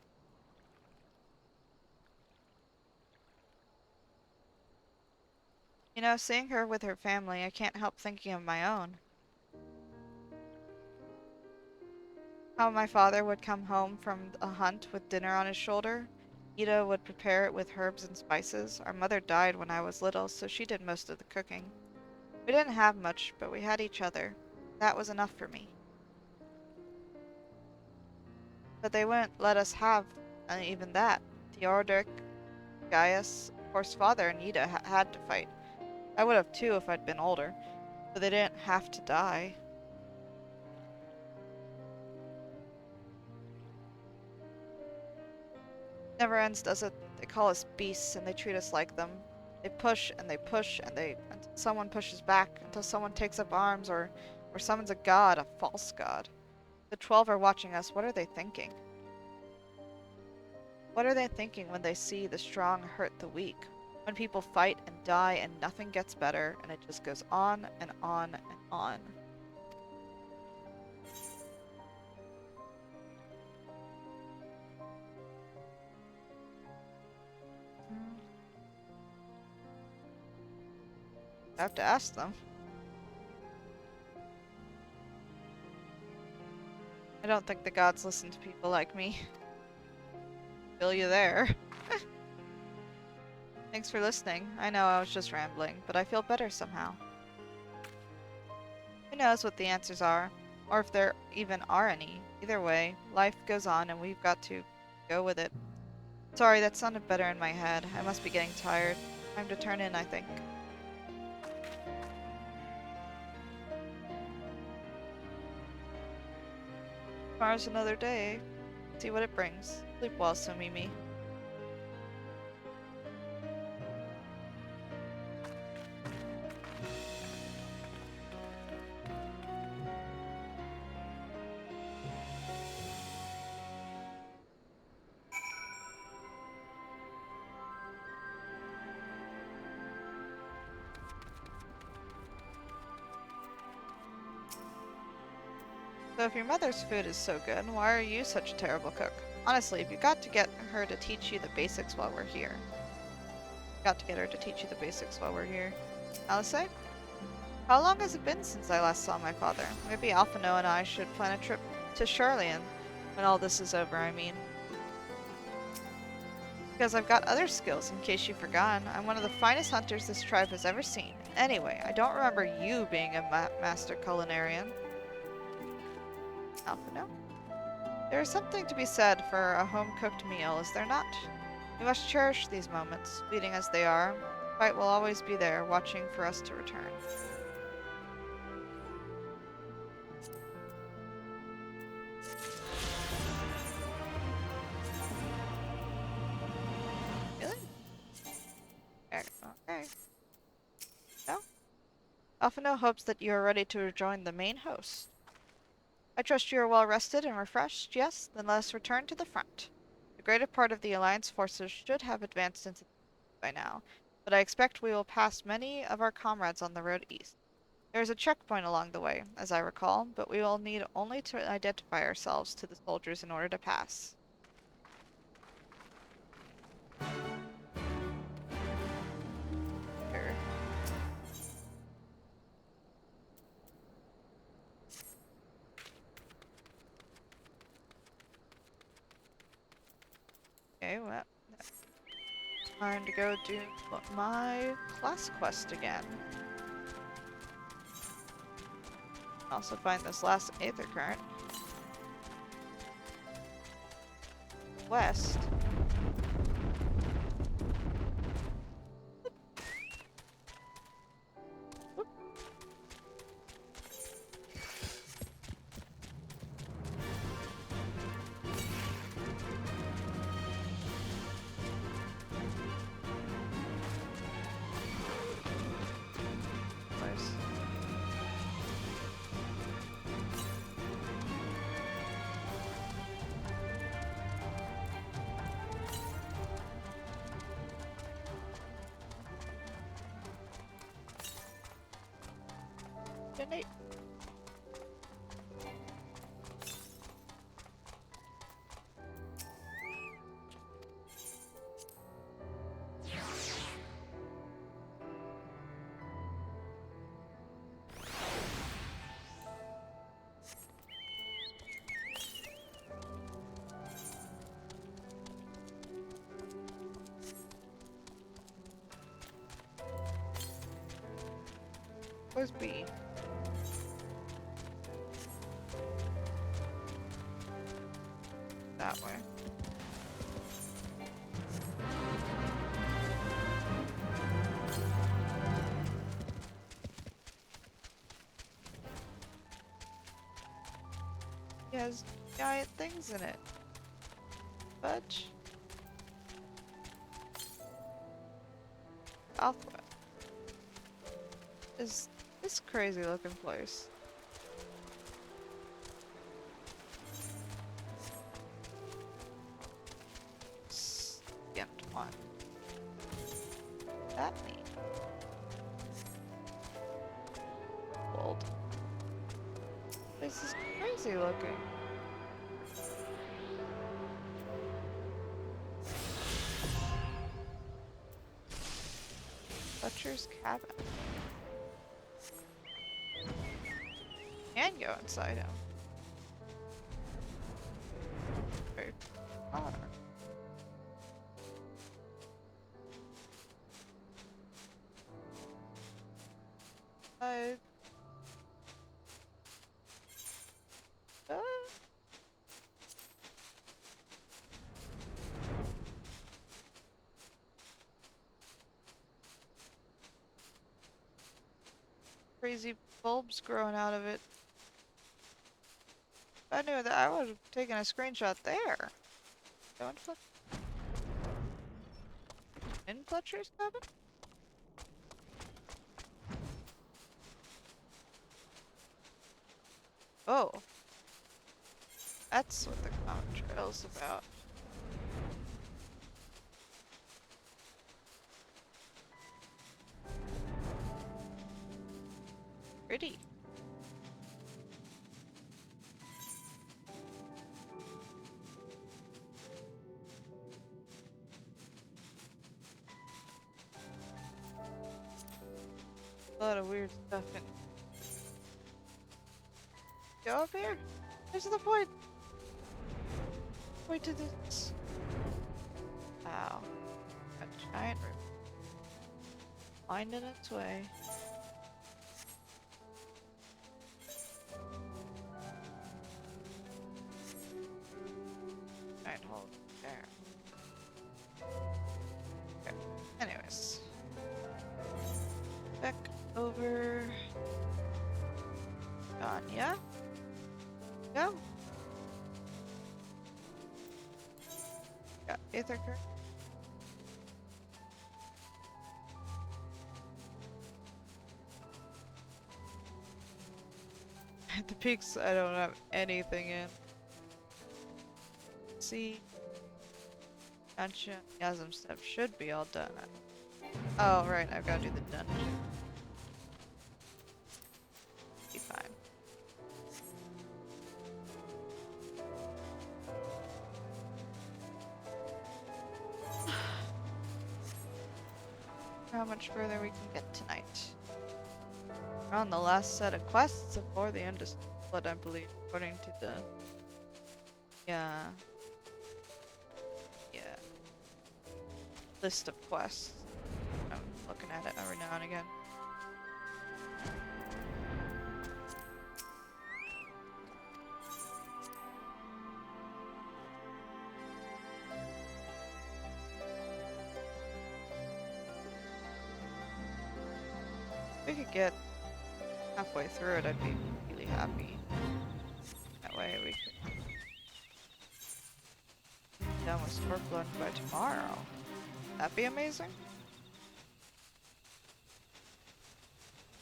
You know, seeing her with her family, I can't help thinking of my own. How my father would come home from a hunt with dinner on his shoulder. Ida would prepare it with herbs and spices. Our mother died when I was little, so she did most of the cooking. We didn't have much, but we had each other. That was enough for me. But they wouldn't let us have even that. Theodoric, Gaius, of course father and Ida had to fight. I would have too if I'd been older, but they didn't have to die. Never ends, does it? They call us beasts and they treat us like them. They push and they push and until someone pushes back, until someone takes up arms or summons a god, a false god. The 12 are watching us. What are they thinking? What are they thinking when they see the strong hurt the weak? When people fight and die and nothing gets better and it just goes on and on and on. I have to ask them. I don't think the gods listen to people like me. Feel you there. Thanks for listening. I know I was just rambling, but I feel better somehow. Who knows what the answers are, or if there even are any. Either way, life goes on and we've got to go with it. Sorry, that sounded better in my head. I must be getting tired. Time to turn in, I think. Tomorrow's another day. See what it brings. Sleep well, Somimi. So if your mother's food is so good, why are you such a terrible cook? Honestly, you've got to get her to teach you the basics while we're here. Got to get her to teach you the basics while we're here. Alice? How long has it been since I last saw my father? Maybe Alphino and I should plan a trip to Charlian when all this is over, I mean. Because I've got other skills, in case you've forgotten. I'm one of the finest hunters this tribe has ever seen. Anyway, I don't remember you being a master culinarian. Alphino? There is something to be said for a home-cooked meal, is there not? We must cherish these moments, fleeting as they are. The fight will always be there, watching for us to return. Really? Okay. No? Alphino hopes that you are ready to rejoin the main host. I trust you are well rested and refreshed, yes? Then let us return to the front. The greater part of the Alliance forces should have advanced into the by now, but I expect we will pass many of our comrades on the road east. There is a checkpoint along the way, as I recall, but we will need only to identify ourselves to the soldiers in order to pass. Sure. Okay, well, time to go do my class quest again. Also find this last Aether Current. West. Donate. Where's B? That way. It has giant things in it. Fudge. Southwest. Is this crazy looking place? Skipped one. That mean? Bold. This is crazy looking. Butcher's cabin. Can go inside him. Very far. Crazy bulbs growing out of it. If I knew that, I would have taken a screenshot there. Go into in Fletcher's cabin? Oh. That's what the common trail's about. Pretty. A lot of weird stuff in. Go up here. There's the point. Point to this. Wow. A giant river. Winding its way. Giant hole there. Okay. Anyways. Back over. Anya. Go. Got Aethercurrent. At the peaks, I don't have anything in. See, Dungeon Yasm stuff should be all done. Oh, right, I've got to do the dungeon. Be fine. How much further we can get tonight. We're on the last set of quests before the end of Stormblood, I believe, according to the list of quests. I'm looking at it every now and again. If we could get halfway through it, I'd be really happy. That way we could be done with Stormblood by tomorrow. That'd be amazing.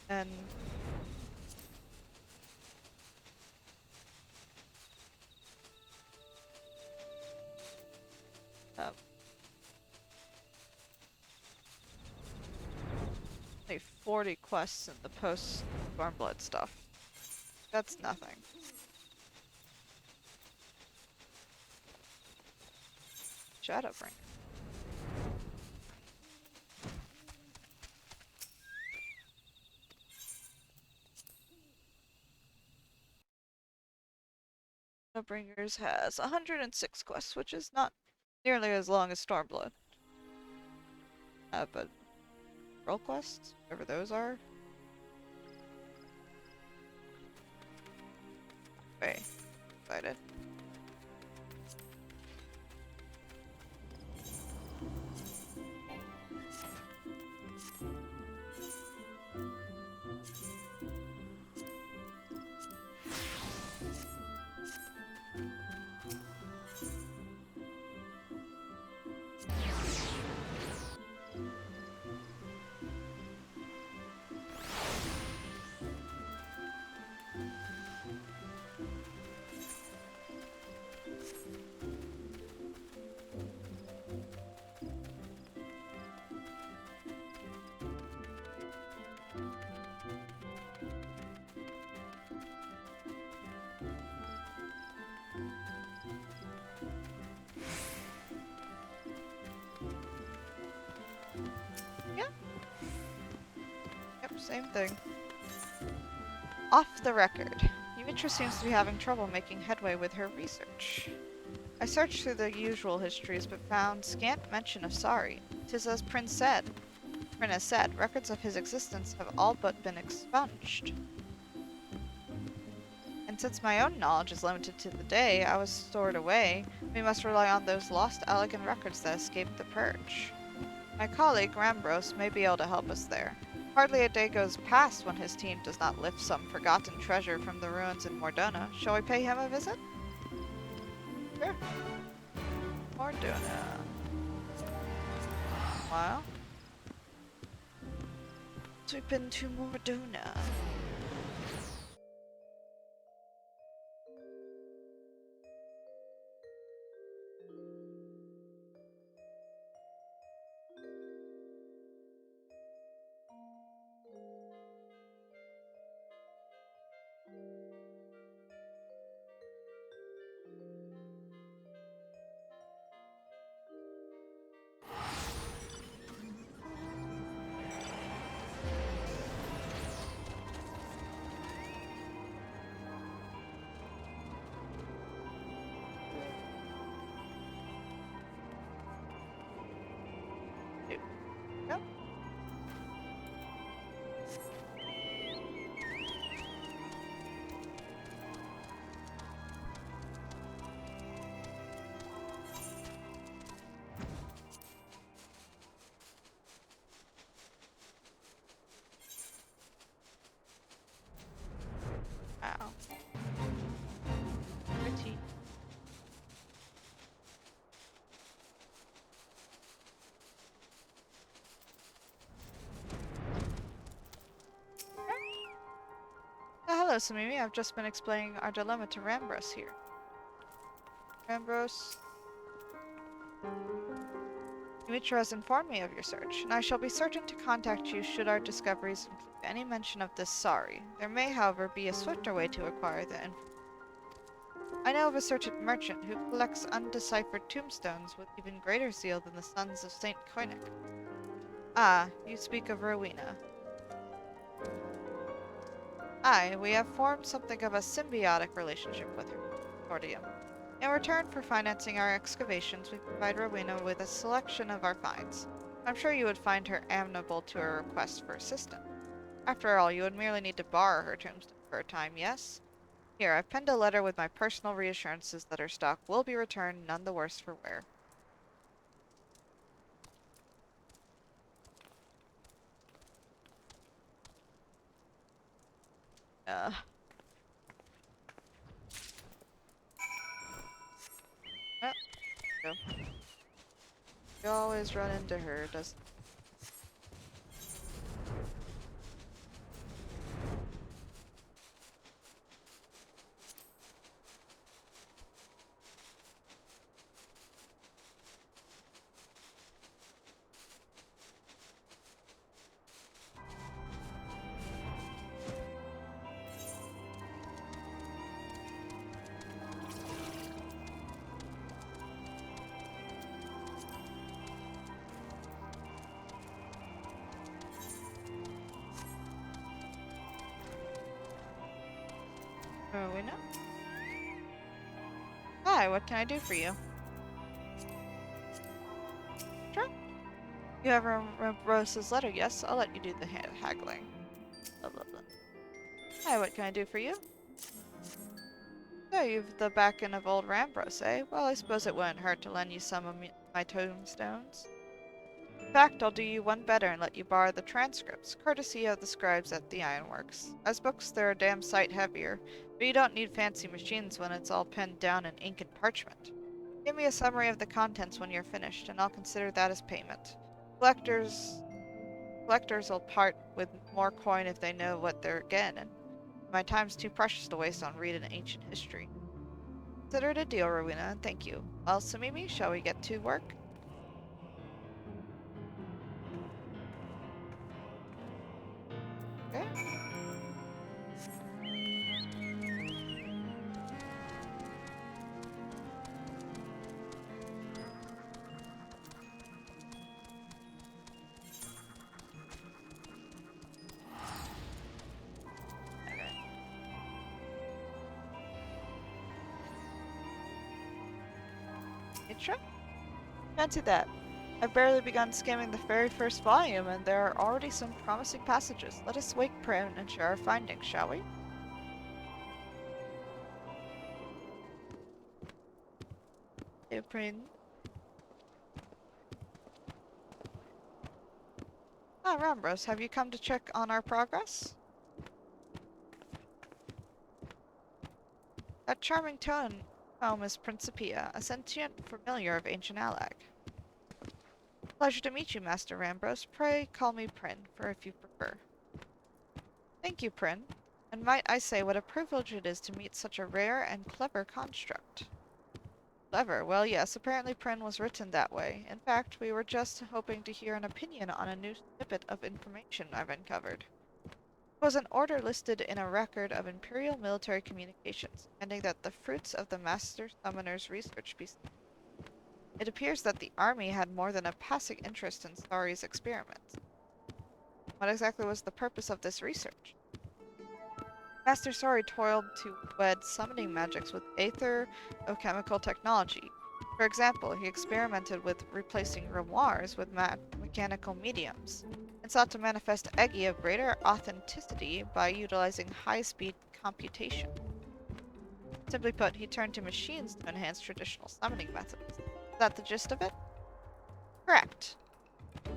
And only 40 quests in the post Stormblood stuff. That's nothing. Shadowbringer. Shadowbringers has 106 quests, which is not nearly as long as Stormblood. But role quests, whatever those are, same thing. Off the record. Yumitra seems to be having trouble making headway with her research. I searched through the usual histories, but found scant mention of Sari. 'Tis as Prin has said, records of his existence have all but been expunged. And since my own knowledge is limited to the day I was stored away, we must rely on those lost elegant records that escaped the purge. My colleague, Rambros, may be able to help us there. Hardly a day goes past when his team does not lift some forgotten treasure from the ruins in Mordona. Shall we pay him a visit? Sure. Mordona. Wow. Sweep into Mordona. Yep. Wow. Pretty. Hello, Somimi. I've just been explaining our dilemma to Rambros here. Rambros, Yumitra has informed me of your search, and I shall be certain to contact you should our discoveries include any mention of this Sari. There may, however, be a swifter way to acquire the information. I know of a certain merchant who collects undeciphered tombstones with even greater zeal than the sons of Saint Koenig. Ah, you speak of Rowena. Aye, we have formed something of a symbiotic relationship with her consortium. In return for financing our excavations, we provide Rowena with a selection of our finds. I'm sure you would find her amenable to a request for assistance. After all, you would merely need to borrow her tombstone for a time, yes? Here, I've penned a letter with my personal reassurances that her stock will be returned none the worse for wear. Oh, go. You always run into her, doesn't Rowena? Hi, what can I do for you? Sure. You have Rose's letter, yes? I'll let you do the haggling. Blah, blah, blah. Hi, what can I do for you? So you've the back end of old Rambros, eh? Well, I suppose it wouldn't hurt to lend you some of my tombstones. In fact, I'll do you one better and let you borrow the transcripts, courtesy of the scribes at the Ironworks. As books, they're a damn sight heavier, but you don't need fancy machines when it's all penned down in ink and parchment. Give me a summary of the contents when you're finished, and I'll consider that as payment. Collectors will part with more coin if they know what they're getting, and my time's too precious to waste on reading ancient history. Consider it a deal, Rowena, and thank you. Well, Somimi, shall we get to work? Okay. Mitra? Fancy that. I've barely begun skimming the very first volume, and there are already some promising passages. Let us wake Prin and share our findings, shall we? Hey, Prin. Ah, Rambros, have you come to check on our progress? That charming tone home is Principia, a sentient familiar of ancient Alag. Pleasure to meet you, Master Rambros. Pray call me Prin, for if you prefer. Thank you, Prin. And might I say what a privilege it is to meet such a rare and clever construct. Clever? Well, yes, apparently Prin was written that way. In fact, we were just hoping to hear an opinion on a new snippet of information I've uncovered. It was an order listed in a record of Imperial military communications, demanding that the fruits of the Master Summoner's research be seen. It appears that the army had more than a passing interest in Sari's experiments. What exactly was the purpose of this research? Master Sari toiled to wed summoning magics with aether-chemical technology. For example, he experimented with replacing grimoires with mechanical mediums, and sought to manifest Eggy of greater authenticity by utilizing high-speed computation. Simply put, he turned to machines to enhance traditional summoning methods. Is that the gist of it? Correct.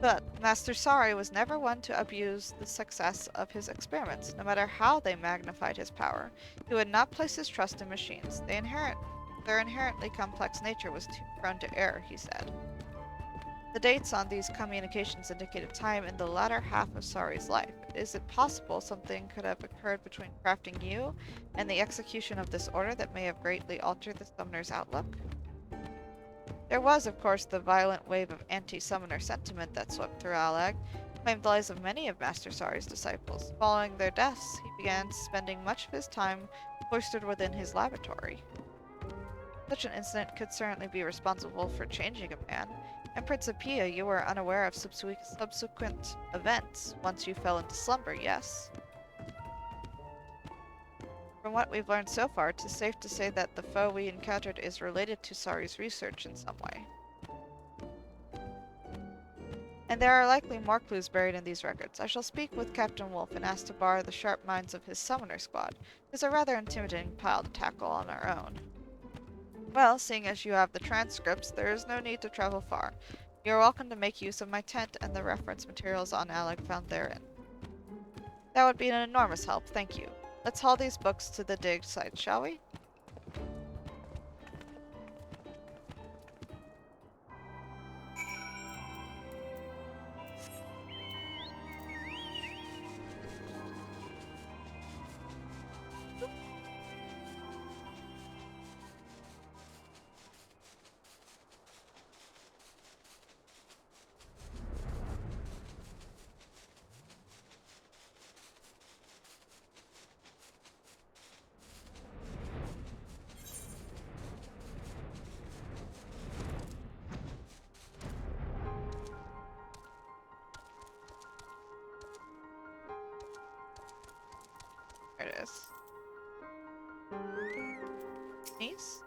But Master Sari was never one to abuse the success of his experiments. No matter how they magnified his power, he would not place his trust in machines. Their inherently complex nature was too prone to error, he said. The dates on these communications indicated time in the latter half of Sari's life. Is it possible something could have occurred between crafting you and the execution of this order that may have greatly altered the summoner's outlook? There was, of course, the violent wave of anti-summoner sentiment that swept through Alag, claimed the lives of many of Master Sari's disciples. Following their deaths, he began spending much of his time cloistered within his laboratory. Such an incident could certainly be responsible for changing a man. And Principia, you were unaware of subsequent events once you fell into slumber, yes? From what we've learned so far, it is safe to say that the foe we encountered is related to Sari's research in some way. And there are likely more clues buried in these records. I shall speak with Captain Wolf and ask to borrow the sharp minds of his summoner squad. It's a rather intimidating pile to tackle on our own. Well, seeing as you have the transcripts, there is no need to travel far. You are welcome to make use of my tent and the reference materials on Alag found therein. That would be an enormous help, thank you. Let's haul these books to the dig site, shall we? There it is. Nice.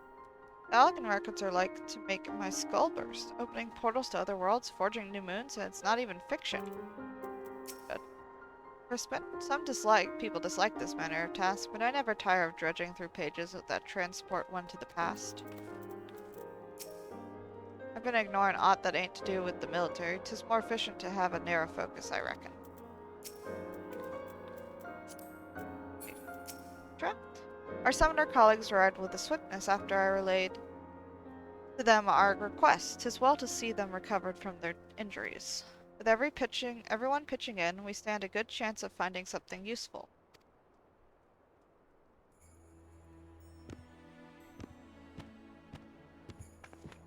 The Algan records are like to make my skull burst, opening portals to other worlds, forging new moons, and it's not even fiction. Good. Some people dislike this manner of task, but I never tire of dredging through pages that transport one to the past. I've been ignoring aught that ain't to do with the military. 'Tis more efficient to have a narrow focus, I reckon. Our summoner colleagues arrived with a swiftness after I relayed to them our request. 'Tis well to see them recovered from their injuries. With everyone pitching in, we stand a good chance of finding something useful.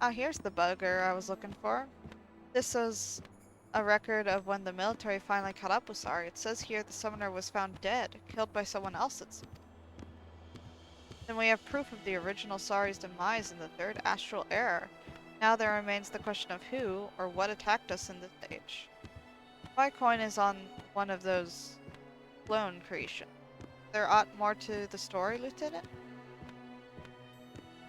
Ah, here's the bugger I was looking for. This is a record of when the military finally caught up with Sari. It says here the summoner was found dead, killed by someone else, it seems. Then we have proof of the original Sari's demise in the third astral era. Now there remains the question of who or what attacked us in this age. My coin is on one of those clone creations. There ought more to the story, Lieutenant?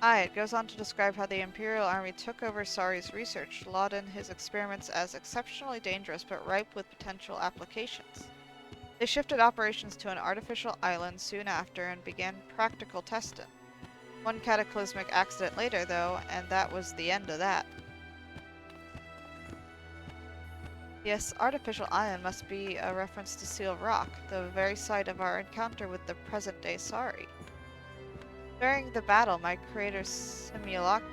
Aye, it goes on to describe how the Imperial Army took over Sari's research, lauding his experiments as exceptionally dangerous but ripe with potential applications. They shifted operations to an artificial island soon after and began practical testing. One cataclysmic accident later, though, and that was the end of that. Yes, artificial island must be a reference to Seal Rock, the very site of our encounter with the present-day Sari. During the battle, my creator's simulacrum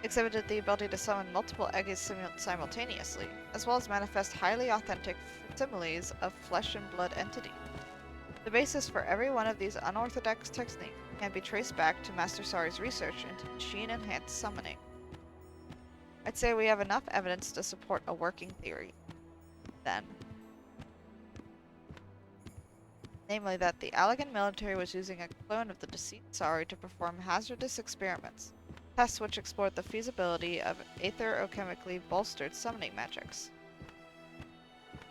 exhibited the ability to summon multiple eggs simultaneously, as well as manifest highly authentic similes of flesh and blood entity. The basis for every one of these unorthodox techniques can be traced back to Master Sari's research into machine-enhanced summoning. I'd say we have enough evidence to support a working theory, then. Namely that the Allagan military was using a clone of the deceased Sari to perform hazardous experiments, tests which explored the feasibility of aetherochemically bolstered summoning magics.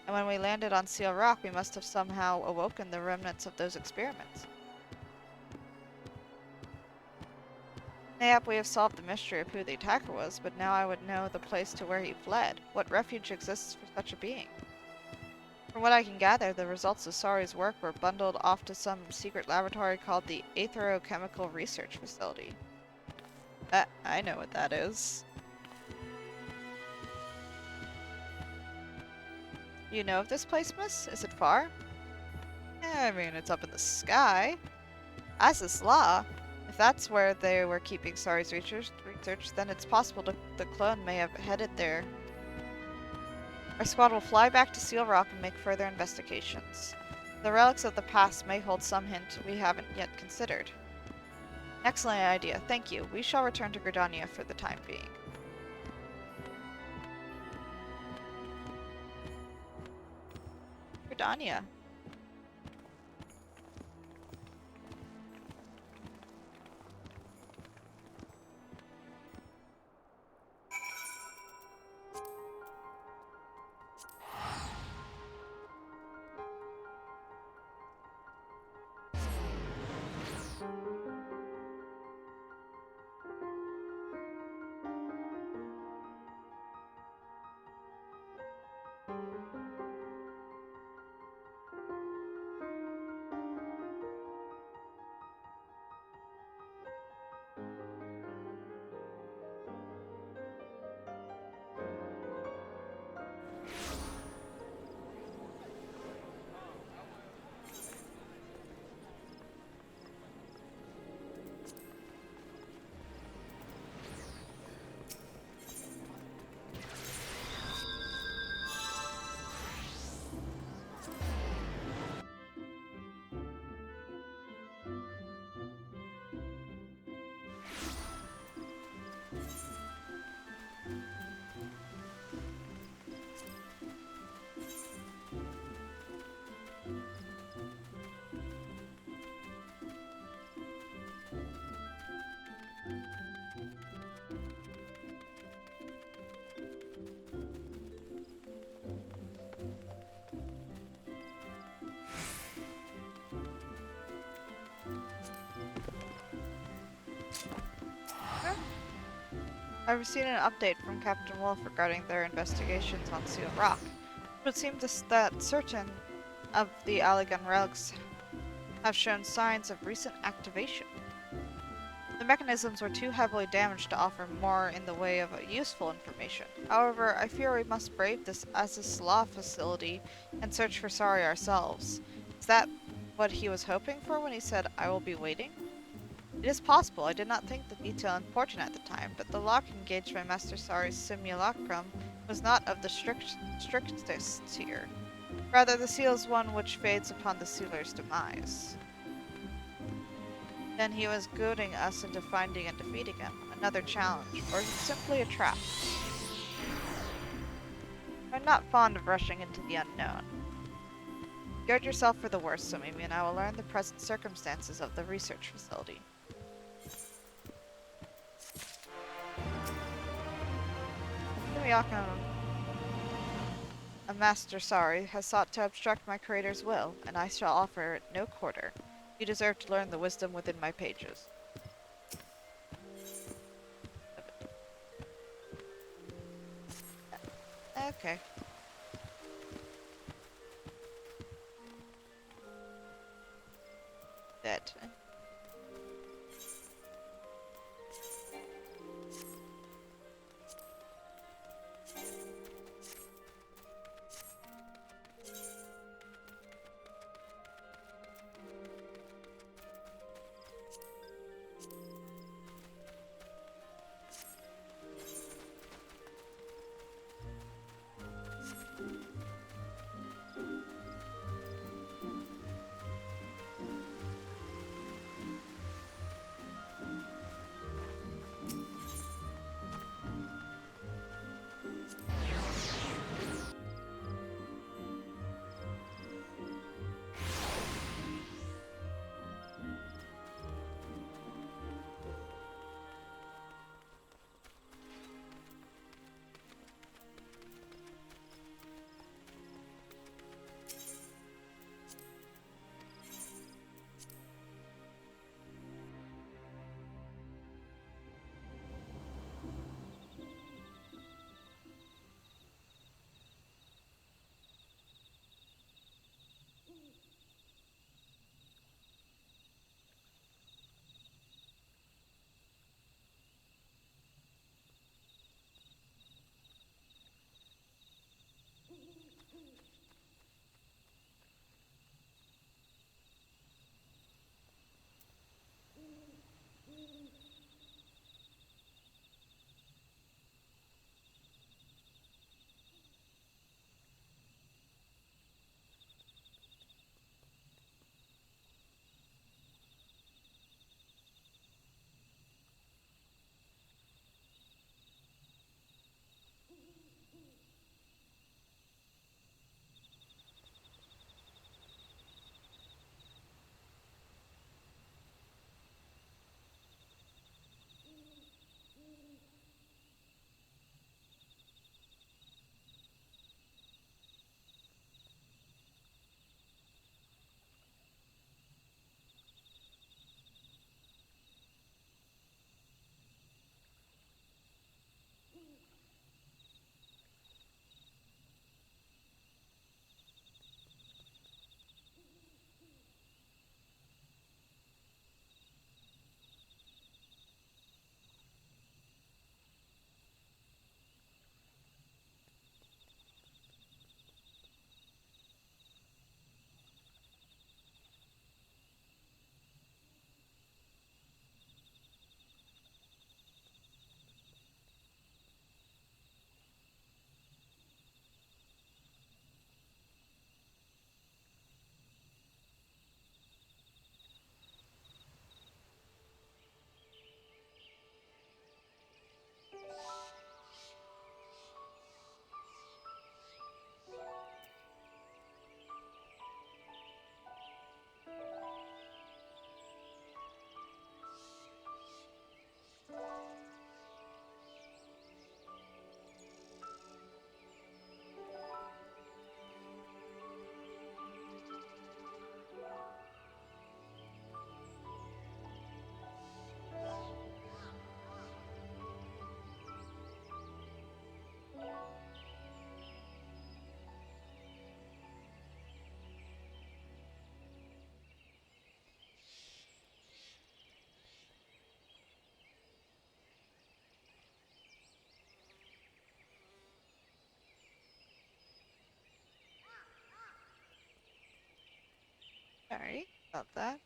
And when we landed on Seal Rock, we must have somehow awoken the remnants of those experiments. Mayhap we have solved the mystery of who the attacker was, but now I would know the place to where he fled. What refuge exists for such a being? From what I can gather, the results of Sari's work were bundled off to some secret laboratory called the Aetherochemical Research Facility. I know what that is. You know of this place, miss? Is it far? I mean, it's up in the sky. As is law. If that's where they were keeping Sari's research, then it's possible the clone may have headed there. Our squad will fly back to Seal Rock and make further investigations. The relics of the past may hold some hint we haven't yet considered. Excellent idea, thank you. We shall return to Gridania for the time being. Gridania. I've received an update from Captain Wolf regarding their investigations on Seal Rock. It would seem that certain of the Allagan relics have shown signs of recent activation. The mechanisms were too heavily damaged to offer more in the way of useful information. However, I fear we must brave this Azizla facility and search for Sari ourselves. Is that what he was hoping for when he said, "I will be waiting"? It is possible. I did not think the detail important at the time, but the lock engaged by Master Sari's simulacrum was not of the strictest here. Rather, the seal is one which fades upon the sealer's demise. Then he was goading us into finding and defeating him. Another challenge, or simply a trap. I'm not fond of rushing into the unknown. Guard yourself for the worst, Somimi, and I will learn the present circumstances of the research facility. A Master Sari has sought to obstruct my creator's will, and I shall offer it no quarter. You deserve to learn the wisdom within my pages. Okay. That. Sorry about that.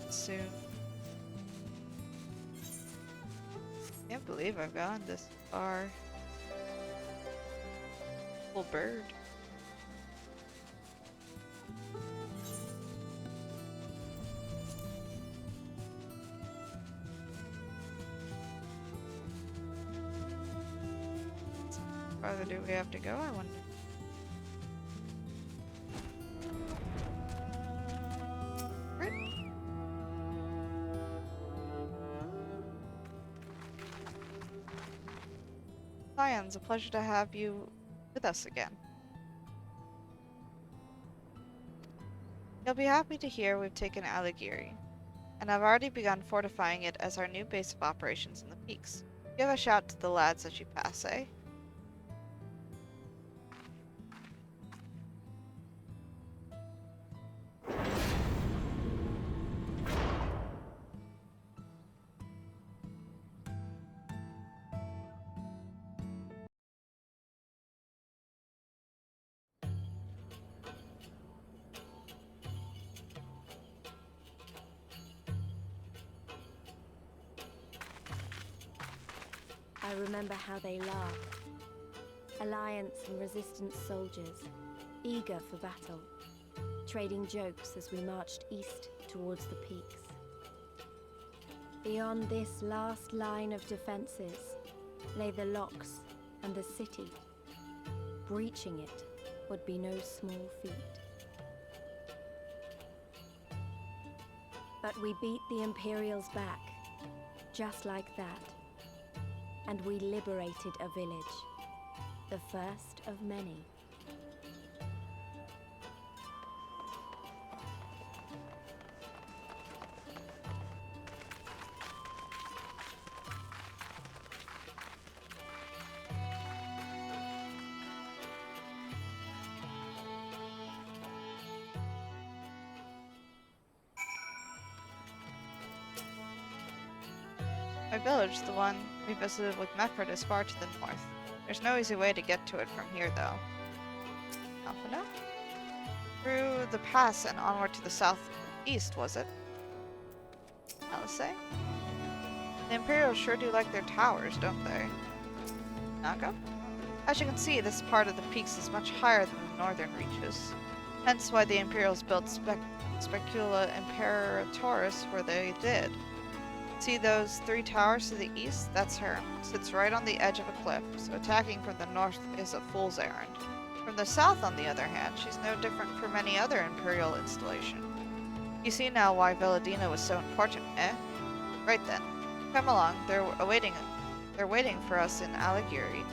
Soon. Can't believe I've gone this far. Full bird. How farther do we have to go, I wonder? It's a pleasure to have you with us again. You'll be happy to hear we've taken Alighieri, and I've already begun fortifying it as our new base of operations in the peaks. Give a shout to the lads as you pass, eh? I remember how they laughed. Alliance and Resistance soldiers, eager for battle, trading jokes as we marched east towards the peaks. Beyond this last line of defenses lay the locks and the city. Breaching it would be no small feat. But we beat the Imperials back, just like that. And we liberated a village, the first of many. My village, the one we visited with Mefford, is far to the north. There's no easy way to get to it from here, though. Alphina? Through the pass and onward to the southeast, was it? Alice? The Imperials sure do like their towers, don't they? Naga? As you can see, this part of the peaks is much higher than the northern reaches. Hence why the Imperials built Specula Imperatoris where they did. See those three towers to the east? That's her. Sits right on the edge of a cliff, so attacking from the north is a fool's errand. From the south, on the other hand, she's no different from any other Imperial installation. You see now why Veladina was so important, eh? Right then. Come along, they're waiting for us in Alighieri.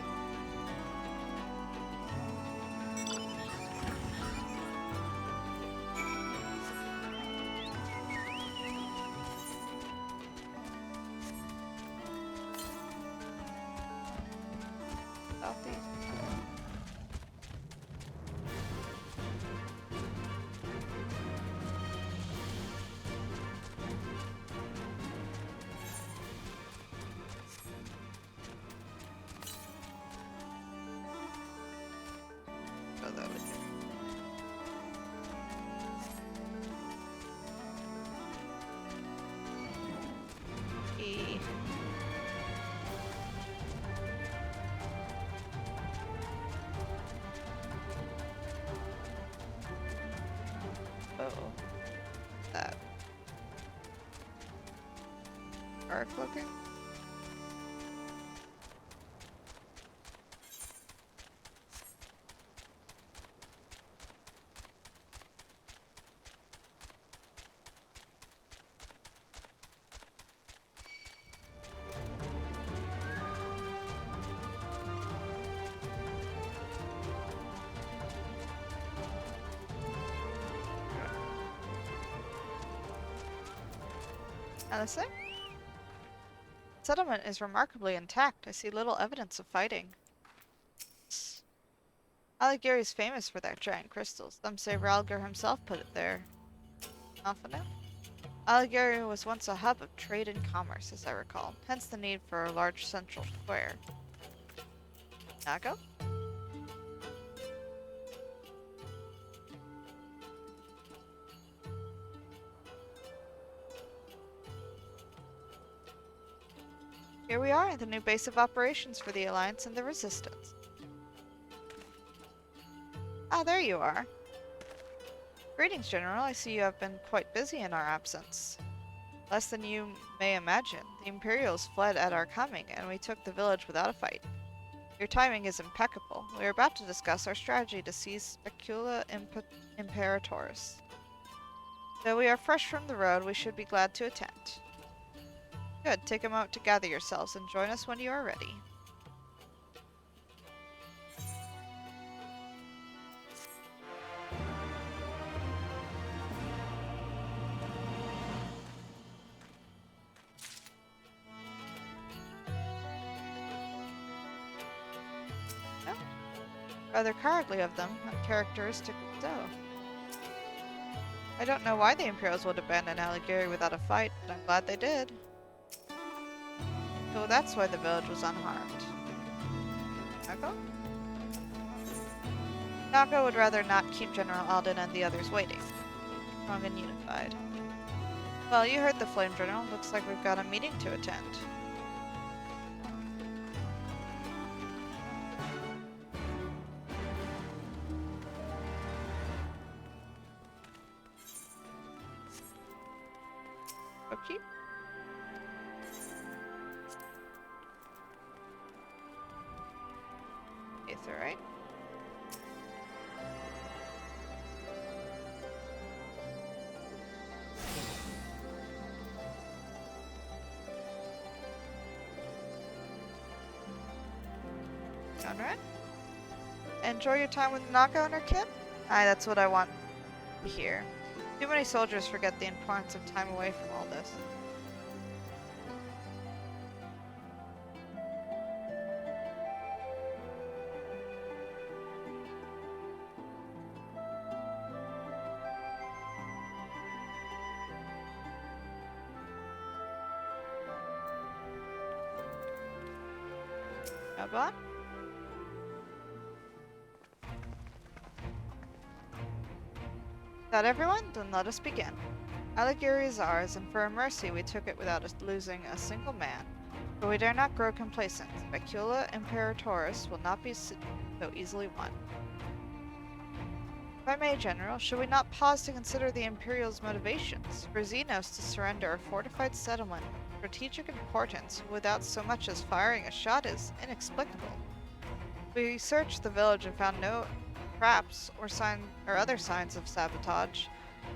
Oh. That. Dark looking? Alyssa? Settlement is remarkably intact. I see little evidence of fighting. Alighieri is famous for their giant crystals. Some say Ralger himself put it there. Confident? Alighieri was once a hub of trade and commerce, as I recall, hence the need for a large central square. Nago? Here we are at the new base of operations for the Alliance and the Resistance. Ah, there you are. Greetings, General. I see you have been quite busy in our absence. Less than you may imagine. The Imperials fled at our coming, and we took the village without a fight. Your timing is impeccable. We are about to discuss our strategy to seize Specula Imperatoris. Though we are fresh from the road, we should be glad to attend. Good. Take a moment to gather yourselves and join us when you are ready. Oh. Rather cowardly of them, uncharacteristic of so. I don't know why the Imperials would abandon Alighieri without a fight, but I'm glad they did. So that's why the village was unharmed. Nago? Nago would rather not keep General Alden and the others waiting. Strong and unified. Well, you heard the Flame General. Looks like we've got a meeting to attend. Okay. It's alright. Conrad? Enjoy your time with Nago and her kid? Aye, that's what I want to hear. Too many soldiers forget the importance of time away from all this. Nobot? That everyone? Then let us begin. Alighieri is ours, and for a mercy we took it without us losing a single man. But we dare not grow complacent. Specula Imperatoris will not be so easily won. If I may, General, should we not pause to consider the Imperial's motivations? For Xenos to surrender a fortified settlement of strategic importance without so much as firing a shot is inexplicable. We searched the village and found no traps or other signs of sabotage.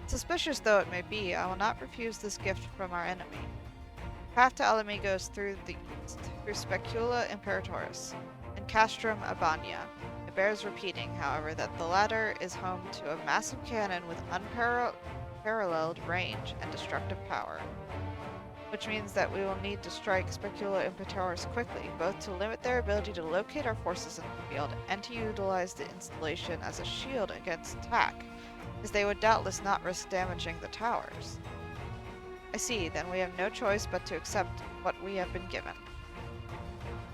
Suspicious though it may be, I will not refuse this gift from our enemy. The path to Ala Mhigo is through the east, through Specula Imperatoris, and Castrum Abania. It bears repeating, however, that the latter is home to a massive cannon with unparalleled range and destructive power, which means that we will need to strike Specula Imperatoris quickly, both to limit their ability to locate our forces in the field and to utilize the installation as a shield against attack, as they would doubtless not risk damaging the towers. I see, then we have no choice but to accept what we have been given.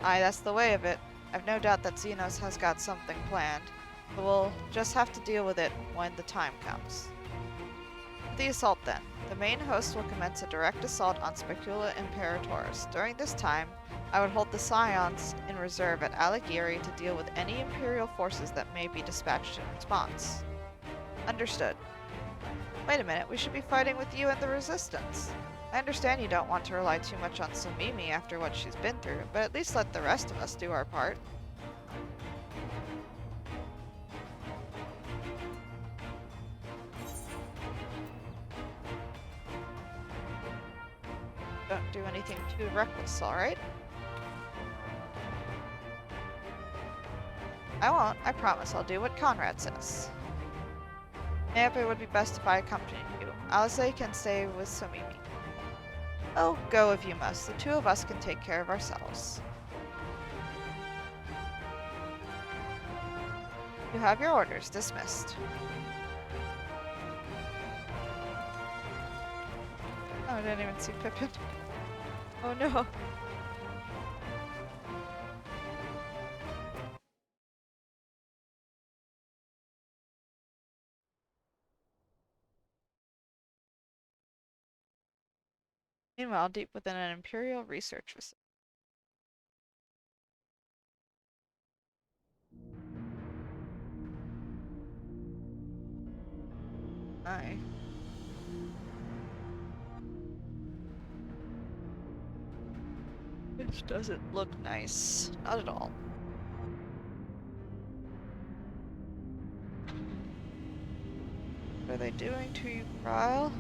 Aye, that's the way of it. I've no doubt that Xenos has got something planned, but we'll just have to deal with it when the time comes. The assault then. The main host will commence a direct assault on Specula Imperatoris. During this time, I would hold the Scions in reserve at Alighieri to deal with any Imperial forces that may be dispatched in response. Understood. Wait a minute, we should be fighting with you and the Resistance. I understand you don't want to rely too much on Somimi after what she's been through, but at least let the rest of us do our part. Don't do anything too reckless, alright? I won't. I promise I'll do what Conrad says. Maybe it would be best if I accompanied you. Alice can stay with Somimi. Oh, go if you must. The two of us can take care of ourselves. You have your orders. Dismissed. Oh, I didn't even see Pippin. Oh no. Meanwhile, deep within an Imperial research facility. Aye. This doesn't look nice. Not at all. What are they doing to you, Krile?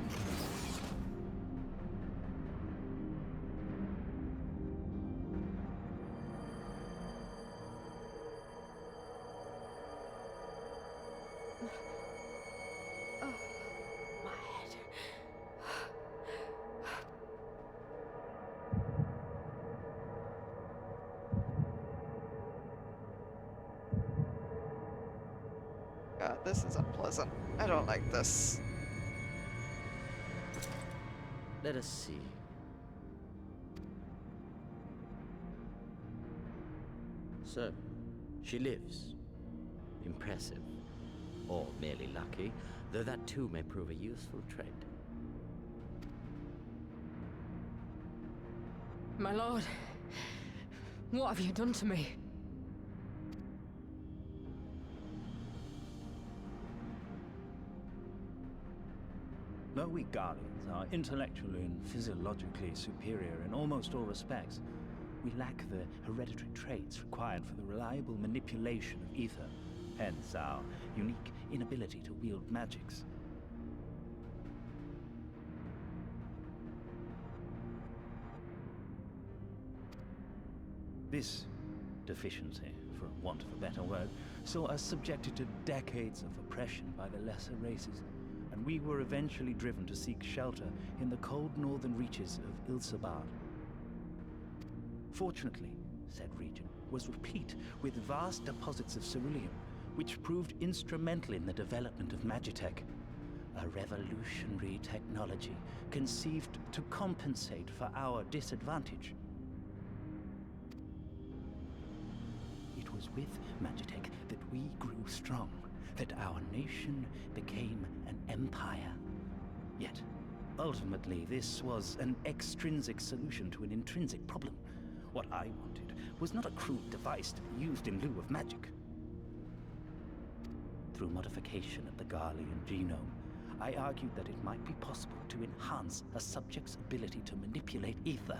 God, this is unpleasant. I don't like this. Let us see. So, she lives. Impressive. Or merely lucky, though that too may prove a useful trait. My lord, what have you done to me? Though we Guardians are intellectually and physiologically superior in almost all respects, we lack the hereditary traits required for the reliable manipulation of ether, hence our unique inability to wield magics. This deficiency, for want of a better word, saw us subjected to decades of oppression by the lesser races, and we were eventually driven to seek shelter in the cold northern reaches of Ilsabard. Fortunately, said region was replete with vast deposits of ceruleum, which proved instrumental in the development of Magitech, a revolutionary technology conceived to compensate for our disadvantage. It was with Magitech that we grew strong, that our nation became an empire. Yet, ultimately, this was an extrinsic solution to an intrinsic problem. What I wanted was not a crude device to be used in lieu of magic. Through modification of the Garlean genome, I argued that it might be possible to enhance a subject's ability to manipulate ether,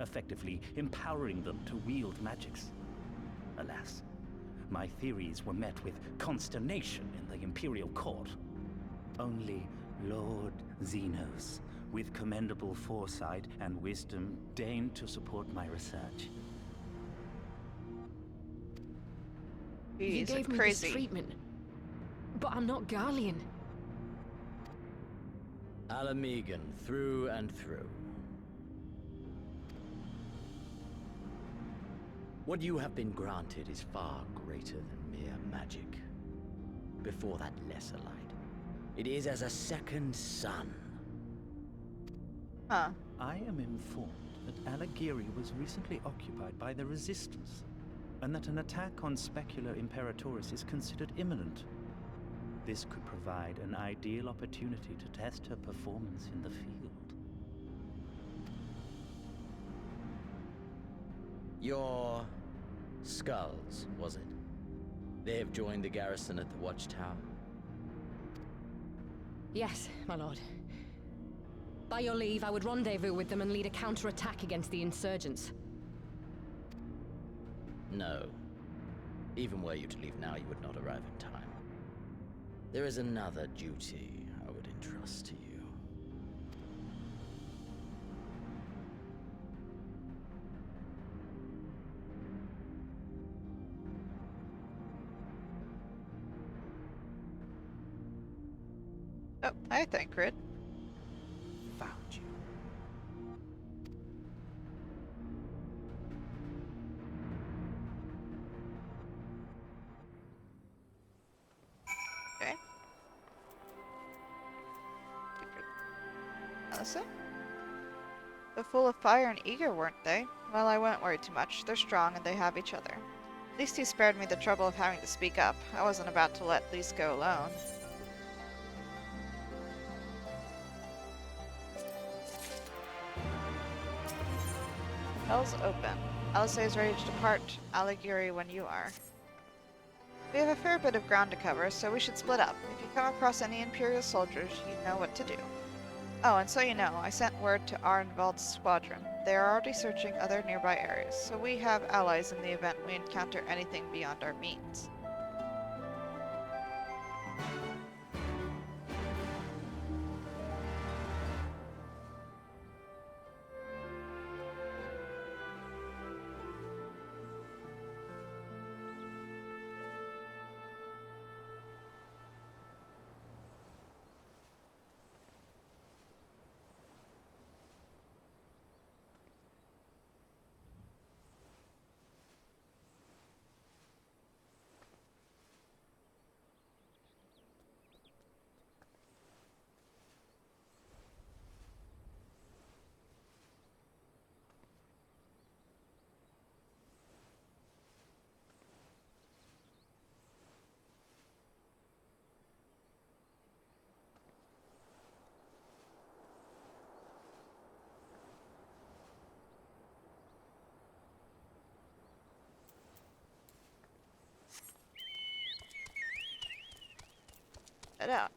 effectively empowering them to wield magics. Alas, my theories were met with consternation in the Imperial Court. Only Lord Xenos, with commendable foresight and wisdom, deigned to support my research. You gave me this treatment, but I'm not Garlean. Ala Mhigo, through and through. What you have been granted is far greater than mere magic. Before that lesser light, it is as a second sun. Huh. I am informed that Alagiri was recently occupied by the Resistance, and that an attack on Specular Imperatoris is considered imminent. This could provide an ideal opportunity to test her performance in the field. Your skulls, was it? They have joined the garrison at the watchtower? Yes, my lord. By your leave, I would rendezvous with them and lead a counterattack against the insurgents. No. Even were you to leave now, you would not arrive in time. There is another duty I would entrust to you. Oh, I think, Rid. Found you. Okay. Alyssa? They're full of fire and eager, weren't they? Well, I wouldn't worry too much. They're strong and they have each other. At least he spared me the trouble of having to speak up. I wasn't about to let Lise go alone. Hell's open. Alyssa is ready to depart Aliguri when you are. We have a fair bit of ground to cover, so we should split up. If you come across any Imperial soldiers, you know what to do. Oh, and so you know, I sent word to Arnvald's squadron. They are already searching other nearby areas, so we have allies in the event we encounter anything beyond our means. Head out.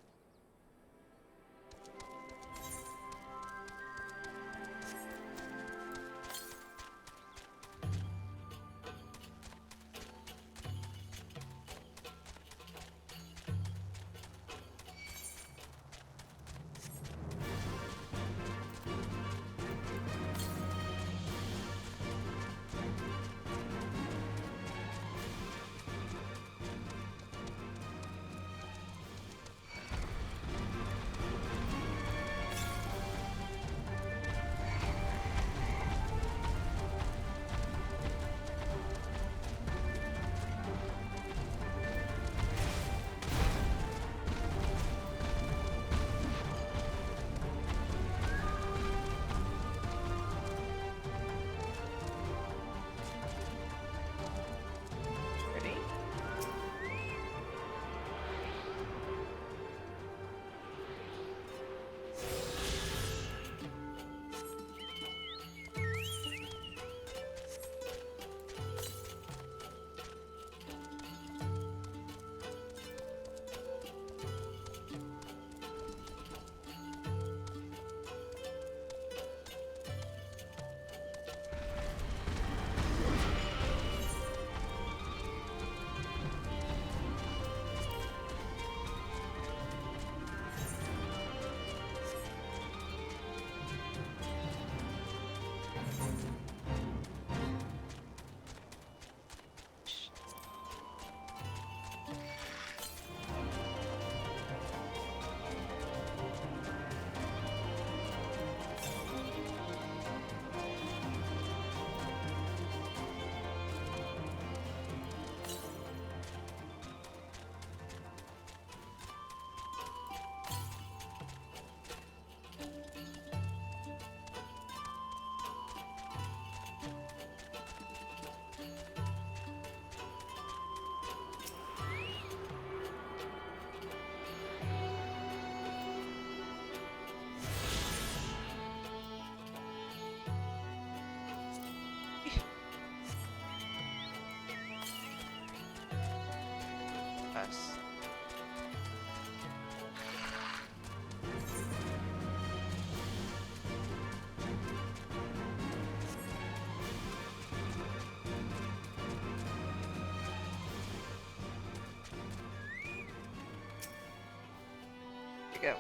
to go.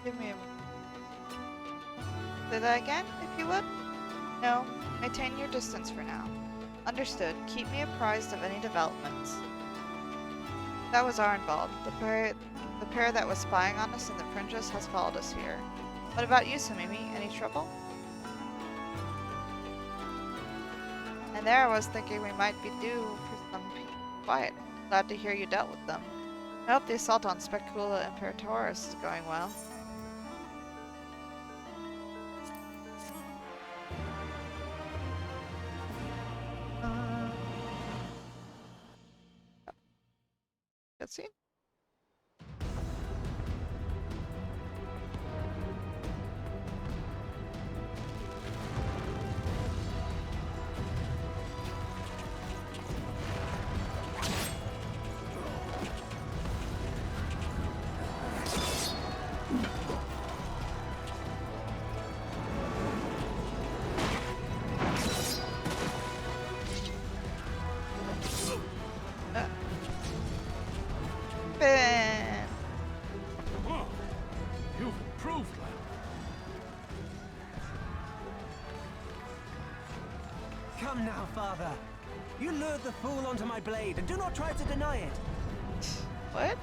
Give me a... Say that again, if you would? No, maintain your distance for now. Understood. Keep me apprised of any developments. That was Arnvald. The pair that was spying on us in the fringes has followed us here. What about you, Somimi? Any trouble? And there I was thinking we might be due for some quiet. Glad to hear you dealt with them. I hope the assault on Specula Imperatoris is going well. Cutscene? father. You lured the fool onto my blade, and do not try to deny it. What?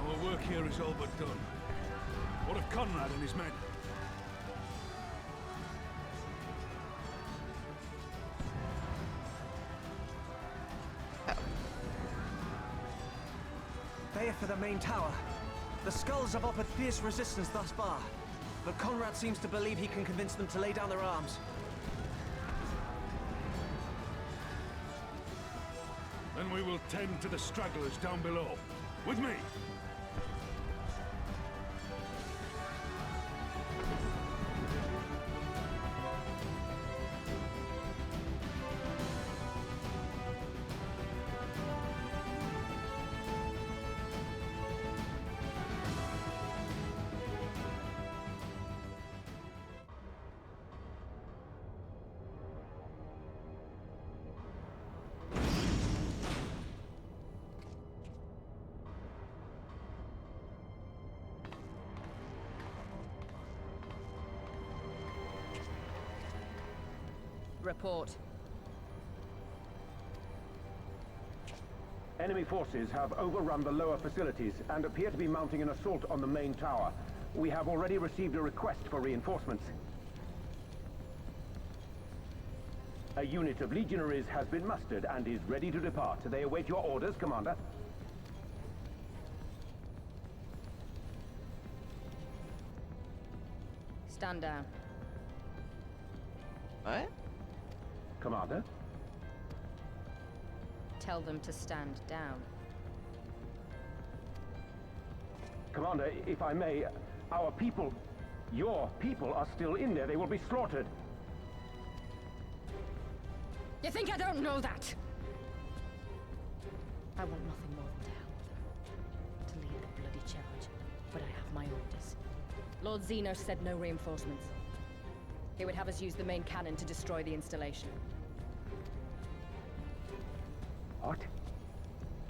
Our work here is all but done. What of Conrad and his men? They are for the main tower. The skulls have offered fierce resistance thus far, but Conrad seems to believe he can convince them to lay down their arms. Then we will tend to the stragglers down below. With me! Report. Enemy forces have overrun the lower facilities and appear to be mounting an assault on the main tower. We have already received a request for reinforcements. A unit of legionaries has been mustered and is ready to depart. They await your orders, Commander. Stand down. What? Commander? Tell them to stand down. Commander, if I may, our people, your people are still in there. They will be slaughtered. You think I don't know that? I want nothing more than to help them. To lead the bloody charge. But I have my orders. Lord Zeno said no reinforcements. He would have us use the main cannon to destroy the installation. What?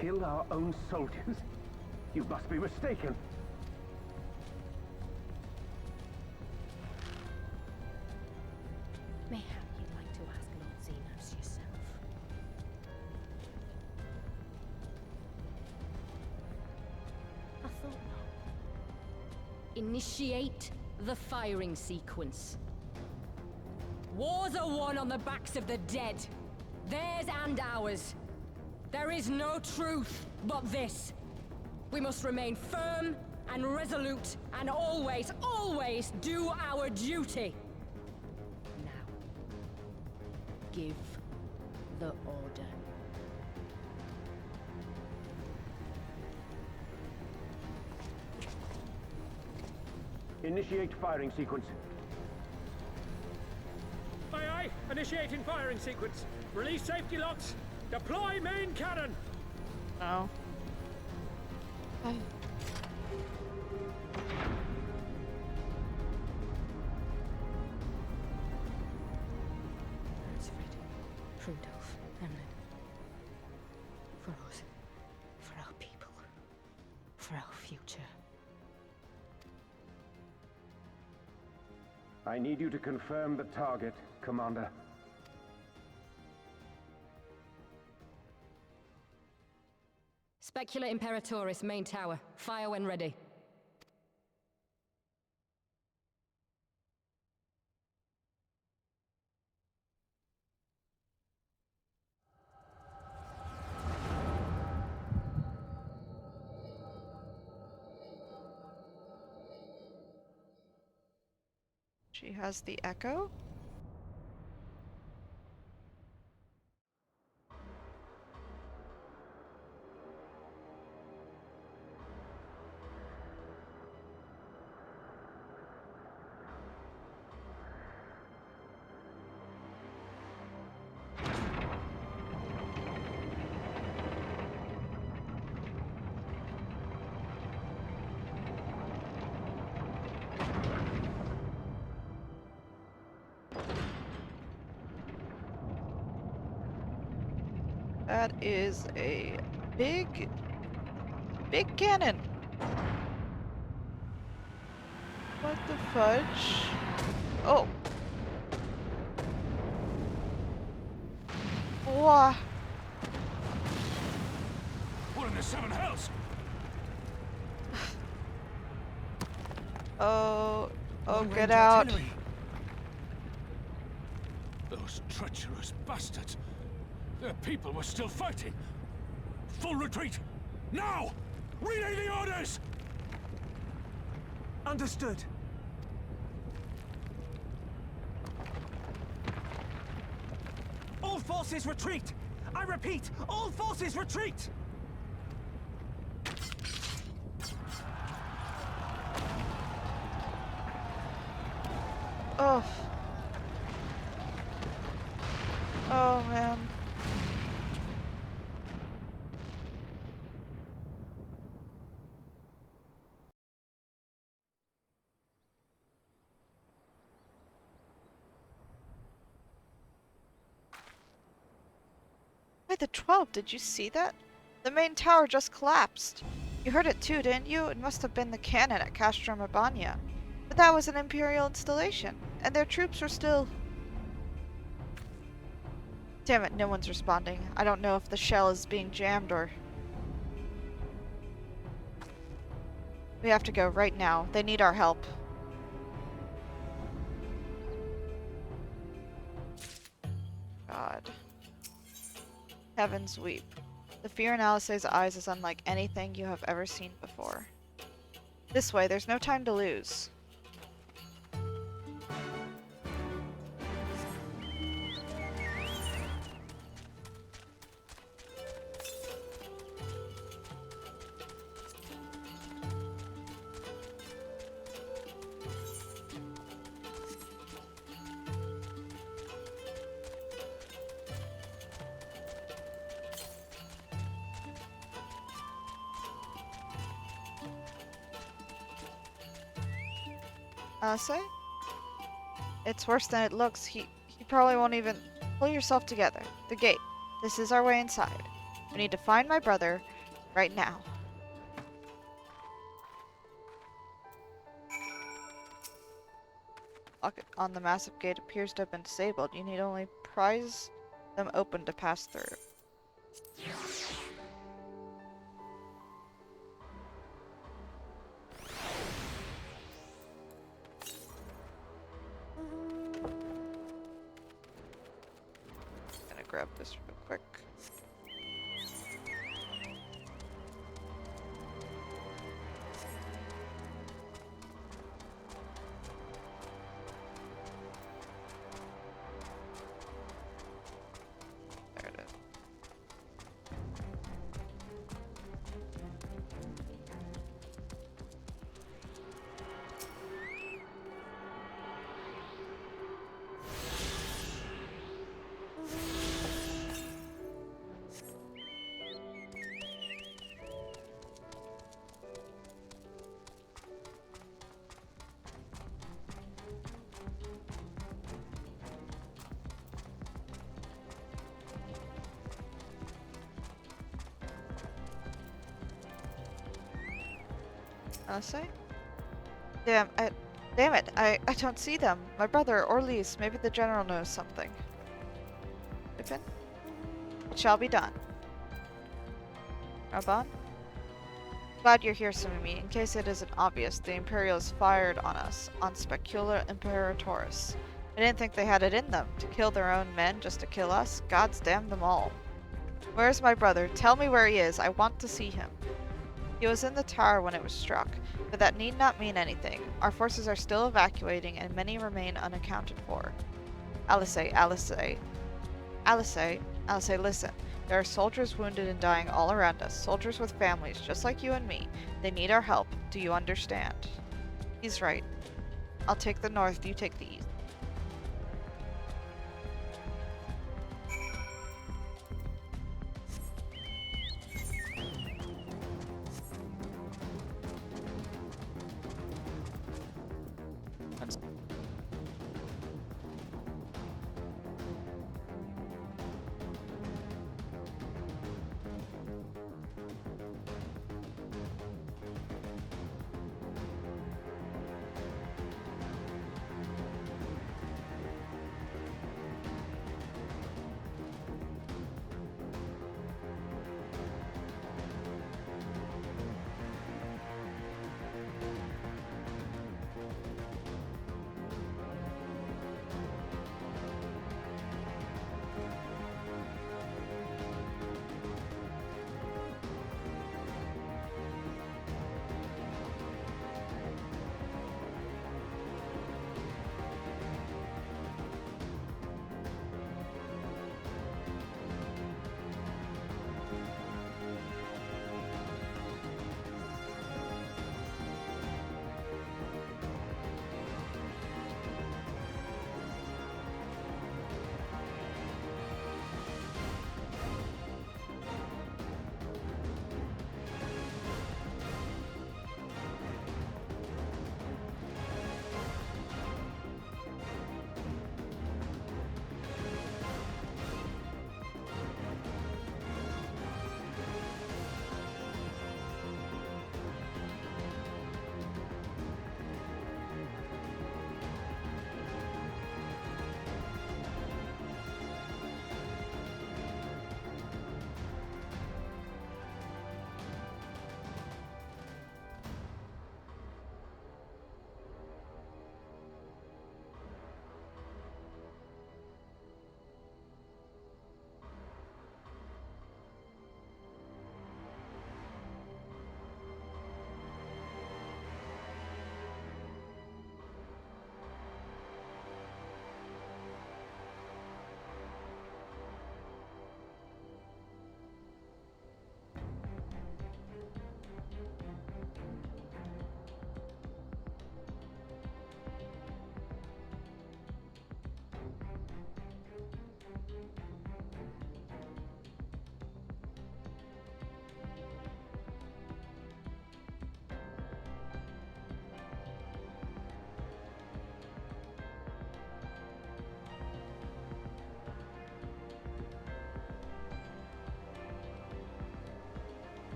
Kill our own soldiers? You must be mistaken. Mayhap you'd like to ask Lord Zenos yourself. I thought not. Initiate the firing sequence. Wars are won on the backs of the dead. Theirs and ours. There is no truth but this. We must remain firm and resolute and always, always do our duty. Now, give the order. Initiate firing sequence. Aye, aye. Initiating firing sequence. Release safety locks. Deploy main cannon. No. Oh. Rudolph, Emlyn. For us. For our people. For our future. I need you to confirm the target, Commander. Specula Imperatoris, main tower. Fire when ready. She has the echo? That is a big cannon. fudge. Oh. Wah. What in the seven hells? Oh. Oh, Long-range get out. artillery. Those treacherous bastards. Their people were still fighting. Full retreat. Now! Relay the orders! Understood. All forces retreat! I repeat, all forces retreat! Oh. Oh, man. By the 12th, did you see that? The main tower just collapsed. You heard it too, didn't you? It must have been the cannon at Castro Mabania. But that was an Imperial installation, and their troops were still... Damn it, no one's responding. I don't know if the shell is being jammed or... We have to go right now. They need our help. God. Heavens weep. The fear in Alice's eyes is unlike anything you have ever seen before. This way, there's no time to lose. Say? It's worse than it looks. He probably won't even... Pull yourself together. The gate. This is our way inside. We need to find my brother right now. Lock on the massive gate appears to have been disabled. You need only prise them open to pass through. Grab this real quick. There it is. Say? Damn it, I don't see them. My brother, or Lise, maybe the general knows something. Pippin? It shall be done. Raban? Glad you're here, Somimi. In case it isn't obvious, the Imperials fired on us, on Specula Imperatoris. I didn't think they had it in them, to kill their own men just to kill us. Gods damn them all. Where's my brother? Tell me where he is. I want to see him. He was in the tower when it was struck, but that need not mean anything. Our forces are still evacuating, and many remain unaccounted for. Alice, listen. There are soldiers wounded and dying all around us. Soldiers with families, just like you and me. They need our help. Do you understand? He's right. I'll take the north, you take the east.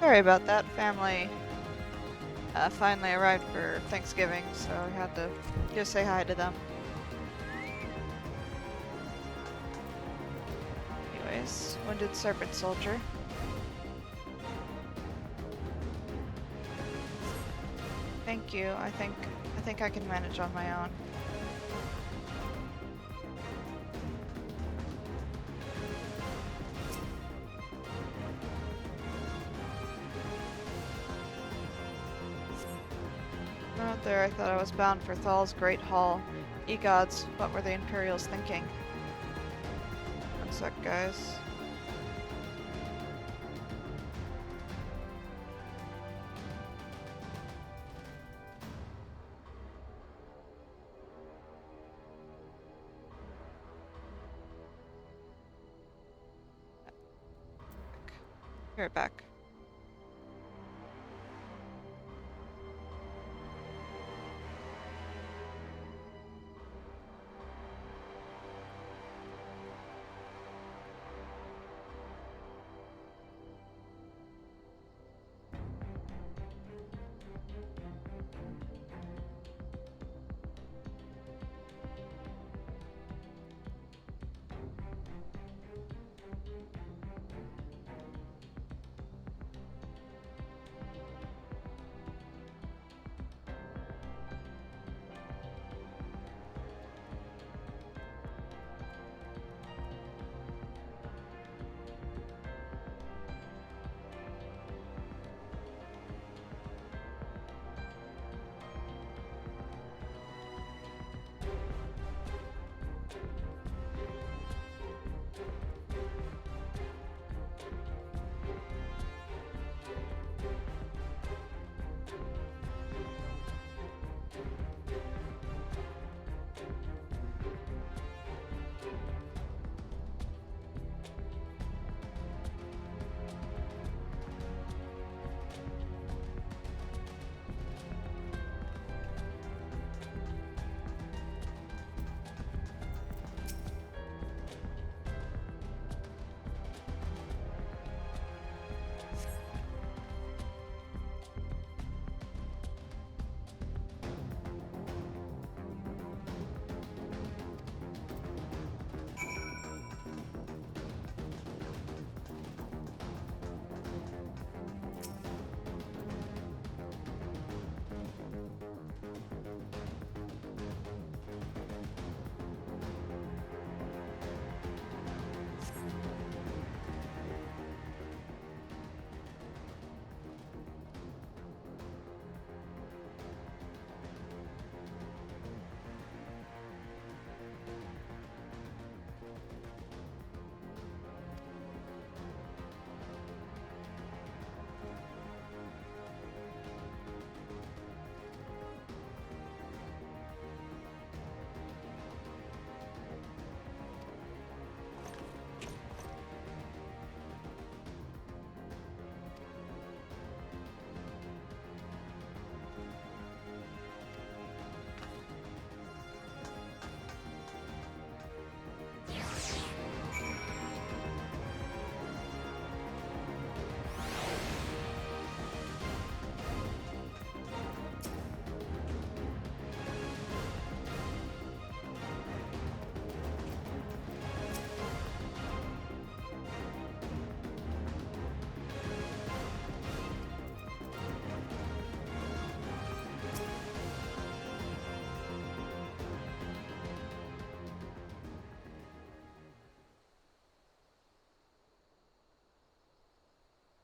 Sorry about that. Family finally arrived for Thanksgiving, so I had to just say hi to them. Anyways, wounded serpent soldier. Thank you. I think I can manage on my own. Out there, I thought I was bound for Thal's Great Hall. Ye gods, what were the Imperials thinking? One sec, guys. Be right back.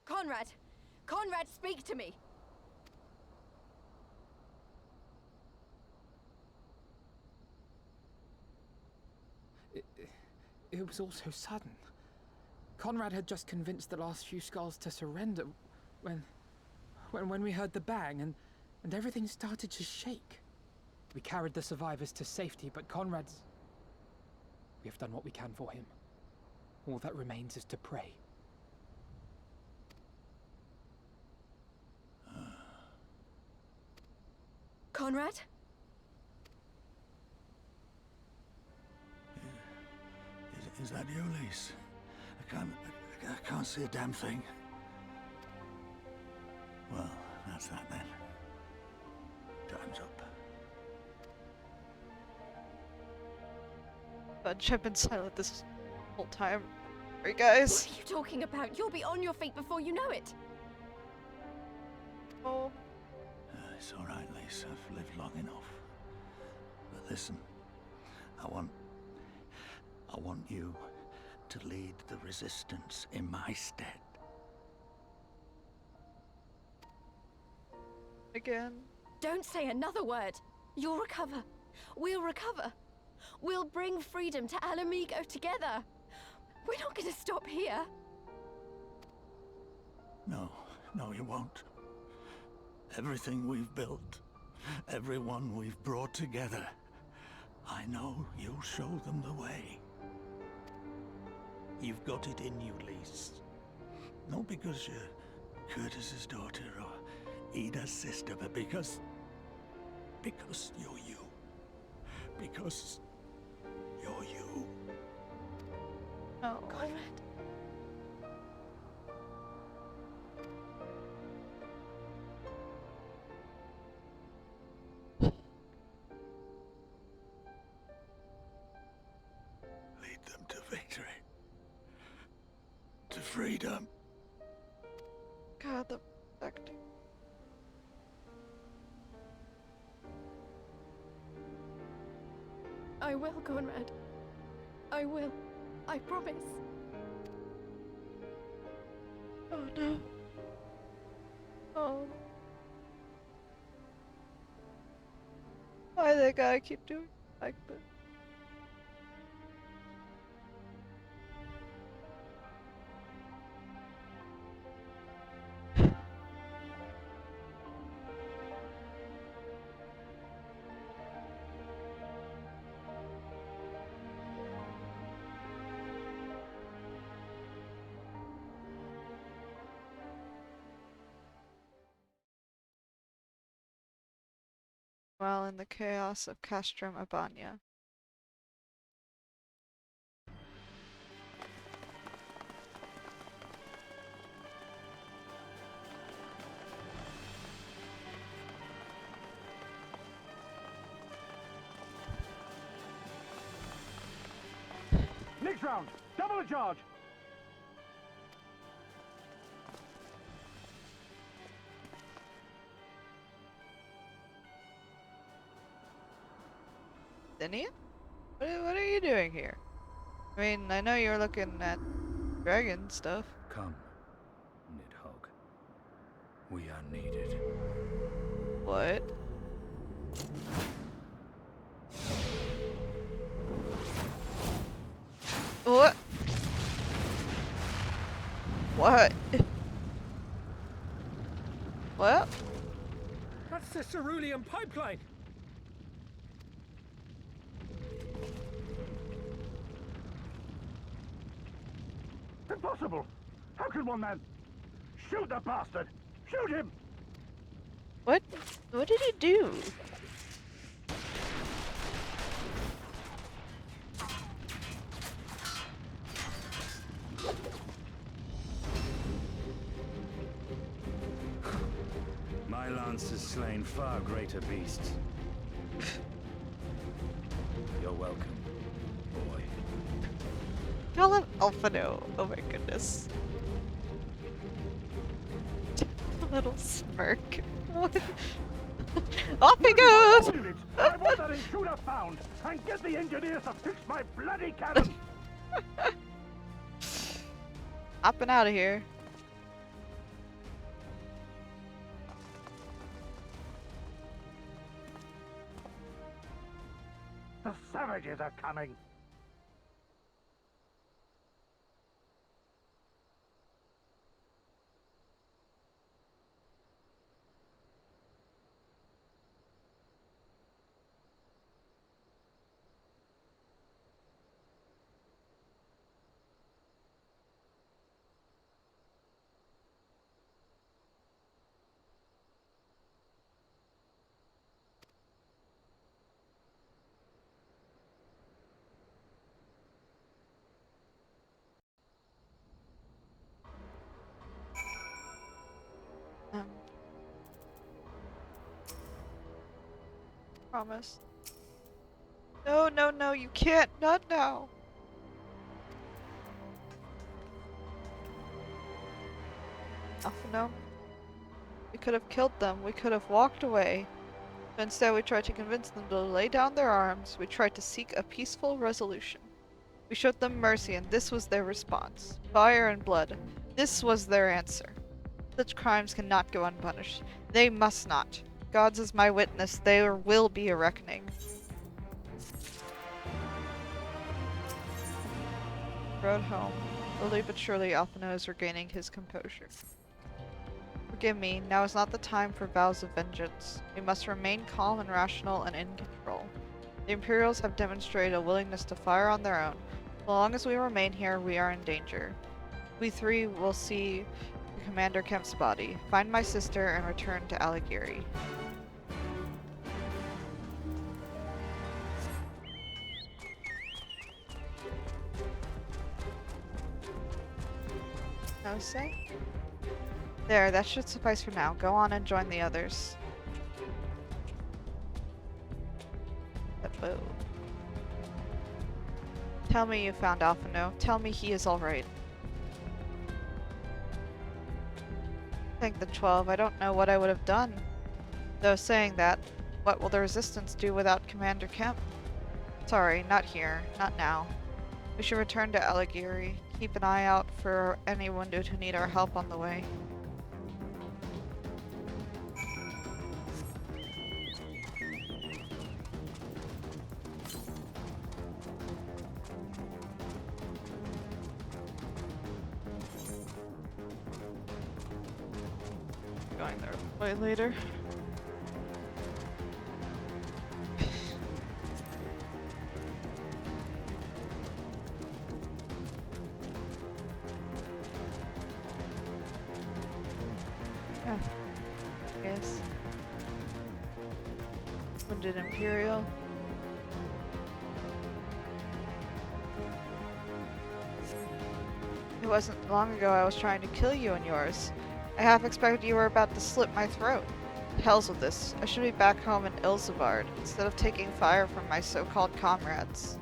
Conrad! Conrad, speak to me! It was all so sudden. Conrad had just convinced the last few skulls to surrender when we heard the bang and everything started to shake. We carried the survivors to safety, but Conrad's... We have done what we can for him. All that remains is to pray. Conrad? Is that you, Lise? I can't see a damn thing. Well, that's that then. Time's up. Bunch, I've been silent this whole time. Sorry, guys. What are you talking about? You'll be on your feet before you know it. Oh. It's all right, Lise. I've lived long enough. But listen, I want you to lead the resistance in my stead. Again. Don't say another word. You'll recover. We'll recover. We'll bring freedom to Ala Mhigo together. We're not going to stop here. No, you won't. Everything we've built, everyone we've brought together, I know you'll show them the way. You've got it in you, Lise. Not because you're Curtis's daughter or Ida's sister, but because you're you. Because you're you. Oh. Conrad. Lead them to victory. To freedom. God, the acting. I will, Conrad. I will. I promise. Oh no. Oh. Why they gotta keep doing like this? While in the chaos of Castrum Abania. Next round, double the charge. Zinnia? What are you doing here? I mean, I know you were looking at dragon stuff. Come, Nidhogg. We are needed. What? What? What? What? That's the cerulean pipeline. Impossible! How can one man... Shoot the bastard! Shoot him! What? What did he do? My lance has slain far greater beasts. You're welcome, boy. Call him Alphino. Oh my goodness. A little smirk. Off he goes! I want that intruder found, and get the engineers to fix my bloody cannon! Hopping out of here. The savages are coming! Promise. No, no, no, you can't. Not now. No. We could have killed them. We could have walked away. But instead, we tried to convince them to lay down their arms. We tried to seek a peaceful resolution. We showed them mercy, and this was their response. Fire and blood. This was their answer. Such crimes cannot go unpunished. They must not. God's is my witness. There will be a reckoning. Road home. Slowly but surely, Alphino is regaining his composure. Forgive me, now is not the time for vows of vengeance. We must remain calm and rational and in control. The Imperials have demonstrated a willingness to fire on their own. So long as we remain here, we are in danger. We three will see Commander Kemp's body, find my sister, and return to Alighieri. No say? There, that should suffice for now. Go on and join the others. Whoa. Tell me you found Alphino. Tell me he is alright. Thank the 12. I don't know what I would have done. Though saying that, what will the Resistance do without Commander Kemp? Sorry, not here. Not now. We should return to Alighieri. Keep an eye out for any wounded who need our help on the way. Going there way later. Yeah. Yes. Wounded Imperial. It wasn't long ago I was trying to kill you and yours. I half expected you were about to slit my throat. To hell's with this. I should be back home in Ilsevard, instead of taking fire from my so-called comrades.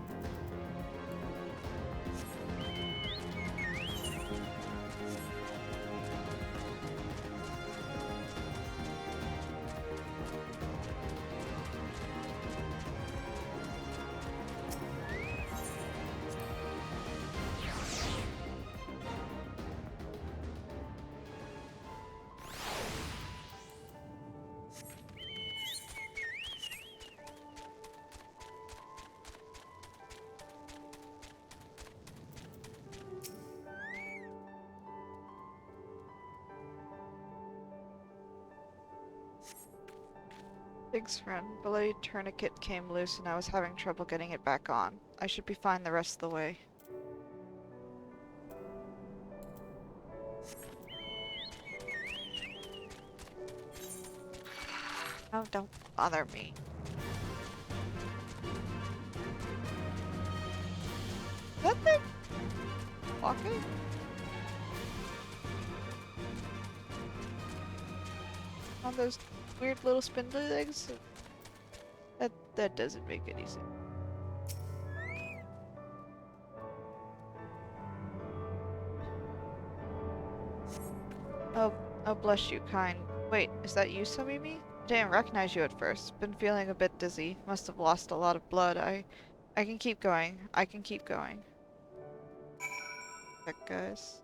Thanks, friend. Bloody tourniquet came loose and I was having trouble getting it back on. I should be fine the rest of the way. Oh, don't bother me. Is that thing walking? On those weird little spindly legs? That doesn't make any sense. Oh, bless you, kind. Wait, is that you, Somimi? I didn't recognize you at first. Been feeling a bit dizzy. Must have lost a lot of blood. I can keep going. I can keep going. That guys.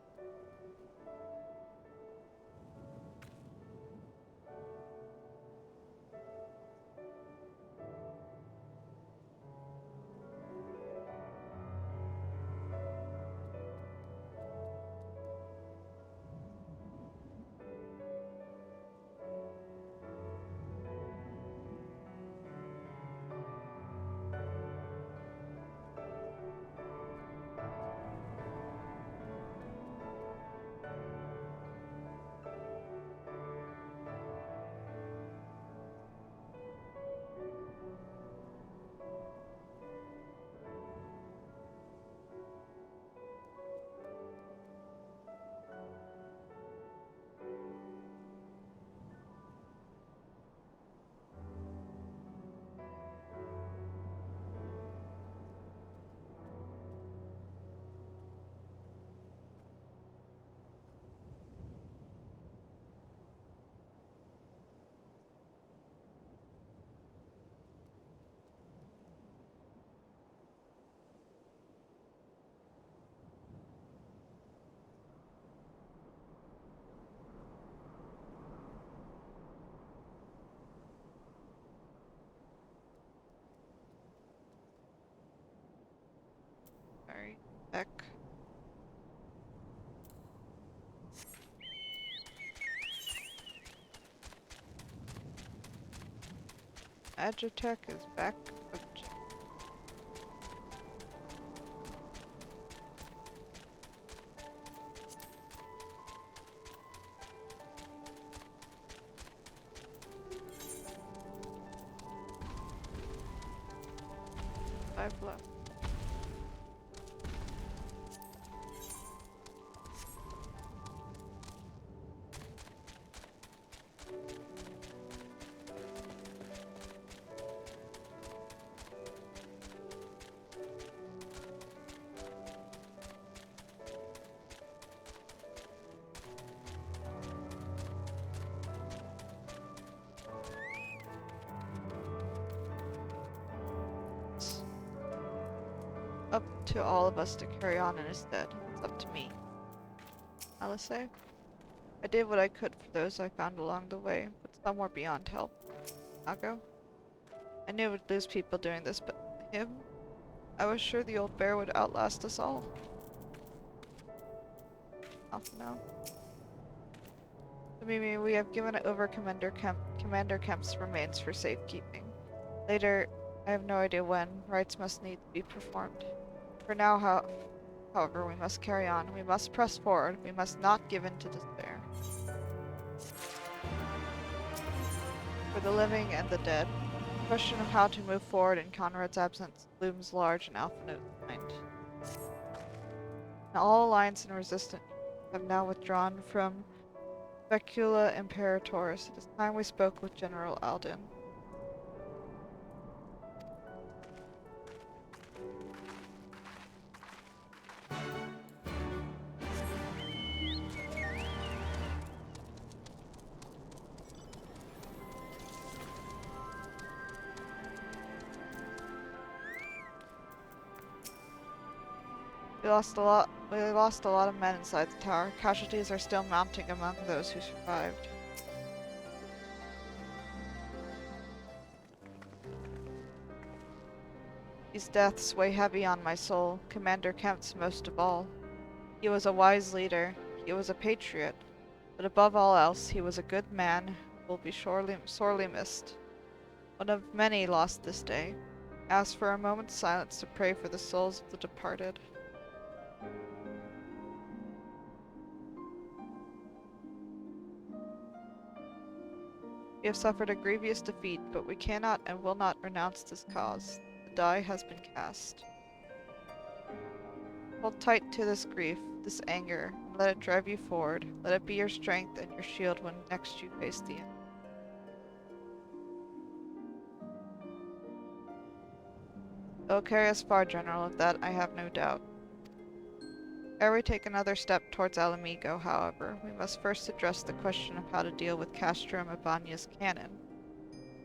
Heck. Agitech is back. Five left. Up to all of us to carry on instead. It's up to me. Ala say. I did what I could for those I found along the way, but some were beyond help. Mhigo? I knew we'd lose people doing this, but him? I was sure the old bear would outlast us all. Off now. Somimi, we have given over Commander Kemp's remains for safekeeping. Later, I have no idea when, rites must need to be performed. For now, however, we must carry on. We must press forward. We must not give in to despair. For the living and the dead, the question of how to move forward in Conrad's absence looms large in Alphinaud's mind. And all Alliance and Resistance have now withdrawn from Specula Imperators. It is time we spoke with General Alden. We lost a lot of men inside the tower. Casualties are still mounting among those who survived. These deaths weigh heavy on my soul, Commander Kemp's most of all. He was a wise leader, he was a patriot, but above all else, he was a good man who will be sorely missed. One of many lost this day. Ask for a moment's silence to pray for the souls of the departed. We have suffered a grievous defeat, but we cannot and will not renounce this cause. The die has been cast. Hold tight to this grief, this anger, and let it drive you forward. Let it be your strength and your shield when next you face the enemy. It will carry us far, General, of that I have no doubt. Ere we take another step towards Ala Mhigo, however, we must first address the question of how to deal with Castro Mabania's cannon.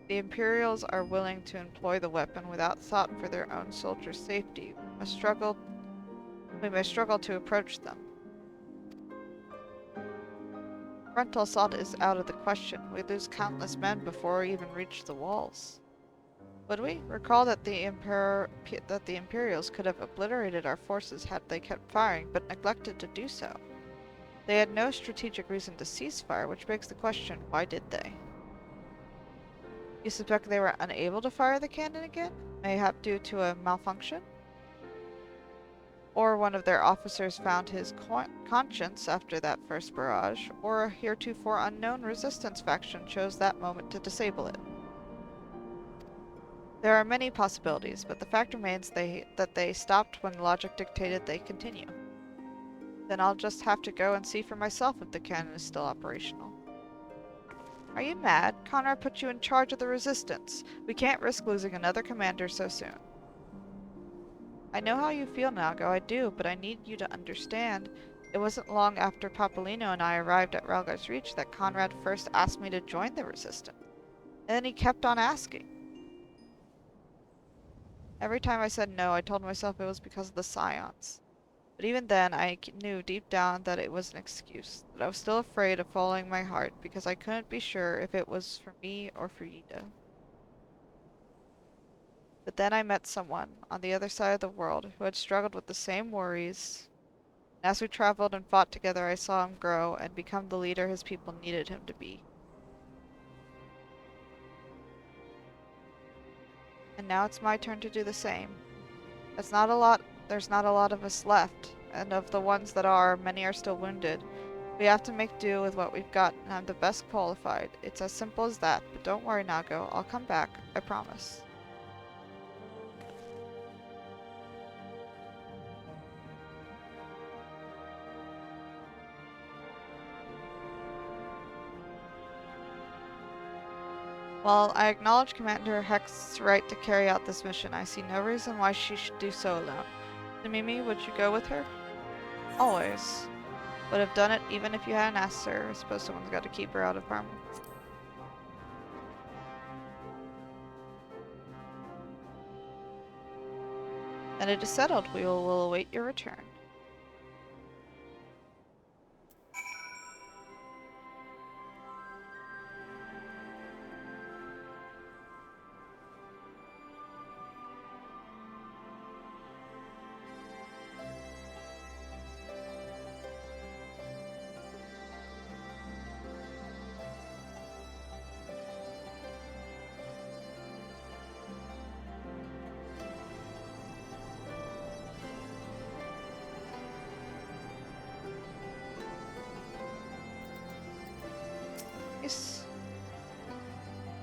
The Imperials are willing to employ the weapon without thought for their own soldiers' safety. We may struggle to approach them. Frontal assault is out of the question. We lose countless men before we even reach the walls. Would we? Recall that the Imperials could have obliterated our forces had they kept firing, but neglected to do so. They had no strategic reason to cease fire, which begs the question, why did they? You suspect they were unable to fire the cannon again? Mayhap due to a malfunction? Or one of their officers found his conscience after that first barrage, or a heretofore unknown resistance faction chose that moment to disable it. There are many possibilities, but the fact remains that they stopped when logic dictated they continue. Then I'll just have to go and see for myself if the cannon is still operational. Are you mad? Conrad put you in charge of the resistance. We can't risk losing another commander so soon. I know how you feel, Mhigo, I do, but I need you to understand. It wasn't long after Papolino and I arrived at Ralgar's Reach that Conrad first asked me to join the resistance. And then he kept on asking. Every time I said no, I told myself it was because of the Scions. But even then, I knew deep down that it was an excuse, that I was still afraid of following my heart, because I couldn't be sure if it was for me or for Yida. But then I met someone on the other side of the world who had struggled with the same worries. And as we traveled and fought together, I saw him grow and become the leader his people needed him to be. And now it's my turn to do the same. There's not a lot of us left, and of the ones that are, many are still wounded. We have to make do with what we've got, and I'm the best qualified. It's as simple as that, but don't worry, Nago. I'll come back. I promise. While I acknowledge Commander Heck's right to carry out this mission, I see no reason why she should do so alone. Somimi, would you go with her? Always. Would have done it even if you hadn't asked her. I suppose someone's got to keep her out of harm. Then it is settled. We will await your return.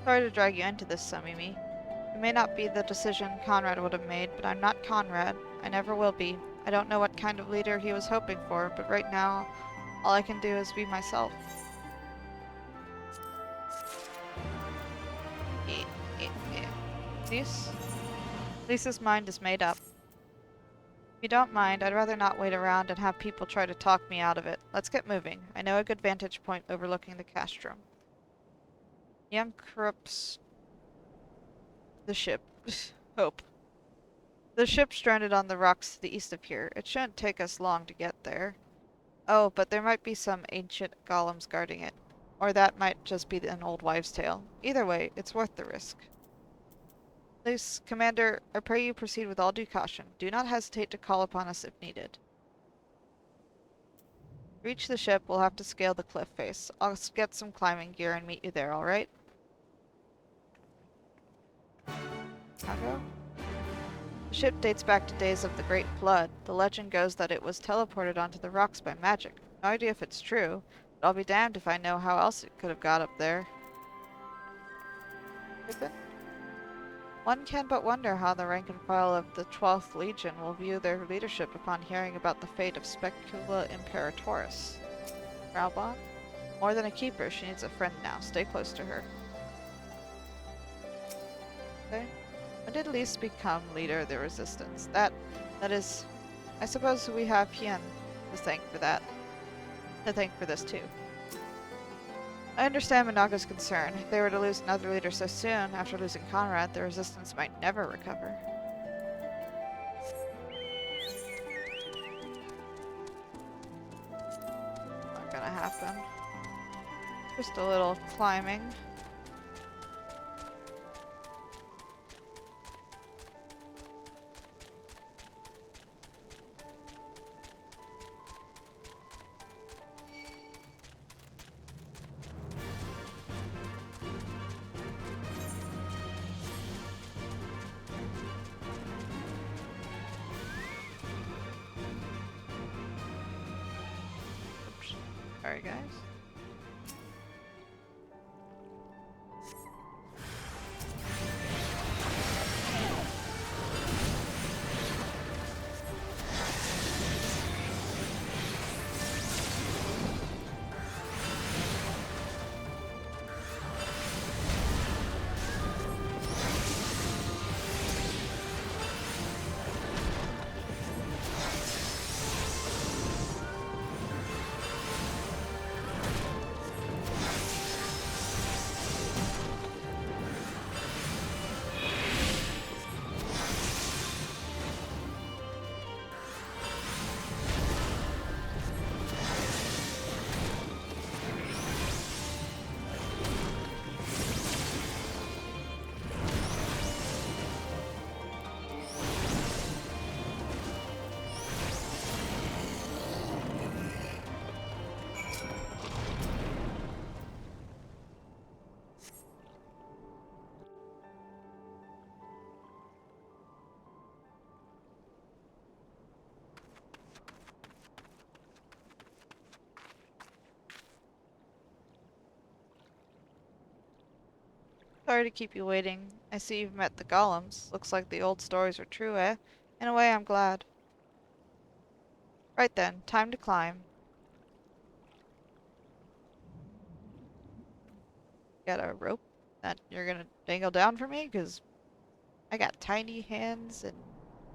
Sorry to drag you into this, Somimi. It may not be the decision Conrad would have made, but I'm not Conrad. I never will be. I don't know what kind of leader he was hoping for, but right now, all I can do is be myself. Lisa's mind is made up. If you don't mind, I'd rather not wait around and have people try to talk me out of it. Let's get moving. I know a good vantage point overlooking the castrum. Yam corrupts the ship. Hope. The ship stranded on the rocks to the east of here. It shouldn't take us long to get there. Oh, but there might be some ancient golems guarding it. Or that might just be an old wives' tale. Either way, it's worth the risk. Please, Commander, I pray you proceed with all due caution. Do not hesitate to call upon us if needed. To reach the ship, we'll have to scale the cliff face. I'll get some climbing gear and meet you there, alright? Nago? The ship dates back to days of the Great Flood. The legend goes that it was teleported onto the rocks by magic. No idea if it's true, but I'll be damned if I know how else it could have got up there. One can but wonder how the rank and file of the 12th Legion will view their leadership upon hearing about the fate of Specula Imperatoris. Ralbon? More than a keeper, she needs a friend now. Stay close to her. Okay. When did Lise become leader of the Resistance? That is... I suppose we have Hien to thank for that. To thank for this too. I understand Monago's concern. If they were to lose another leader so soon, after losing Conrad, the Resistance might never recover. Not gonna happen. Just a little climbing. Sorry, guys. Sorry to keep you waiting. I see you've met the golems. Looks like the old stories are true, eh? In a way, I'm glad. Right then, time to climb. Got a rope that you're gonna dangle down for me? Because I got tiny hands and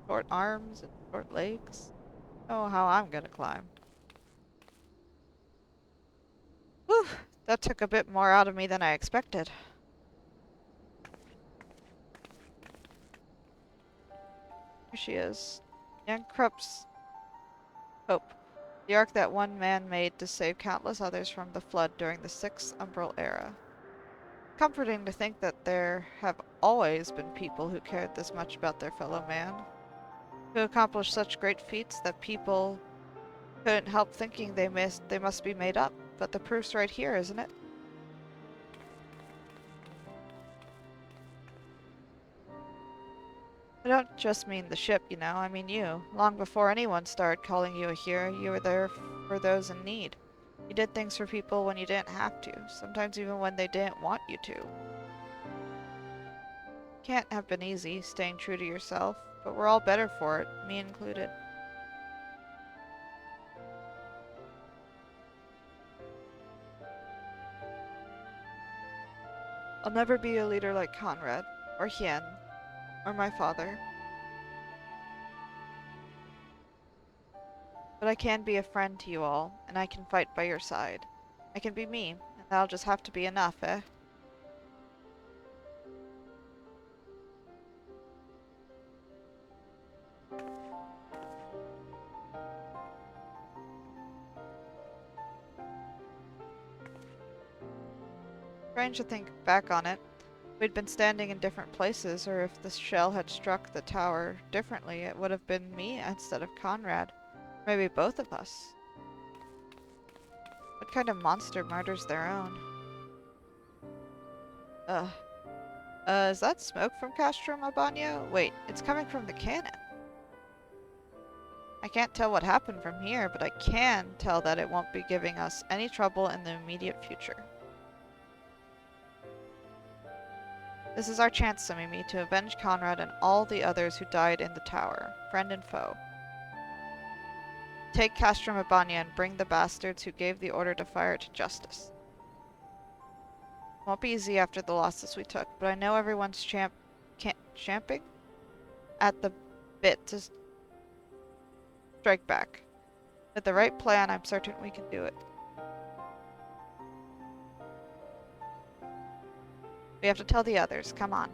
short arms and short legs. Oh, how I'm gonna climb. Whew, that took a bit more out of me than I expected. Here she is. Young Krup's Hope. The ark that one man made to save countless others from the flood during the 6th Umbral era. Comforting to think that there have always been people who cared this much about their fellow man, who accomplished such great feats that people couldn't help thinking they must be made up. But the proof's right here, isn't it? I don't just mean the ship, you know, I mean you. Long before anyone started calling you a hero, you were there for those in need. You did things for people when you didn't have to, sometimes even when they didn't want you to. Can't have been easy, staying true to yourself, but we're all better for it, me included. I'll never be a leader like Conrad, or Hien, or my father. But I can be a friend to you all, and I can fight by your side. I can be me, and that'll just have to be enough, eh? Strange to think back on it. We'd been standing in different places, or if the shell had struck the tower differently, it would have been me instead of Conrad. Maybe both of us. What kind of monster murders their own? Is that smoke from Castrum Abano? Wait, it's coming from the cannon. I can't tell what happened from here, but I can tell that it won't be giving us any trouble in the immediate future. This is our chance, Somimi, to avenge Conrad and all the others who died in the tower, friend and foe. Take Castrum Abano and bring the bastards who gave the order to fire to justice. Won't be easy after the losses we took, but I know everyone's champing at the bit to strike back. With the right plan, I'm certain we can do it. We have to tell the others. Come on.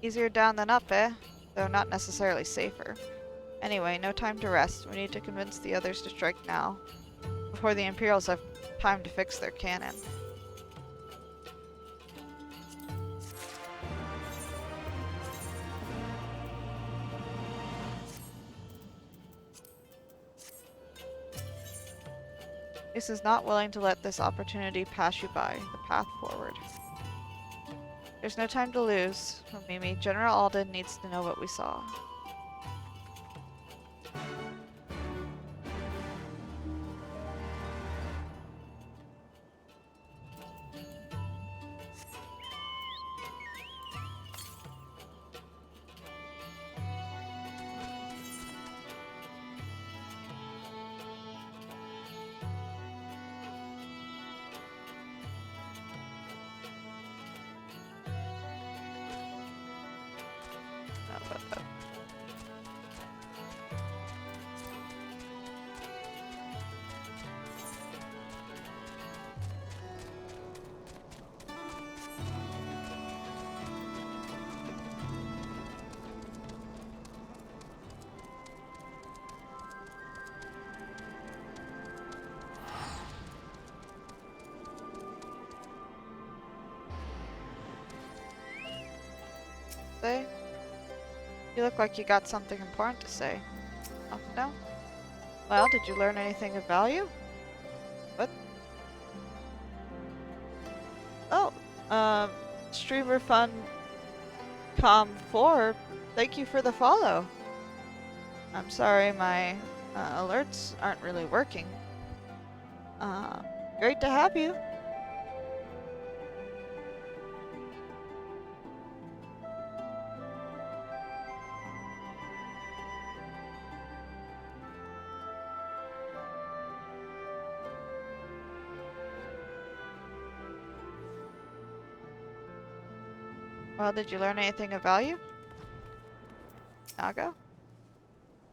Easier down than up, eh? Though not necessarily safer. Anyway, no time to rest. We need to convince the others to strike now, before the Imperials have time to fix their cannon. Ace is not willing to let this opportunity pass you by. The path forward. There's no time to lose, Mimi. General Alden needs to know what we saw. You look like you got something important to say. Oh, no? Well, did you learn anything of value? What? Oh, Streamer Fun Com 4, thank you for the follow. I'm sorry my alerts aren't really working. Great to have you. Well, did you learn anything of value? Nago?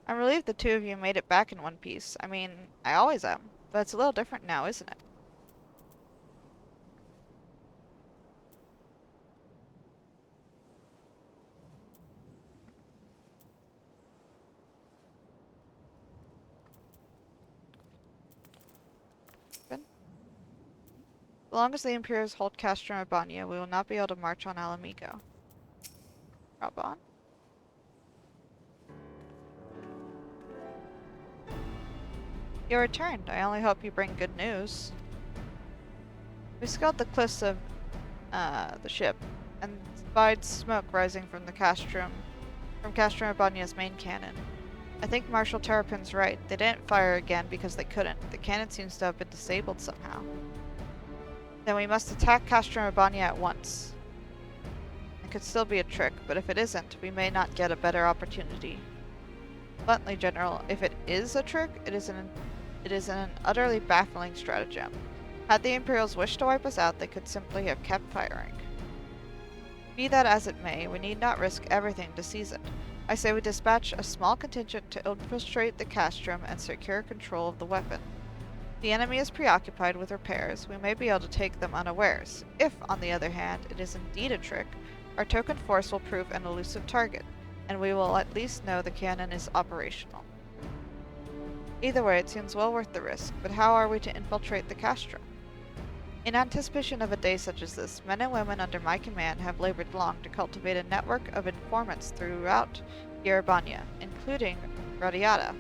I'm relieved the two of you made it back in one piece. I mean, I always am, but it's a little different now, isn't it? As long as the Imperials hold Castrum Urbania, we will not be able to march on Ala Mhigo. Raban? You returned. I only hope you bring good news. We scaled the cliffs of the ship and spied smoke rising from Castrum Urbania's main cannon. I think Marshal Terrapin's right. They didn't fire again because they couldn't. The cannon seems to have been disabled somehow. Then we must attack Castrum Urbania at once. It could still be a trick, but if it isn't, we may not get a better opportunity. Bluntly, General, if it is a trick, it is an utterly baffling stratagem. Had the Imperials wished to wipe us out, they could simply have kept firing. Be that as it may, we need not risk everything to seize it. I say we dispatch a small contingent to infiltrate the Castrum and secure control of the weapon. The enemy is preoccupied with repairs. We may be able to take them unawares. If, on the other hand, it is indeed a trick, our token force will prove an elusive target, and we will at least know the cannon is operational. Either way, it seems well worth the risk, but how are we to infiltrate the Castrum? In anticipation of a day such as this, men and women under my command have labored long to cultivate a network of informants throughout Urbania, including Radiata.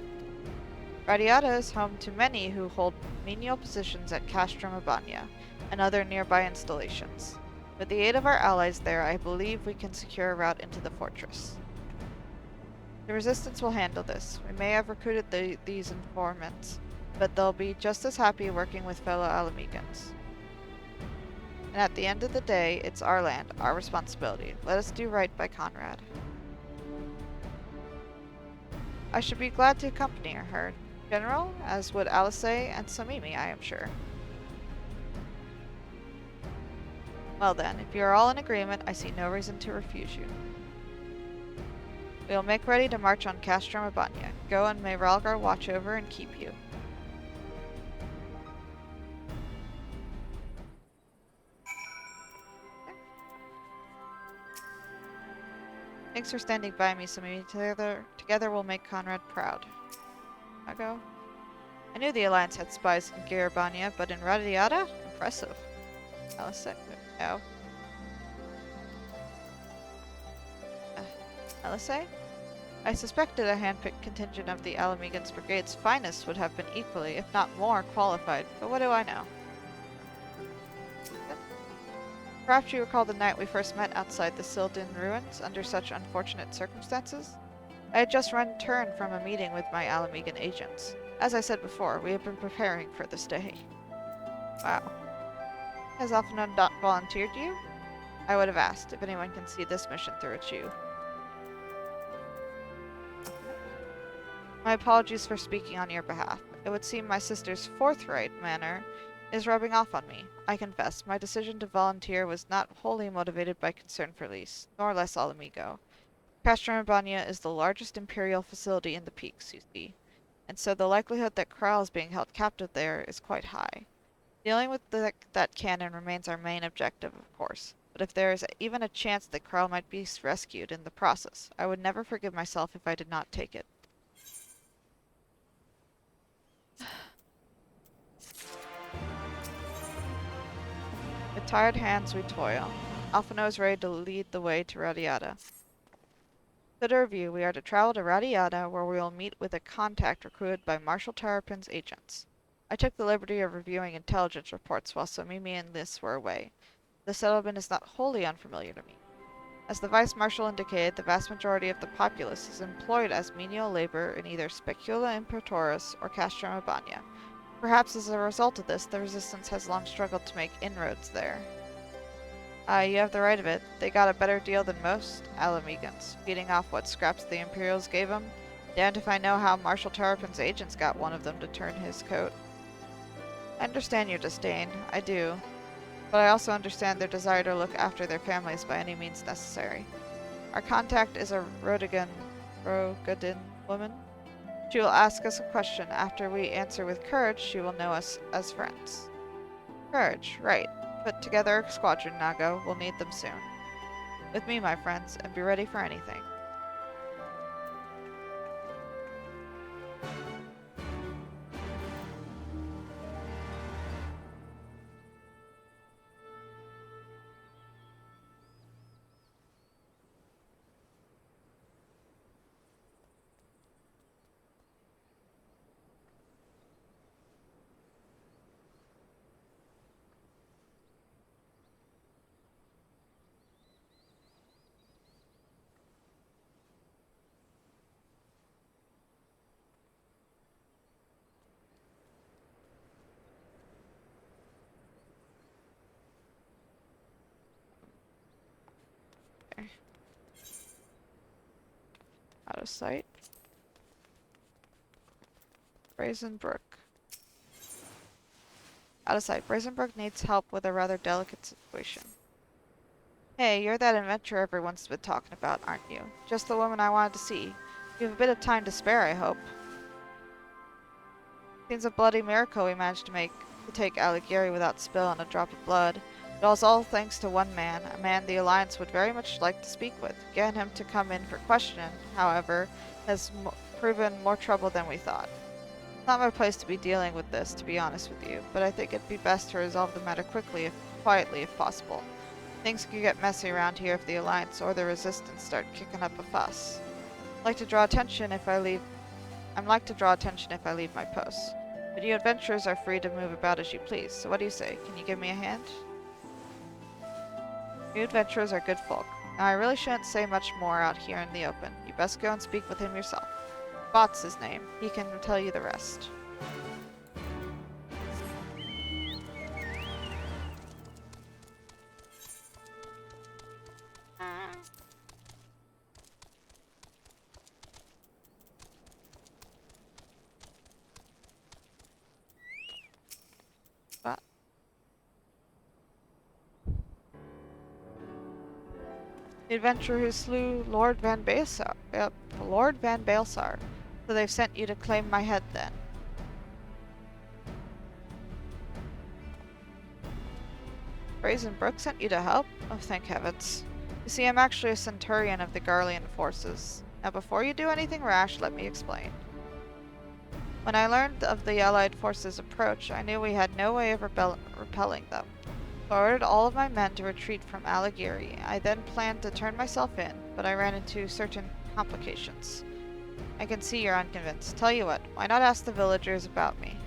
Radiata is home to many who hold menial positions at Castrum Urbania and other nearby installations. With the aid of our allies there, I believe we can secure a route into the fortress. The Resistance will handle this. We may have recruited these informants, but they'll be just as happy working with fellow Ala Mhigans. And at the end of the day, it's our land, our responsibility. Let us do right by Conrad. I should be glad to accompany her, General, as would Alice and Somimi, I am sure. Well then, if you are all in agreement, I see no reason to refuse you. We will make ready to march on Castrum Urbania. Go and may Ralgar watch over and keep you. Thanks for standing by me, Somimi. Together we'll make Conrad proud. Nago? I knew the Alliance had spies in Urbania, but in Radiata? Impressive. Alice? No. Alice? I suspected a hand-picked contingent of the Ala Mhigan's brigade's finest would have been equally, if not more, qualified, but what do I know? Perhaps you recall the night we first met outside the Sildin ruins under such unfortunate circumstances? I had just returned from a meeting with my Ala Mhigan agents. As I said before, we have been preparing for this day. Wow. Has Alphinaud not volunteered you? I would have asked if anyone can see this mission through it's you. My apologies for speaking on your behalf. It would seem my sister's forthright manner is rubbing off on me. I confess, my decision to volunteer was not wholly motivated by concern for Lys, nor less Ala Mhigo. Castrum Urbania is the largest Imperial facility in the Peaks, you see, and so the likelihood that Kral is being held captive there is quite high. Dealing with that cannon remains our main objective, of course, but if there is even a chance that Kral might be rescued in the process, I would never forgive myself if I did not take it. With tired hands we toil. Alphinaud is ready to lead the way to Radiata. So to review, we are to travel to Radiata, where we will meet with a contact recruited by Marshal Terrapin's agents. I took the liberty of reviewing intelligence reports while Somimi and Lys were away. The settlement is not wholly unfamiliar to me. As the Vice Marshal indicated, the vast majority of the populace is employed as menial labor in either Specula Imperatoris or Castrum Urbania. Perhaps as a result of this, the Resistance has long struggled to make inroads there. You have the right of it. They got a better deal than most Ala Mhigans, feeding off what scraps the Imperials gave them. Damned if I know how Marshal Terrapin's agents got one of them to turn his coat. I understand your disdain, I do. But I also understand their desire to look after their families by any means necessary. Our contact is a Rogadin woman. She will ask us a question. After we answer with courage, she will know us as friends. Courage, right. Put together a squadron, Nago. We'll need them soon. With me, my friends, and be ready for anything. Out of sight. Brazen Brook. Out of sight. Brazen Brook needs help with a rather delicate situation. Hey, you're that adventurer everyone's been talking about, aren't you? Just the woman I wanted to see. You have a bit of time to spare, I hope. Seems a bloody miracle we managed to take Alighieri without spill and a drop of blood. It was all thanks to one man, a man the Alliance would very much like to speak with. Getting him to come in for questioning, however, has proven more trouble than we thought. It's not my place to be dealing with this, to be honest with you, but I think it'd be best to resolve the matter quietly if possible. Things could get messy around here if the Alliance or the Resistance start kicking up a fuss. I'm like to draw attention if I leave my post. But you adventurers are free to move about as you please, so what do you say? Can you give me a hand? You adventurers are good folk. Now I really shouldn't say much more out here in the open. You best go and speak with him yourself. Bot's his name. He can tell you the rest. What? The adventurer who slew Lord Van Baelsar. Yep, Lord Van Baelsar. So they've sent you to claim my head then. Brazen Brook sent you to help? Oh, thank heavens. You see, I'm actually a centurion of the Garlean forces. Now before you do anything rash, let me explain. When I learned of the Allied forces' approach, I knew we had no way of repelling them. So I ordered all of my men to retreat from Alighieri. I then planned to turn myself in, but I ran into certain complications. I can see you're unconvinced. Tell you what, why not ask the villagers about me?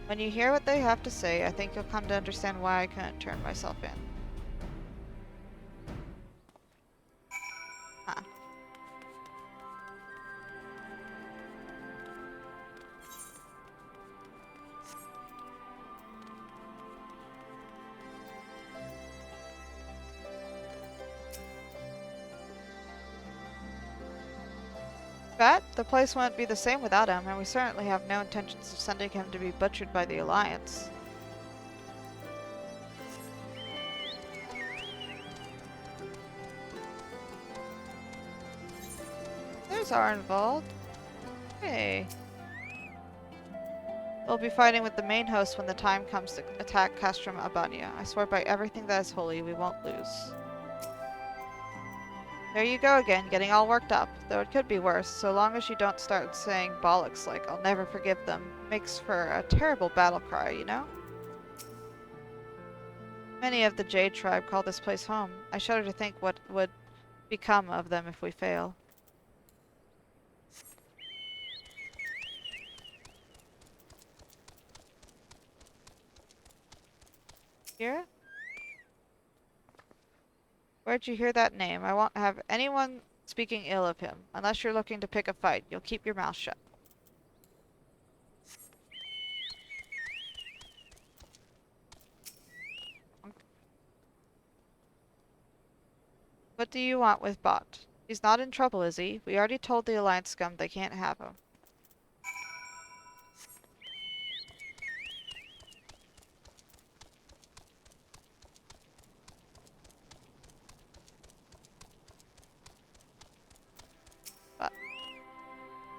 When you hear what they have to say, I think you'll come to understand why I couldn't turn myself in. Huh. That the place wouldn't be the same without him, and we certainly have no intentions of sending him to be butchered by the Alliance. There's Arnvald. Hey. We'll be fighting with the main host when the time comes to attack Castrum Urbania. I swear by everything that is holy, we won't lose. There you go again, getting all worked up. Though it could be worse, so long as you don't start saying bollocks like I'll never forgive them. Makes for a terrible battle cry, you know? Many of the Jade tribe call this place home. I shudder to think what would become of them if we fail. Here? Where'd you hear that name? I won't have anyone speaking ill of him. Unless you're looking to pick a fight, you'll keep your mouth shut. What do you want with Bot? He's not in trouble, is he? We already told the Alliance scum they can't have him. But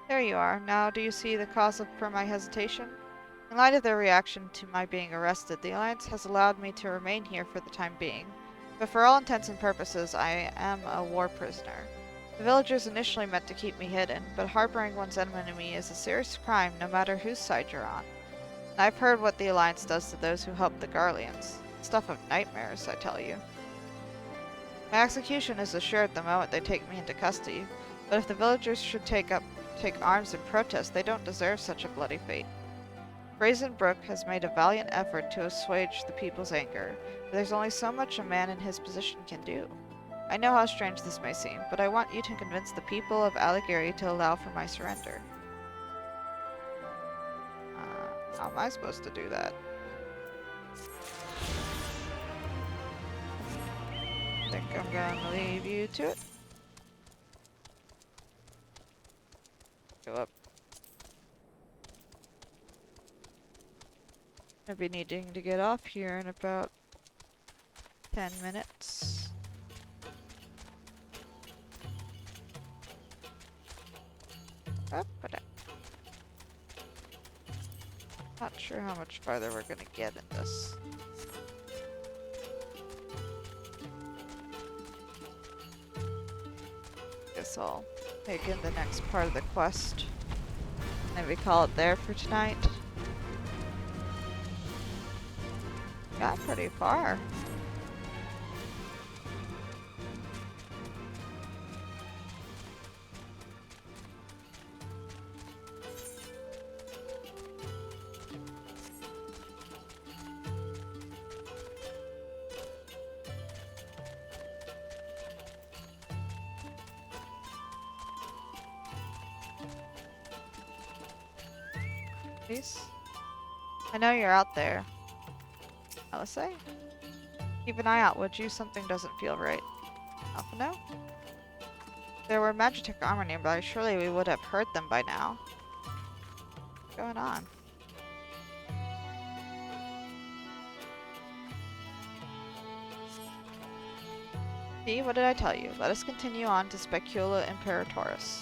there you are. Now do you see the cause for my hesitation? In light of their reaction to my being arrested, the Alliance has allowed me to remain here for the time being. But for all intents and purposes, I am a war prisoner. The villagers initially meant to keep me hidden, but harboring one's enemy is a serious crime no matter whose side you're on. And I've heard what the Alliance does to those who help the Garleans. Stuff of nightmares, I tell you. My execution is assured the moment they take me into custody, but if the villagers should take arms in protest, they don't deserve such a bloody fate. Brazen Brook has made a valiant effort to assuage the people's anger, but there's only so much a man in his position can do. I know how strange this may seem, but I want you to convince the people of Alighieri to allow for my surrender. How am I supposed to do that? I think I'm gonna leave you to it. Go up. I'll be needing to get off here in about 10 minutes. Up and up. Not sure how much farther we're gonna get in this. Guess I'll take in the next part of the quest. And we call it there for tonight. Got pretty far. Please? I know you're out there. Alice? Keep an eye out, would you? Something doesn't feel right. Alpha, no? If there were Magitek armor nearby, surely we would have heard them by now. What's going on? See, what did I tell you? Let us continue on to Specula Imperatoris.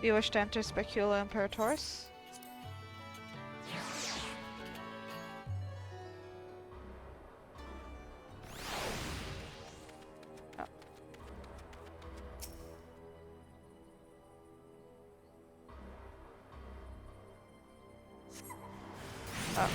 Do you wish to enter Specula Imperatoris? Oh. Oh.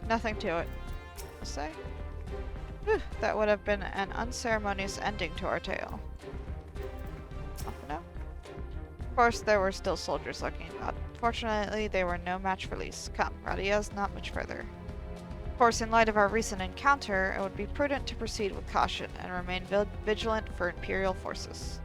Nothing to it. I'll say. Whew, that would have been an unceremonious ending to our tale. Off now. Of course, there were still soldiers looking, but fortunately, they were no match for Lise. Come, Radia's not much further. Of course, in light of our recent encounter, it would be prudent to proceed with caution and remain vigilant for Imperial forces.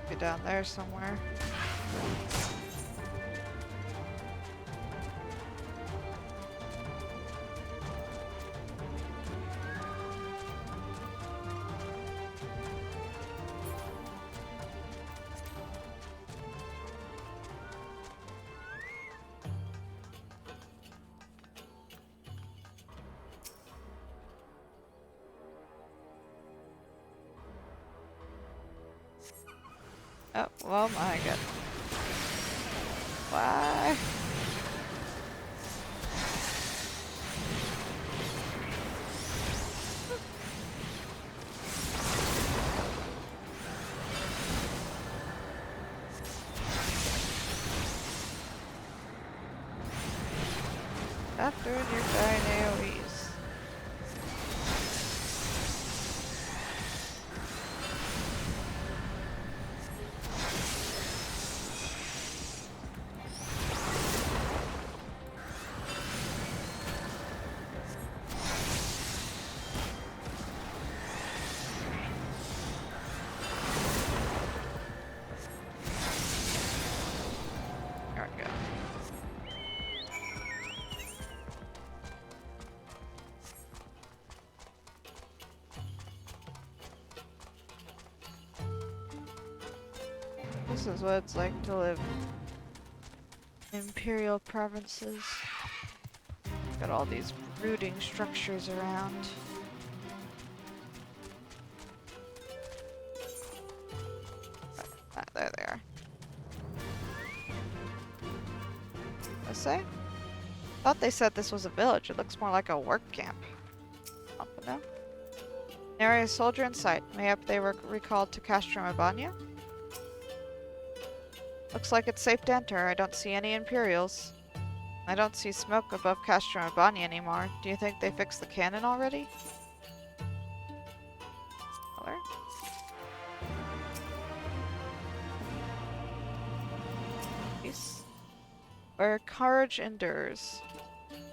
Be down there somewhere. Oh my god. Why? Stop doing your giant AoEs. This is what it's like to live in Imperial provinces. Got all these brooding structures around. Ah, there they are. Let's say? Thought they said this was a village. It looks more like a work camp. Up now. Nary a soldier in sight. Mayhap they were recalled to Castro Mabania? Looks like it's safe to enter. I don't see any Imperials. I don't see smoke above Castro Mabania anymore. Do you think they fixed the cannon already? Color? Peace. Where courage endures.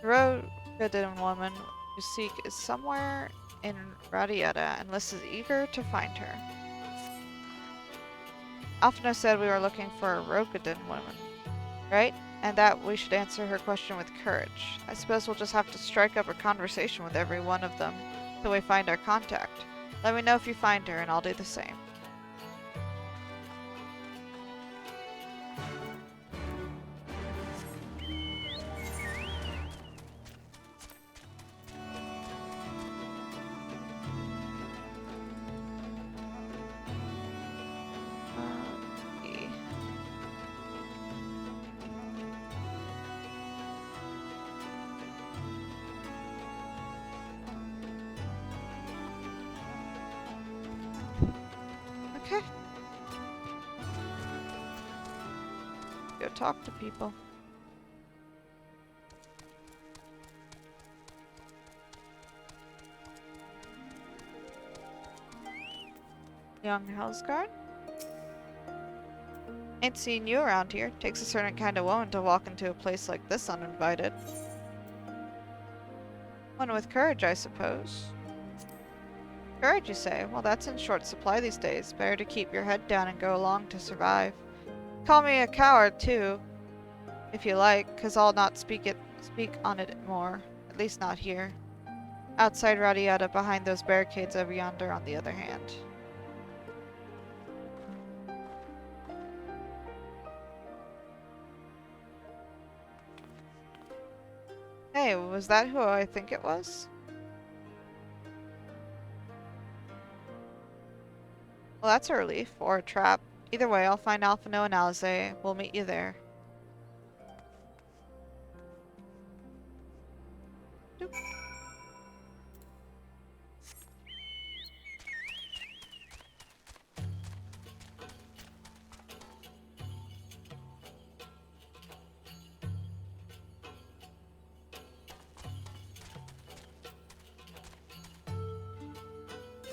The Rogadin woman you seek is somewhere in Radiata, and Liz is eager to find her. Alphina said we were looking for a Rogadin woman, right? And that we should answer her question with courage. I suppose we'll just have to strike up a conversation with every one of them till we find our contact. Let me know if you find her, and I'll do the same. Okay. Go talk to people. Young Hellsguard? Ain't seen you around here. Takes a certain kind of woman to walk into a place like this uninvited. One with courage, I suppose. Courage, you say? Well, that's in short supply these days. Better to keep your head down and go along to survive. Call me a coward, too, if you like, 'cause I'll not speak on it more. At least not here. Outside Radiata, behind those barricades over yonder, on the other hand. Hey, Hey, was that who I think it was? Well, that's a relief, or a trap. Either way, I'll find Alphino and Alize. We'll meet you there. Doop.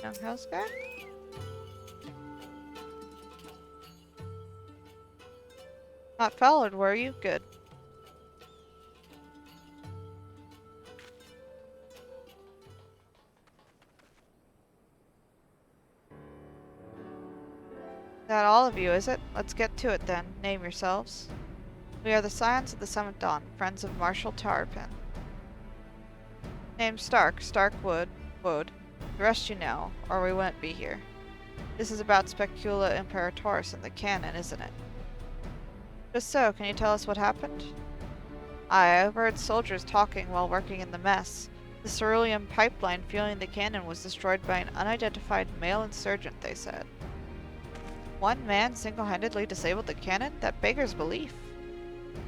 Young house guy? Not followed, were you? Good. That all of you, is it? Let's get to it then. Name yourselves. We are the Scions of the Seventh Dawn, friends of Marshal Tarpin. Name Stark, Wood. The rest you know, or we wouldn't be here. This is about Specula Imperatoris and the canon, isn't it? Just so, can you tell us what happened? I overheard soldiers talking while working in the mess. The cerulean pipeline fueling the cannon was destroyed by an unidentified male insurgent, they said. One man single-handedly disabled the cannon? That beggars belief.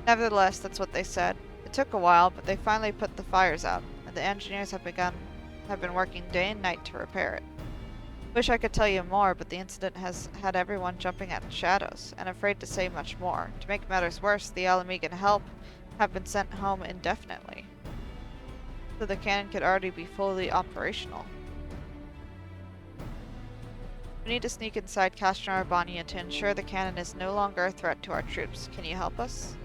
Nevertheless, that's what they said. It took a while, but they finally put the fires out, and the engineers have been working day and night to repair it. Wish I could tell you more, but the incident has had everyone jumping at shadows, and afraid to say much more. To make matters worse, the Ala Mhigo help have been sent home indefinitely, so the cannon could already be fully operational. We need to sneak inside Castro Urbania to ensure the cannon is no longer a threat to our troops. Can you help us?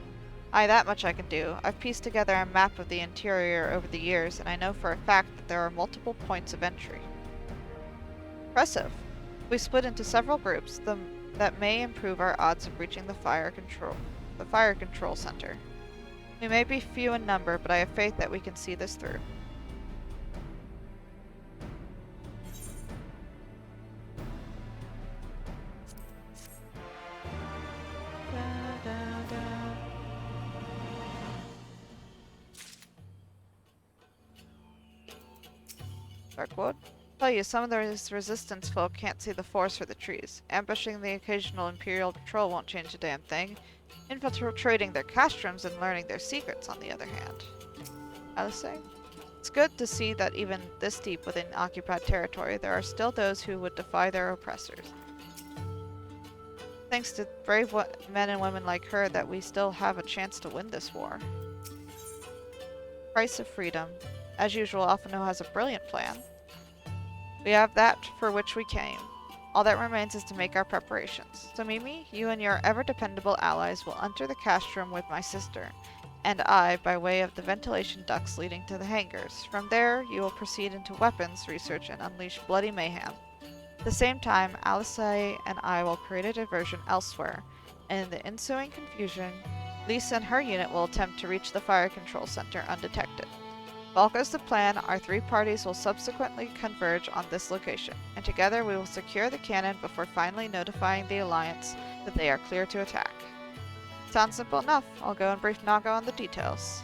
Aye, that much I can do. I've pieced together a map of the interior over the years, and I know for a fact that there are multiple points of entry. Impressive. We split into several groups that may improve our odds of reaching the fire control center. We may be few in number, but I have faith that we can see this through. Darkwood? Tell you, some of those resistance folk can't see the forest for the trees. Ambushing the occasional Imperial patrol won't change a damn thing. Infiltrating their castrums and learning their secrets, on the other hand. Alice? It's good to see that even this deep within occupied territory, there are still those who would defy their oppressors. Thanks to brave men and women like her that we still have a chance to win this war. Price of freedom. As usual, Alphino has a brilliant plan. We have that for which we came. All that remains is to make our preparations. So Mimi, you and your ever-dependable allies will enter the castrum with my sister, and I by way of the ventilation ducts leading to the hangars. From there, you will proceed into weapons research and unleash bloody mayhem. At the same time, Alice and I will create a diversion elsewhere, and in the ensuing confusion, Lisa and her unit will attempt to reach the fire control center undetected. If all goes to plan, our three parties will subsequently converge on this location, and together we will secure the cannon before finally notifying the Alliance that they are clear to attack. Sounds simple enough. I'll go and brief Naga on the details.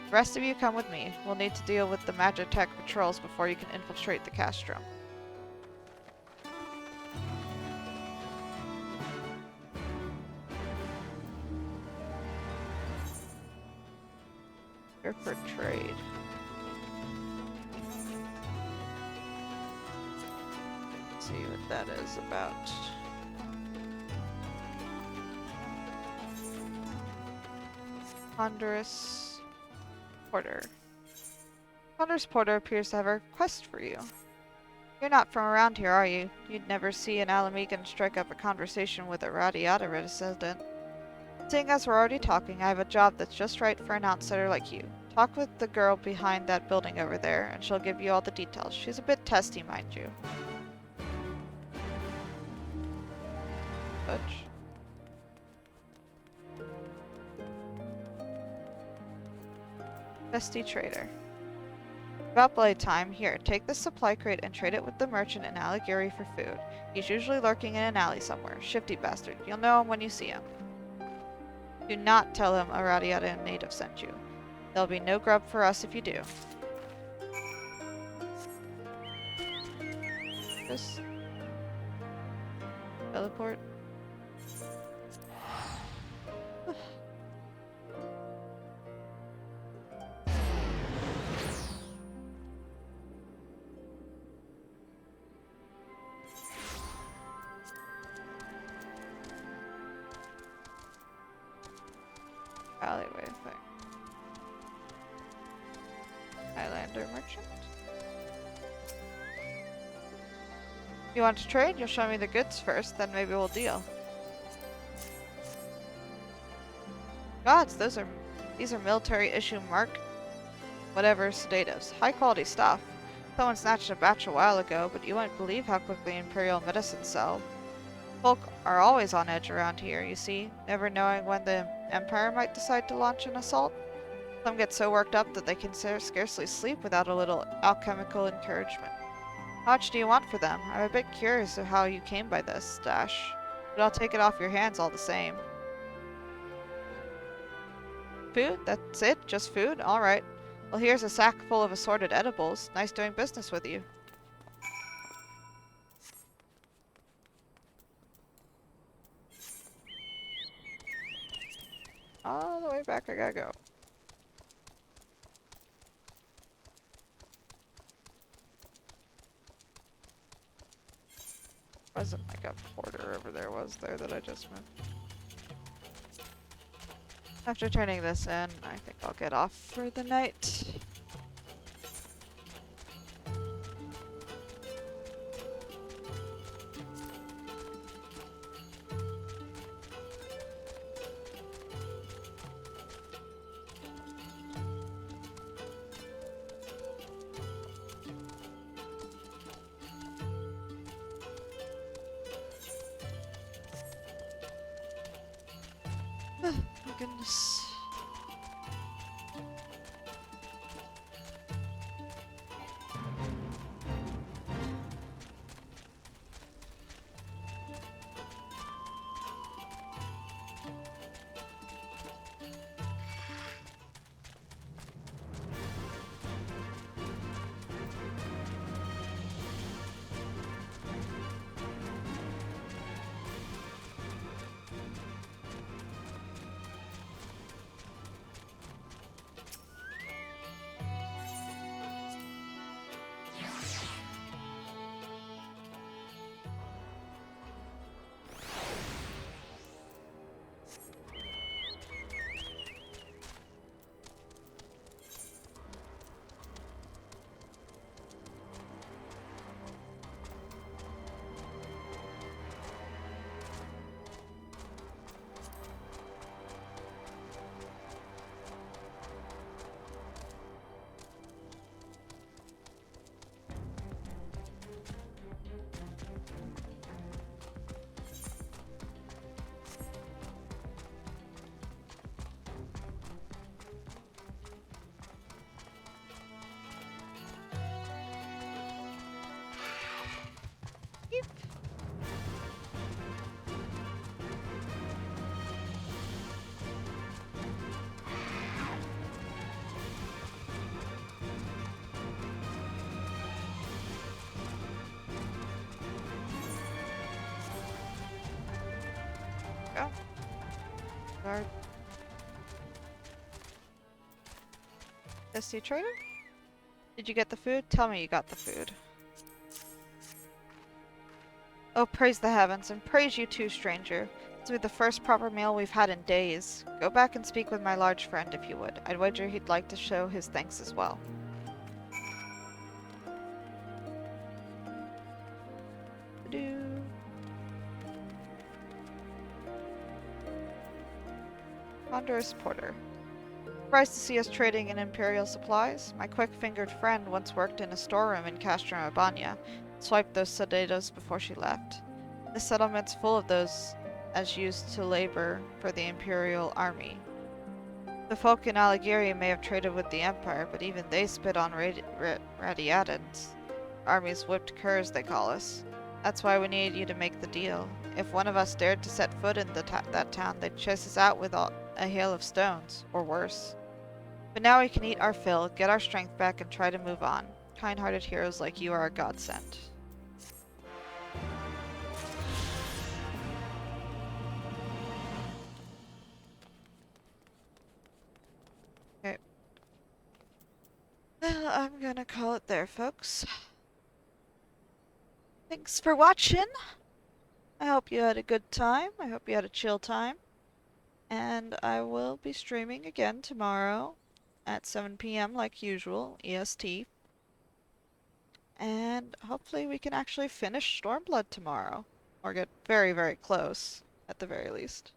The rest of you come with me. We'll need to deal with the Magitech patrols before you can infiltrate the castrum. Here for trade. Let's see what that is about. Ponderous Porter. Ponderous Porter appears to have a request for you. You're not from around here, are you? You'd never see an Ala Mhigo strike up a conversation with a Radiata resident. Seeing as we're already talking, I have a job that's just right for an outsider like you. Talk with the girl behind that building over there, and she'll give you all the details. She's a bit testy, mind you. Butch. Testy trader. About blade time, here, take this supply crate and trade it with the merchant in Aligiri for food. He's usually lurking in an alley somewhere. Shifty bastard. You'll know him when you see him. Do not tell him a Radiata native sent you. There'll be no grub for us if you do. Just teleport. Alleyway thing. Highlander merchant. You want to trade? You'll show me the goods first, then maybe we'll deal. Gods, these are military issue mark whatever sedatives. High quality stuff. Someone snatched a batch a while ago, but you wouldn't believe how quickly Imperial medicines sell. Folk are always on edge around here, you see, never knowing when the Empire might decide to launch an assault. Some get so worked up that they can scarcely sleep without a little alchemical encouragement. How much do you want for them? I'm a bit curious of how you came by this stash, but I'll take it off your hands all the same. Food? That's it? Just food? Alright. Well, here's a sack full of assorted edibles. Nice doing business with you. All the way back I gotta go. Wasn't like a porter over there, was there, that I just met? After turning this in, I think I'll get off for the night. Oh my goodness. Go. Guard. SC trader? Did you get the food? Tell me you got the food. Oh, praise the heavens, and praise you too, stranger. This will be the first proper meal we've had in days. Go back and speak with my large friend if you would. I'd wager he'd like to show his thanks as well. Ponderous Porter. Surprised to see us trading in Imperial supplies? My quick-fingered friend once worked in a storeroom in Castrum Abania, swiped those sedatives before she left. The settlement's full of those as used to labor for the Imperial army. The folk in Aligiri may have traded with the Empire, but even they spit on radiatins. Army's whipped curs, they call us. That's why we need you to make the deal. If one of us dared to set foot in that town, they'd chase us out with a hail of stones, or worse. But now we can eat our fill, get our strength back, and try to move on. Kind-hearted heroes like you are a godsend. Okay. Well, I'm gonna call it there, folks. Thanks for watching. I hope you had a good time. I hope you had a chill time. And I will be streaming again tomorrow at 7 p.m. like usual, EST. And hopefully we can actually finish Stormblood tomorrow. Or get very, very close, at the very least.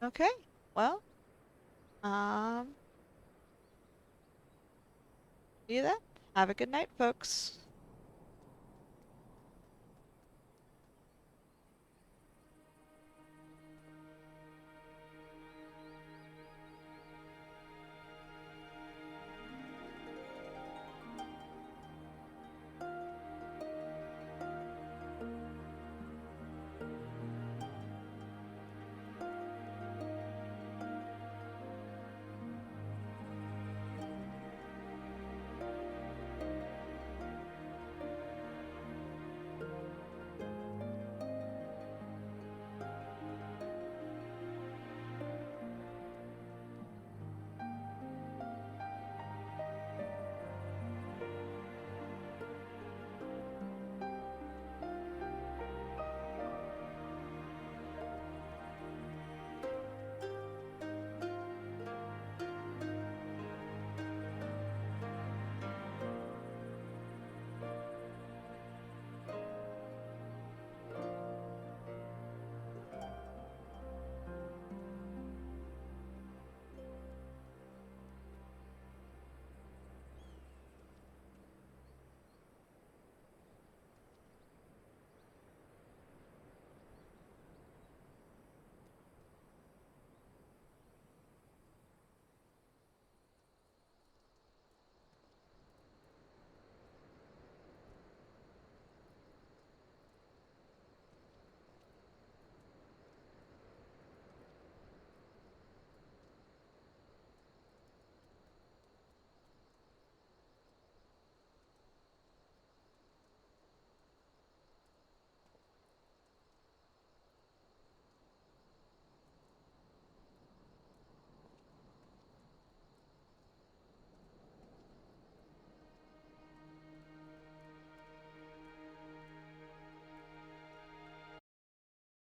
Okay, well, see you then. Have a good night, folks.